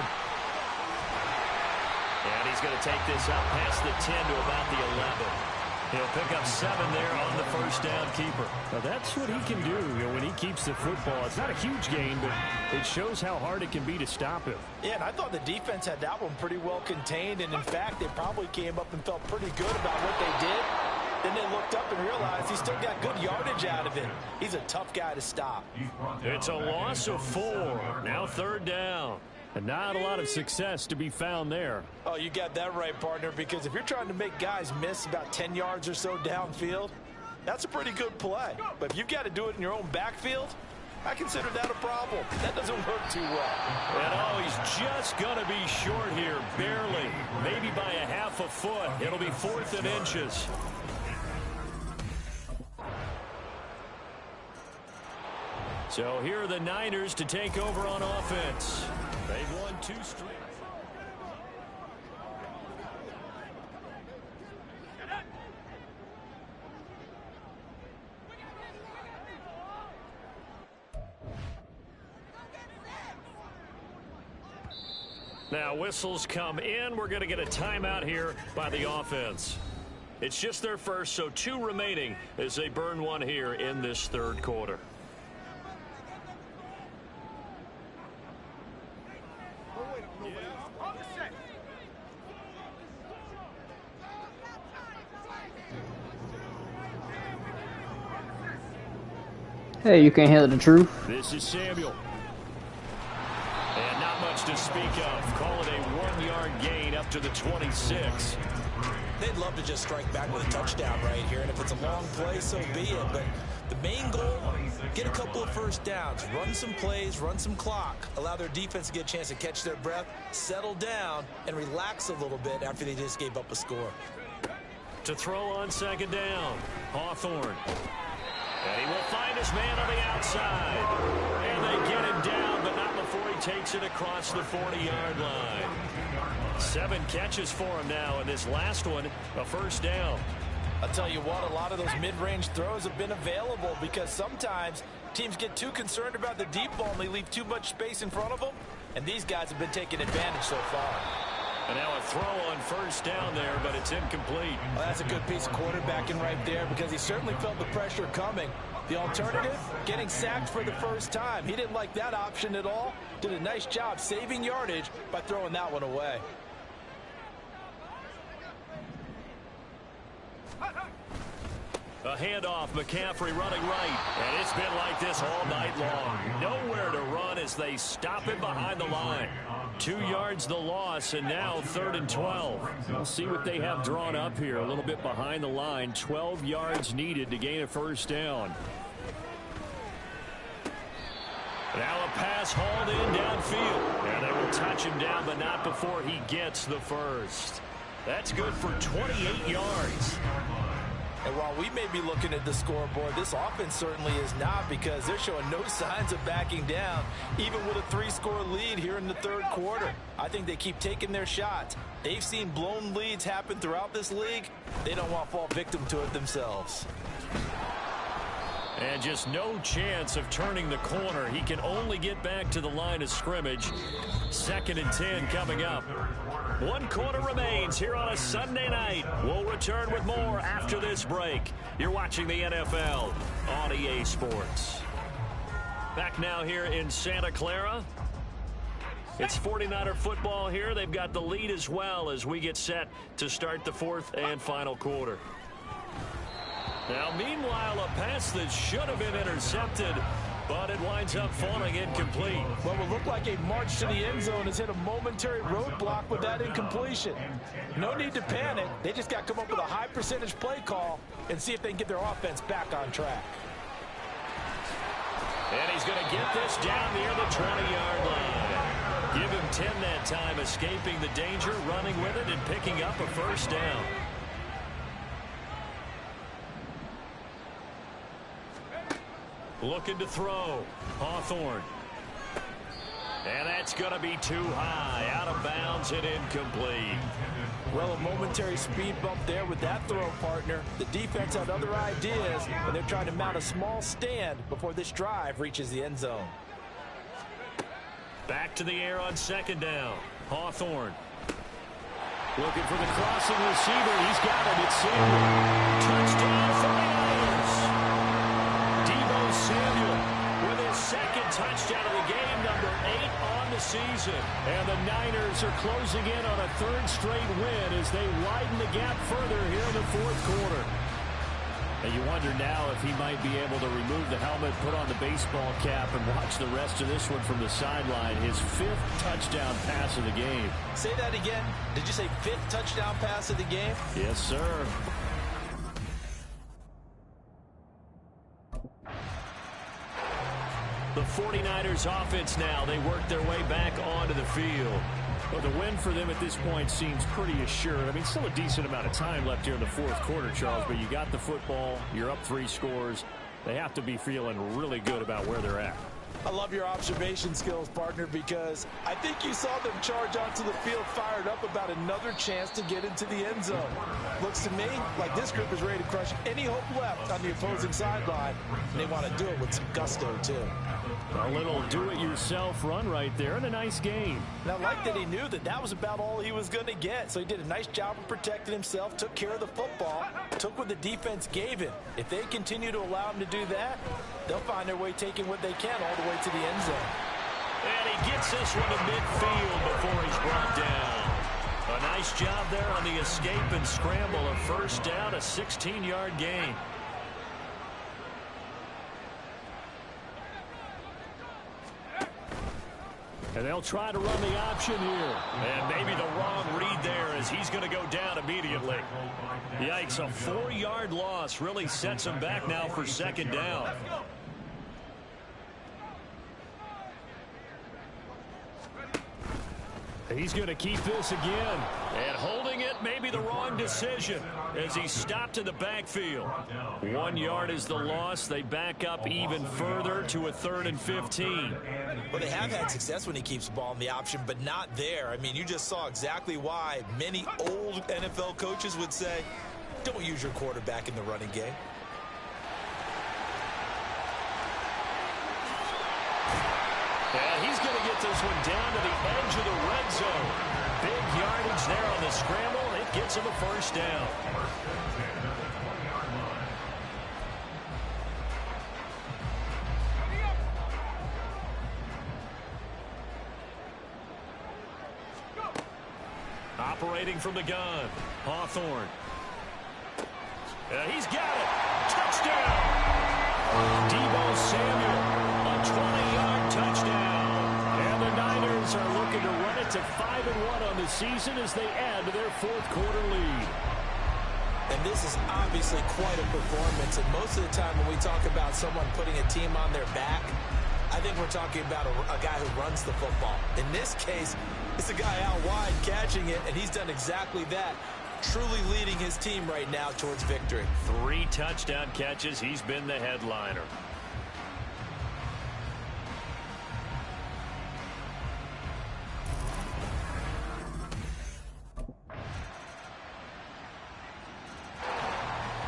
And he's going to take this up past the 10 to about the 11. He'll pick up 7 there on the first down keeper. Now that's what he can do, when he keeps the football. It's not a huge gain, but it shows how hard it can be to stop him. Yeah, and I thought the defense had that one pretty well contained, and in fact, they probably came up and felt pretty good about what they did. Then they looked up and realized he still got good yardage out of it. He's a tough guy to stop. It's a loss of 4. Now 3rd down. And not a lot of success to be found there. Oh, you got that right, partner, because if you're trying to make guys miss about 10 yards or so downfield, that's a pretty good play. But if you've got to do it in your own backfield, I consider that a problem. That doesn't work too well. And oh, he's just going to be short here, barely. Maybe by a half a foot. It'll be 4th and inches. So here are the Niners to take over on offense. They've won 2 straight. Now whistles come in. We're going to get a timeout here by the offense. It's just their first, so 2 remaining as they burn one here in this 3rd quarter. Hey, you can't handle the truth. This is Samuel. And not much to speak of. Call it a 1-yard gain up to the 26. They'd love to just strike back with a touchdown right here, and if it's a long play, so be it. But the main goal, get a couple of first downs, run some plays, run some clock, allow their defense to get a chance to catch their breath, settle down, and relax a little bit after they just gave up a score. To throw on 2nd down, Hawthorne. And he will find his man on the outside. And they get him down, but not before he takes it across the 40-yard line. 7 catches for him now, and this last one, a first down. I'll tell you what, a lot of those mid-range throws have been available because sometimes teams get too concerned about the deep ball and they leave too much space in front of them, and these guys have been taking advantage so far. And now a throw on first down there, but it's incomplete. Well, that's a good piece of quarterbacking right there because he certainly felt the pressure coming. The alternative, getting sacked for the first time. He didn't like that option at all. Did a nice job saving yardage by throwing that one away. A handoff, McCaffrey running right. And it's been like this all night long. Nowhere to run as they stop him behind the line. 2 yards the loss, and now 3rd and 12. We'll see what they have drawn up here. A little bit behind the line. 12 yards needed to gain a first down. Now a pass hauled in downfield. And they will touch him down, but not before he gets the first. That's good for 28 yards. And while we may be looking at the scoreboard, this offense certainly is not because they're showing no signs of backing down, even with a 3-score lead here in the 3rd quarter. I think they keep taking their shots. They've seen blown leads happen throughout this league. They don't want to fall victim to it themselves. And just no chance of turning the corner. He can only get back to the line of scrimmage. 2nd and 10 coming up. 1 quarter remains here on a Sunday night. We'll return with more after this break. You're watching the NFL on EA Sports. Back now here in Santa Clara. It's 49er football here. They've got the lead as well as we get set to start the 4th and final quarter. Now, meanwhile, a pass that should have been intercepted, but it winds up falling incomplete. What will look like a march to the end zone has hit a momentary roadblock with that incompletion. No need to panic. They just got to come up with a high percentage play call and see if they can get their offense back on track. And he's going to get this down near the 20-yard line. Give him 10 that time, escaping the danger, running with it, and picking up a first down. Looking to throw. Hawthorne. And that's going to be too high. Out of bounds and incomplete. Well, a momentary speed bump there with that throw, partner. The defense had other ideas, and they're trying to mount a small stand before this drive reaches the end zone. Back to the air on 2nd down. Hawthorne. Looking for the crossing receiver. He's got it. It's Samuel. Touchdown for the Samuel with his 2nd touchdown of the game, number 8 on the season. And the Niners are closing in on a 3rd straight win as they widen the gap further here in the 4th quarter. And you wonder now if he might be able to remove the helmet, put on the baseball cap, and watch the rest of this one from the sideline. His 5th touchdown pass of the game. Say that again. Did you say 5th touchdown pass of the game? Yes, sir. The 49ers offense now, they work their way back onto the field. Well, the win for them at this point seems pretty assured. I mean, still a decent amount of time left here in the fourth quarter, Charles, but you got the football, you're up 3 scores. They have to be feeling really good about where they're at. I love your observation skills, partner, because I think you saw them charge onto the field fired up about another chance to get into the end zone. Looks to me like this group is ready to crush any hope left on the opposing sideline, and they want to do it with some gusto, too. A little do-it-yourself run right there and a nice game. And I like that he knew that that was about all he was going to get, so he did a nice job of protecting himself, took care of the football, took what the defense gave him. If they continue to allow him to do that, they'll find their way taking what they can all the way to the end zone. And he gets this one to midfield before he's brought down. A nice job there on the escape and scramble. A first down, a 16-yard gain. And they'll try to run the option here. And maybe the wrong read there as he's going to go down immediately. Yikes, a 4-yard loss really sets him back now for second down. He's going to keep this again. And holding it, maybe the wrong decision as he stopped in the backfield. 1 yard is the loss. They back up even further to a 3rd and 15. Well, they have had success when he keeps the ball in the option, but not there. I mean, you just saw exactly why many old NFL coaches would say, don't use your quarterback in the running game. And he's going to get this one down to the edge of the red zone. Big yardage there on the scramble. It gets him a first down. Operating from the gun, Hawthorne. He's got it. Touchdown. Deebo Samuel. A 20-yard touchdown. And the Niners are looking to run it to 5-1 on the season as they add to their fourth quarter lead. And this is obviously quite a performance. And most of the time when we talk about someone putting a team on their back, I think we're talking about a guy who runs the football. In this case, it's a guy out wide catching it, and he's done exactly that. Truly leading his team right now towards victory. 3 touchdown catches. He's been the headliner.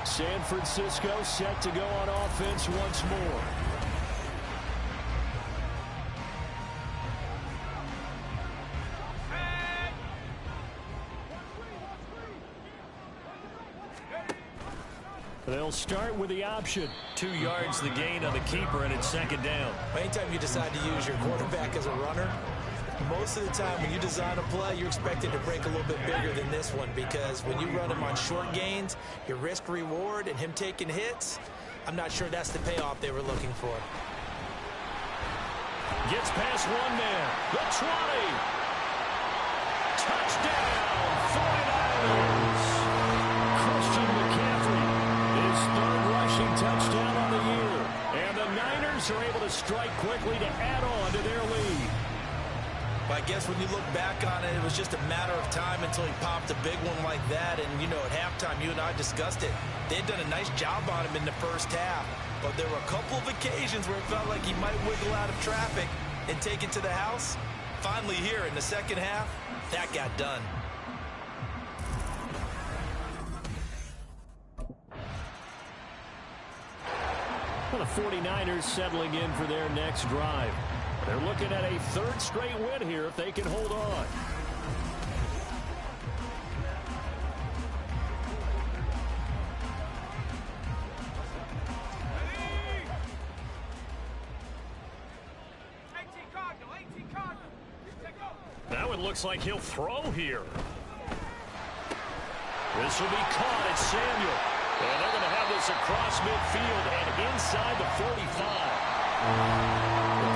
San Francisco set to go on offense once more. They'll start with the option. 2 yards the gain on the keeper, and it's second down. Anytime you decide to use your quarterback as a runner, most of the time when you design a play, you're expected to break a little bit bigger than this one, because when you run him on short gains, your risk reward and him taking hits, I'm not sure that's the payoff they were looking for. Gets past one man. The 20. Touchdown, 49ers. Christian McCaffrey, his 3rd rushing touchdown on the year. And the Niners are able to strike quickly to add on to their lead. But I guess when you look back on it, it was just a matter of time until he popped a big one like that. And, you know, at halftime, you and I discussed it. They'd done a nice job on him in the first half. But there were a couple of occasions where it felt like he might wiggle out of traffic and take it to the house. Finally here in the second half, that got done. Well, the 49ers settling in for their next drive. They're looking at a 3rd straight win here if they can hold on. Now it looks like he'll throw here. This will be caught at Samuel. And they're going to have this across midfield and inside the 45.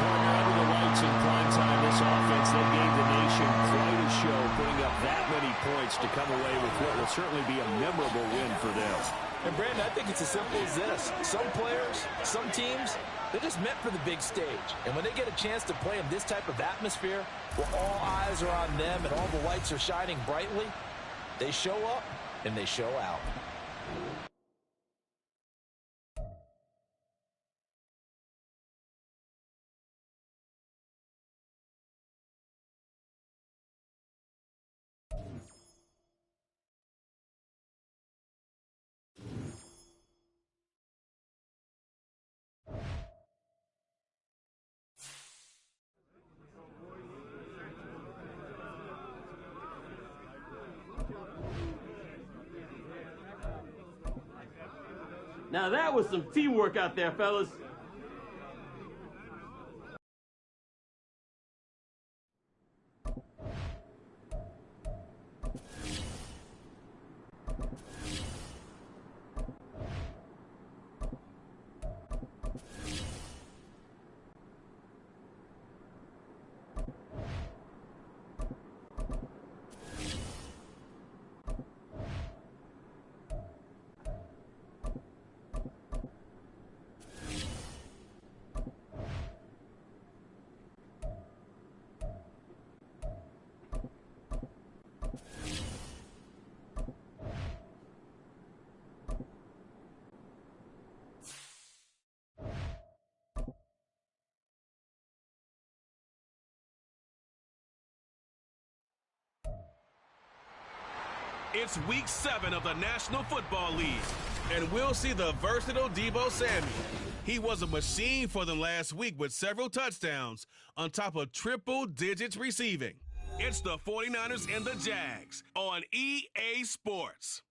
Under the lights in prime time, this offense, they gave the nation quite a show, putting up that many points to come away with what will certainly be a memorable win for them. And, Brandon, I think it's as simple as this. Some players, some teams, they're just meant for the big stage. And when they get a chance to play in this type of atmosphere where all eyes are on them and all the lights are shining brightly, they show up and they show out. Now that was some teamwork out there, fellas. It's week 7 of the National Football League, and we'll see the versatile Deebo Samuel. He was a machine for them last week with several touchdowns on top of triple digits receiving. It's the 49ers and the Jags on EA Sports.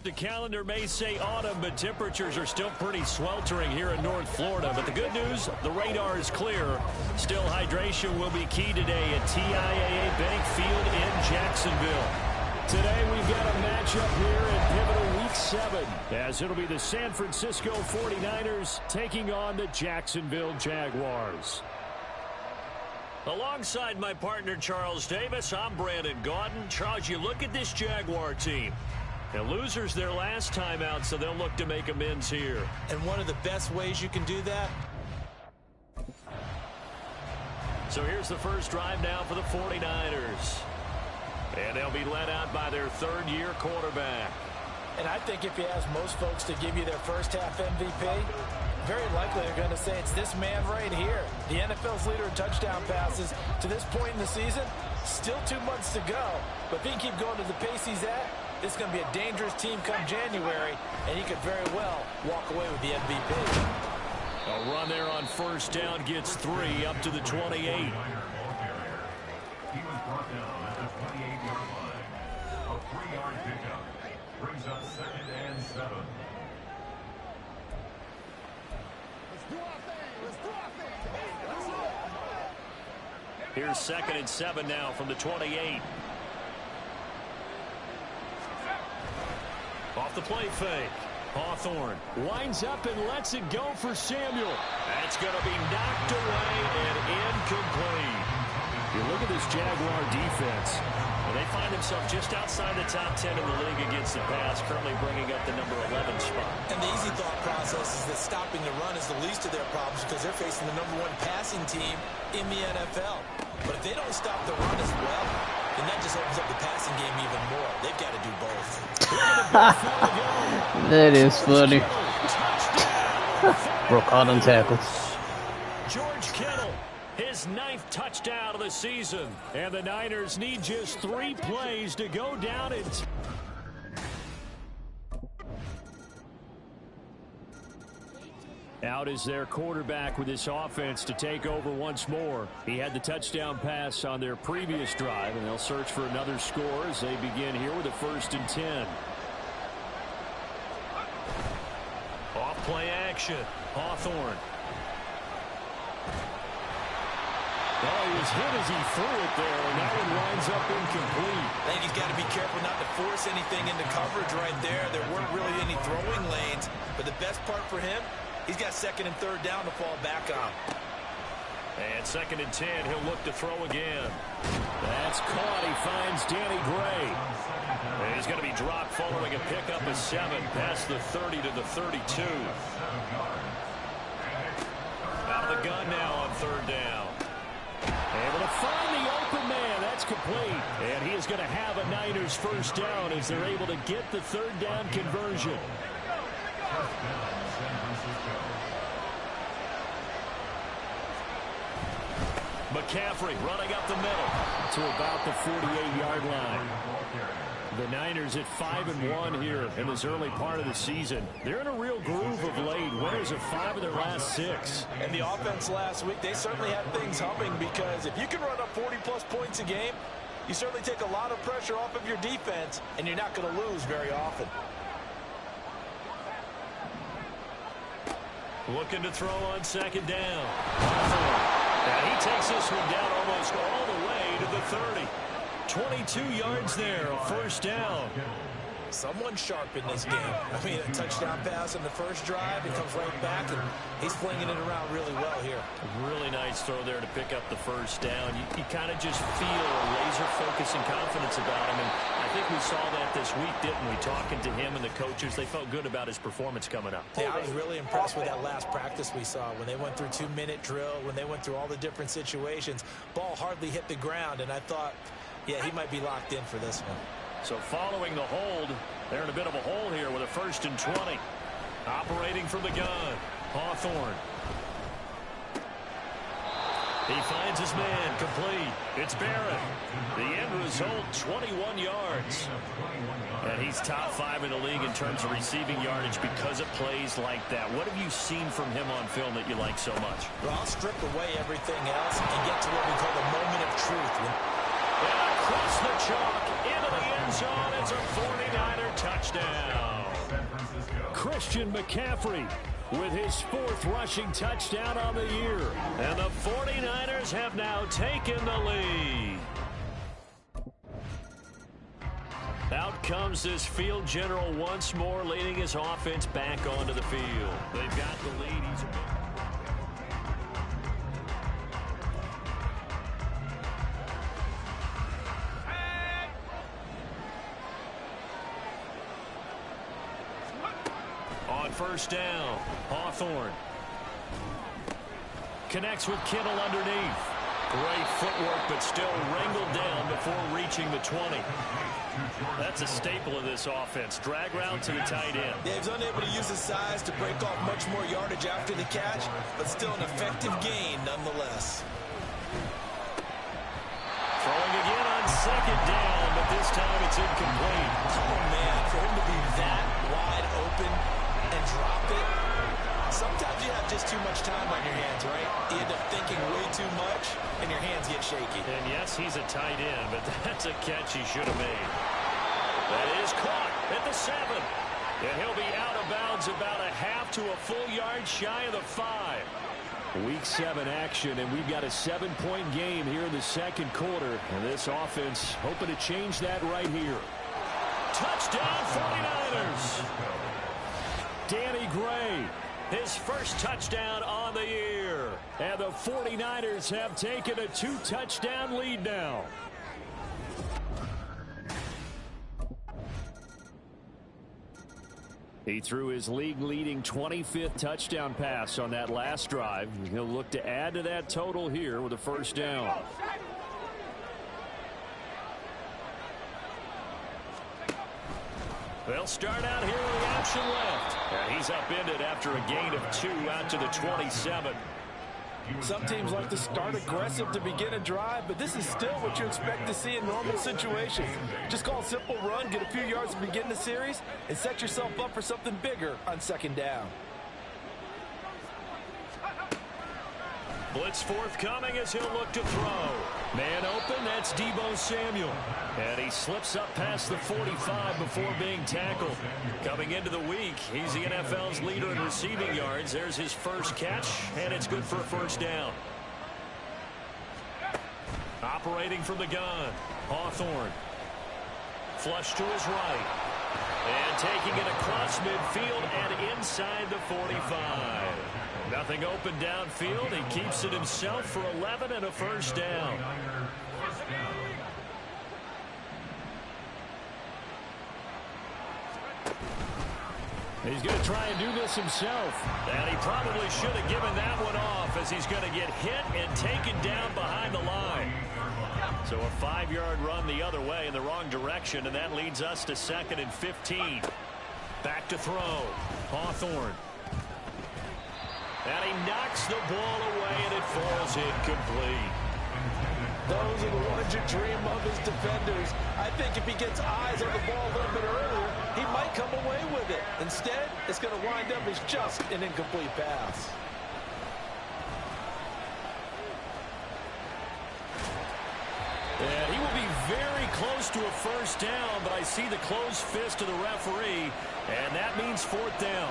The calendar may say autumn, but temperatures are still pretty sweltering here in North Florida. But the good news, the radar is clear. Still, hydration will be key today at TIAA Bank Field in Jacksonville. Today, we've got a matchup here in pivotal Week 7, as it'll be the San Francisco 49ers taking on the Jacksonville Jaguars. Alongside my partner, Charles Davis, I'm Brandon Gaudin. Charles, you look at this Jaguar team. Now, losers their last time out, so they'll look to make amends here. And one of the best ways you can do that. So here's the first drive now for the 49ers. And they'll be led out by their third-year quarterback. And I think if you ask most folks to give you their first-half MVP, very likely they're going to say it's this man right here. The NFL's leader in touchdown passes to this point in the season. Still 2 months to go. But if he can keep going to the pace he's at, this is going to be a dangerous team come January, and he could very well walk away with the MVP. A run there on first down gets 3 up to the 28. He was brought down at the 28-yard line. A 3-yard pickup brings up 2nd and 7. Let's do our thing. Let's do our thing. Here's 2nd and 7 now from the 28. Off the play fake. Hawthorne winds up and lets it go for Samuel. That's going to be knocked away and incomplete. You look at this Jaguar defense. Well, they find themselves just outside the top 10 in the league against the pass, currently bringing up the number 11 spot. And the easy thought process is that stopping the run is the least of their problems because they're facing the number 1 passing team in the NFL. But if they don't stop the run as well, then that just opens up the passing game even more. They've got to do both. That is funny. Broke all them tackles. George Kittle, his 9th touchdown of the season. And the Niners need just 3 plays to go down and... Out is their quarterback with this offense to take over once more. He had the touchdown pass on their previous drive, and they'll search for another score as they begin here with a 1st and 10. Off play action. Hawthorne. Oh, he was hit as he threw it there, and that one winds up incomplete. I think he's got to be careful not to force anything into coverage right there. There weren't really any throwing lanes, but the best part for him, he's got 2nd and 3rd down to fall back on. And 2nd and 10, he'll look to throw again. That's caught. He finds Danny Gray. And he's going to be dropped following a pickup of 7 past the 30 to the 32. Out of the gun now on 3rd down. Able to find the open man. That's complete. And he is going to have a Niners first down as they're able to get the 3rd down conversion. McCaffrey running up the middle to about the 48-yard line. The Niners at 5-1 here in this early part of the season. They're in a real groove of late. Winners of 5 of their last 6. And the offense last week, they certainly had things humming, because if you can run up 40-plus points a game, you certainly take a lot of pressure off of your defense, and you're not going to lose very often. Looking to throw on 2nd down. And he takes this one down almost all the way to the 30. 22 yards there, a first down. Someone sharp in this game. I mean, a touchdown pass on the first drive, it comes right back, and he's flinging it around really well here. Really nice throw there to pick up the first down. You kind of just feel a laser focus and confidence about him, and I think we saw that this week, didn't we? Talking to him and the coaches, they felt good about his performance coming up. Yeah, I was really impressed with that last practice we saw when they went through 2-minute drill, when they went through all the different situations. Ball hardly hit the ground, and I thought, yeah, he might be locked in for this one. So following the hold, they're in a bit of a hole here with a 1st and 20. Operating from the gun, Hawthorne. He finds his man, complete. It's Barrett. The end result, 21 yards. And he's top 5 in the league in terms of receiving yardage because of plays like that. What have you seen from him on film that you like so much? Well, I'll strip away everything else and get to what we call the moment of truth. And across the chalk, into the end zone, it's a 49er touchdown. Christian McCaffrey with his 4th rushing touchdown on the year. And the 49ers have now taken the lead. Out comes this field general once more, leading his offense back onto the field. They've got the lead. On 1st down, Hawthorne connects with Kittle underneath. Great footwork, but still wrangled down before reaching the 20. That's a staple of this offense. Drag route to the tight end. Yeah, he's unable to use his size to break off much more yardage after the catch, but still an effective gain nonetheless. Throwing again on 2nd down, but this time it's incomplete. Oh, man, for him to be that wide open and drop it. Sometimes you have just too much time on your hands, right? You end up thinking way too much, and your hands get shaky. And yes, he's a tight end, but that's a catch he should have made. That is caught at the 7. And he'll be out of bounds about a half to a full yard shy of the 5. Week 7 action, and we've got a 7-point game here in the 2nd quarter. And this offense hoping to change that right here. Touchdown 49ers! Danny Gray, his first touchdown on the year. And the 49ers have taken a 2-touchdown lead now. He threw his league-leading 25th touchdown pass on that last drive. He'll look to add to that total here with a 1st down. They'll start out here with the option left. And he's upended after a gain of 2 out to the 27. Some teams like to start aggressive to begin a drive, but this is still what you expect to see in normal situations. Just call a simple run, get a few yards to begin the series, and set yourself up for something bigger on 2nd down. Blitz forthcoming as he'll look to throw. Man open, that's Deebo Samuel. And he slips up past the 45 before being tackled. Coming into the week, he's the NFL's leader in receiving yards. There's his first catch, and it's good for a 1st down. Operating from the gun, Hawthorne. Flush to his right. And taking it across midfield and inside the 45. Nothing open downfield. He keeps it himself for 11 and a first down. He's going to try and do this himself. And he probably should have given that one off, as he's going to get hit and taken down behind the line. So a 5-yard run the other way in the wrong direction, and that leads us to 2nd and 15. Back to throw. Hawthorne. And he knocks the ball away, and it falls incomplete. Those are the ones you dream of as defenders. I think if he gets eyes on the ball a little bit earlier, he might come away with it. Instead, it's going to wind up as just an incomplete pass. And he will be very close to a first down, but I see the closed fist of the referee, and that means 4th down.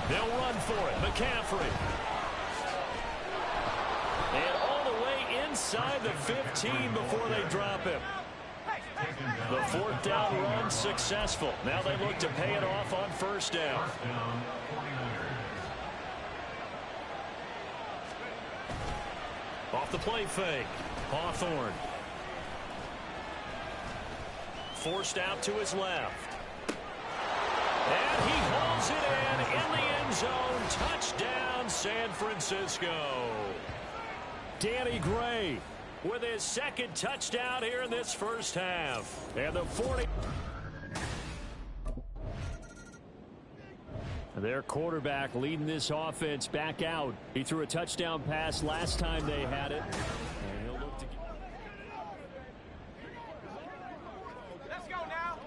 They'll run for it. McCaffrey. And all the way inside the 15 before they drop him. The 4th down run successful. Now they look to pay it off on first down. Off the play fake. Hawthorne. Forced out to his left. And he hauls it in the end zone. Touchdown, San Francisco. Danny Gray with his 2nd touchdown here in this first half. And the 40. Their quarterback leading this offense back out. He threw a touchdown pass last time they had it. And he'll look to get... Let's go now.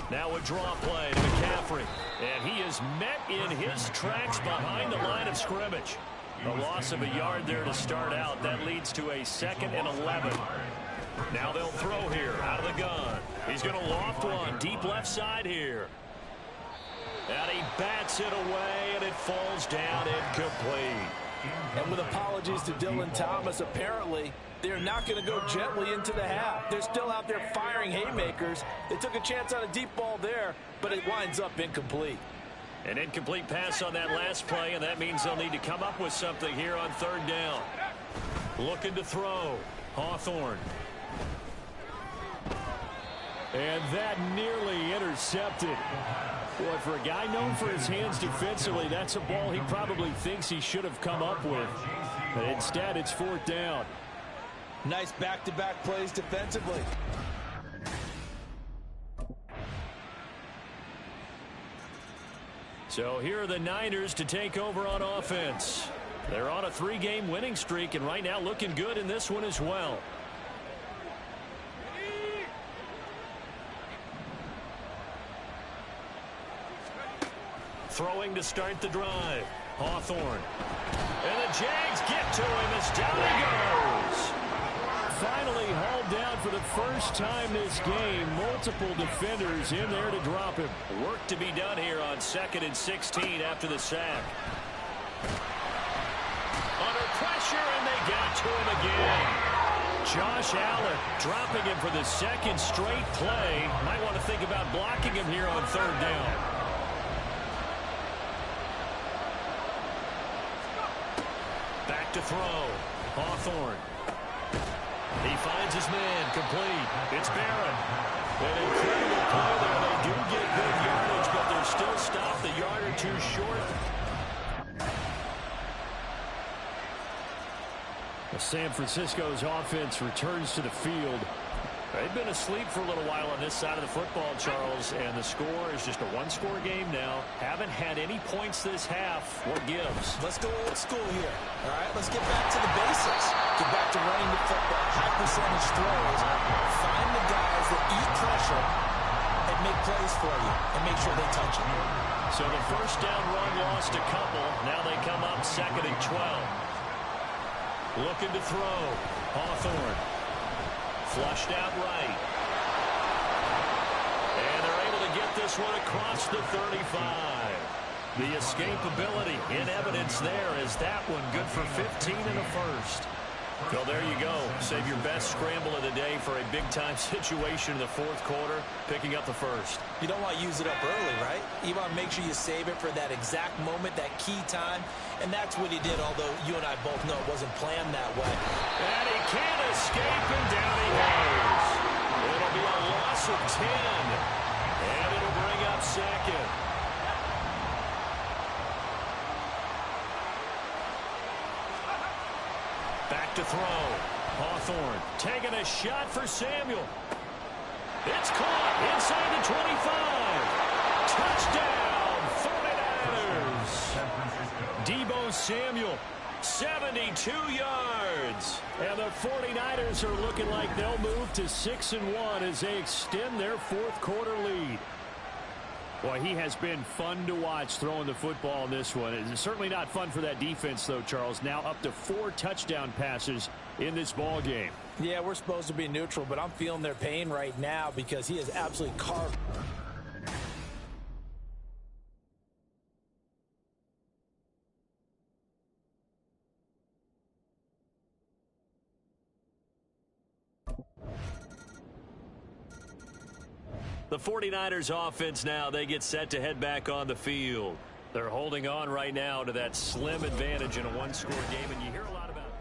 Now a draw play to McCaffrey. And he is met in his tracks behind the line of scrimmage. A loss of a yard there to start out. That leads to a 2nd and 11. Now they'll throw here out of the gun. He's going to loft one deep left side here. And he bats it away, and it falls down incomplete. And with apologies to Dylan Thomas, apparently they're not going to go gently into the half. They're still out there firing haymakers. They took a chance on a deep ball there, but it winds up incomplete. An incomplete pass on that last play, and that means they'll need to come up with something here on 3rd down. Looking to throw. Hawthorne. And that nearly intercepted. Boy, for a guy known for his hands defensively, that's a ball he probably thinks he should have come up with. But instead, it's 4th down. Nice back-to-back plays defensively. So here are the Niners to take over on offense. They're on a 3-game winning streak, and right now looking good in this one as well. Throwing to start the drive. Hawthorne. And the Jags get to him as down he goes. Finally hauled down for the first time this game. Multiple defenders in there to drop him. Work to be done here on 2nd and 16 after the sack. Under pressure, and they got to him again. Josh Allen dropping him for the 2nd straight play. Might want to think about blocking him here on 3rd down. Back to throw. Hawthorne. He finds his man, complete. It's Barron. An incredible play there. They do get good yardage, but they're still stopped a yard or two short. San Francisco's offense returns to the field. They've been asleep for a little while on this side of the football, Charles, and the score is just a 1-score game now. Haven't had any points this half. What gives? Let's go old school here. All right, let's get back to the basics. Get back to running the football, high percentage throws. Find the guys that eat pressure and make plays for you and make sure they touch it. So the first down run lost a couple. Now they come up 2nd and 12. Looking to throw. Hawthorne. Flushed out right. And they're able to get this one across the 35. The escapability in evidence there is that one good for 15 and a first. Well, there you go. Save your best scramble of the day for a big-time situation in the fourth quarter, picking up the first. You don't want to use it up early, right? You want to make sure you save it for that exact moment, that key time, and that's what he did, although you and I both know it wasn't planned that way. And he can't escape, and down he goes. It'll be a loss of 10, and it'll bring up second. Back to throw. Hawthorne taking a shot for Samuel. It's caught inside the 25. Touchdown, 49ers. Deebo Samuel, 72 yards. And the 49ers are looking like they'll move to 6-1 as they extend their fourth quarter lead. Boy, he has been fun to watch throwing the football in this one. It's certainly not fun for that defense, though, Charles. Now up to 4 touchdown passes in this ball game. Yeah, we're supposed to be neutral, but I'm feeling their pain right now because he has absolutely carved. The 49ers offense now, they get set to head back on the field. They're holding on right now to that slim advantage in a one-score game, and you hear a lot about it.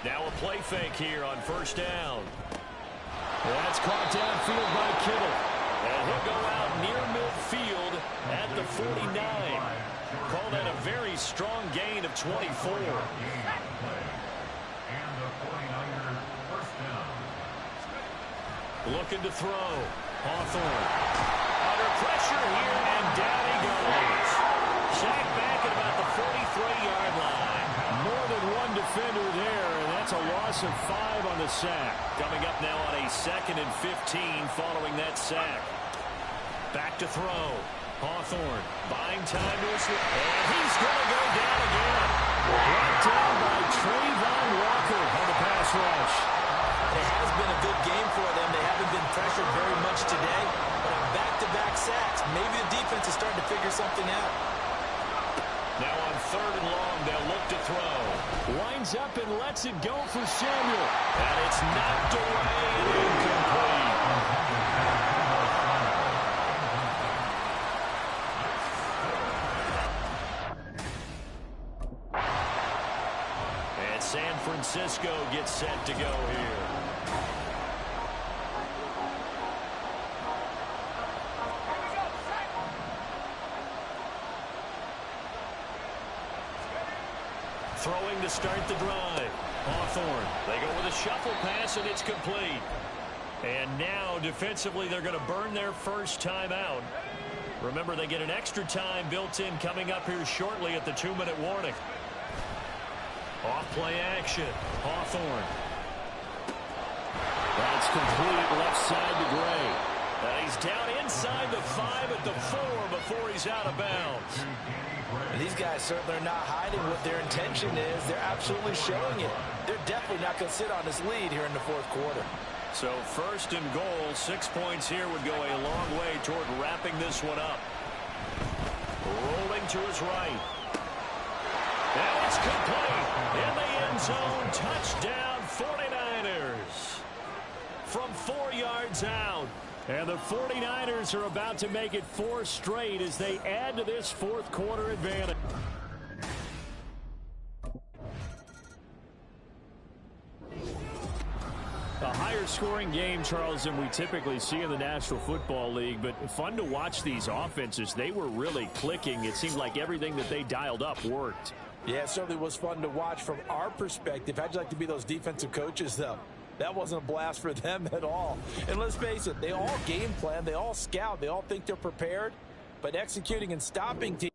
Now a play fake here on first down. That's caught downfield by Kittle. And he'll go out near midfield at the 49. Call that a very strong gain of 24. Looking to throw. Hawthorne. Under pressure here, and down he goes. Sacked back at about the 43-yard line. More than one defender there, and that's a loss of 5 on the sack. Coming up now on a 2nd and 15 following that sack. Back to throw. Hawthorne buying time to his left. And he's going to go down again. Brought down by Trayvon Walker on the pass rush. It has been a good game for them. They haven't been pressured very much today, but on back-to-back sacks, maybe the defense is starting to figure something out. Now on 3rd and long, they'll look to throw. Winds up and lets it go for Samuel. And it's knocked away and incomplete. And San Francisco gets set to go here. Throwing to start the drive. Hawthorne. They go with a shuffle pass, and it's complete. And now, defensively, they're going to burn their first time out. Remember, they get an extra time built in coming up here shortly at the 2-minute warning. Off-play action. Hawthorne. That's complete left side to Gray. And he's down inside the 5 at the 4 before he's out of bounds. And these guys certainly are not hiding what their intention is. They're absolutely showing it. They're definitely not going to sit on this lead here in the fourth quarter. So 1st and goal, 6 points here would go a long way toward wrapping this one up. Rolling to his right. And it's complete. In the end zone, touchdown 49ers. From 4 yards out. And the 49ers are about to make it 4 straight as they add to this fourth quarter advantage. A higher scoring game, Charles, than we typically see in the National Football League, but fun to watch these offenses. They were really clicking. It seemed like everything that they dialed up worked. Yeah, it certainly was fun to watch from our perspective. How'd you like to be those defensive coaches, though? That wasn't a blast for them at all. And let's face it, they all game plan, they all scout, they all think they're prepared, but executing and stopping teams.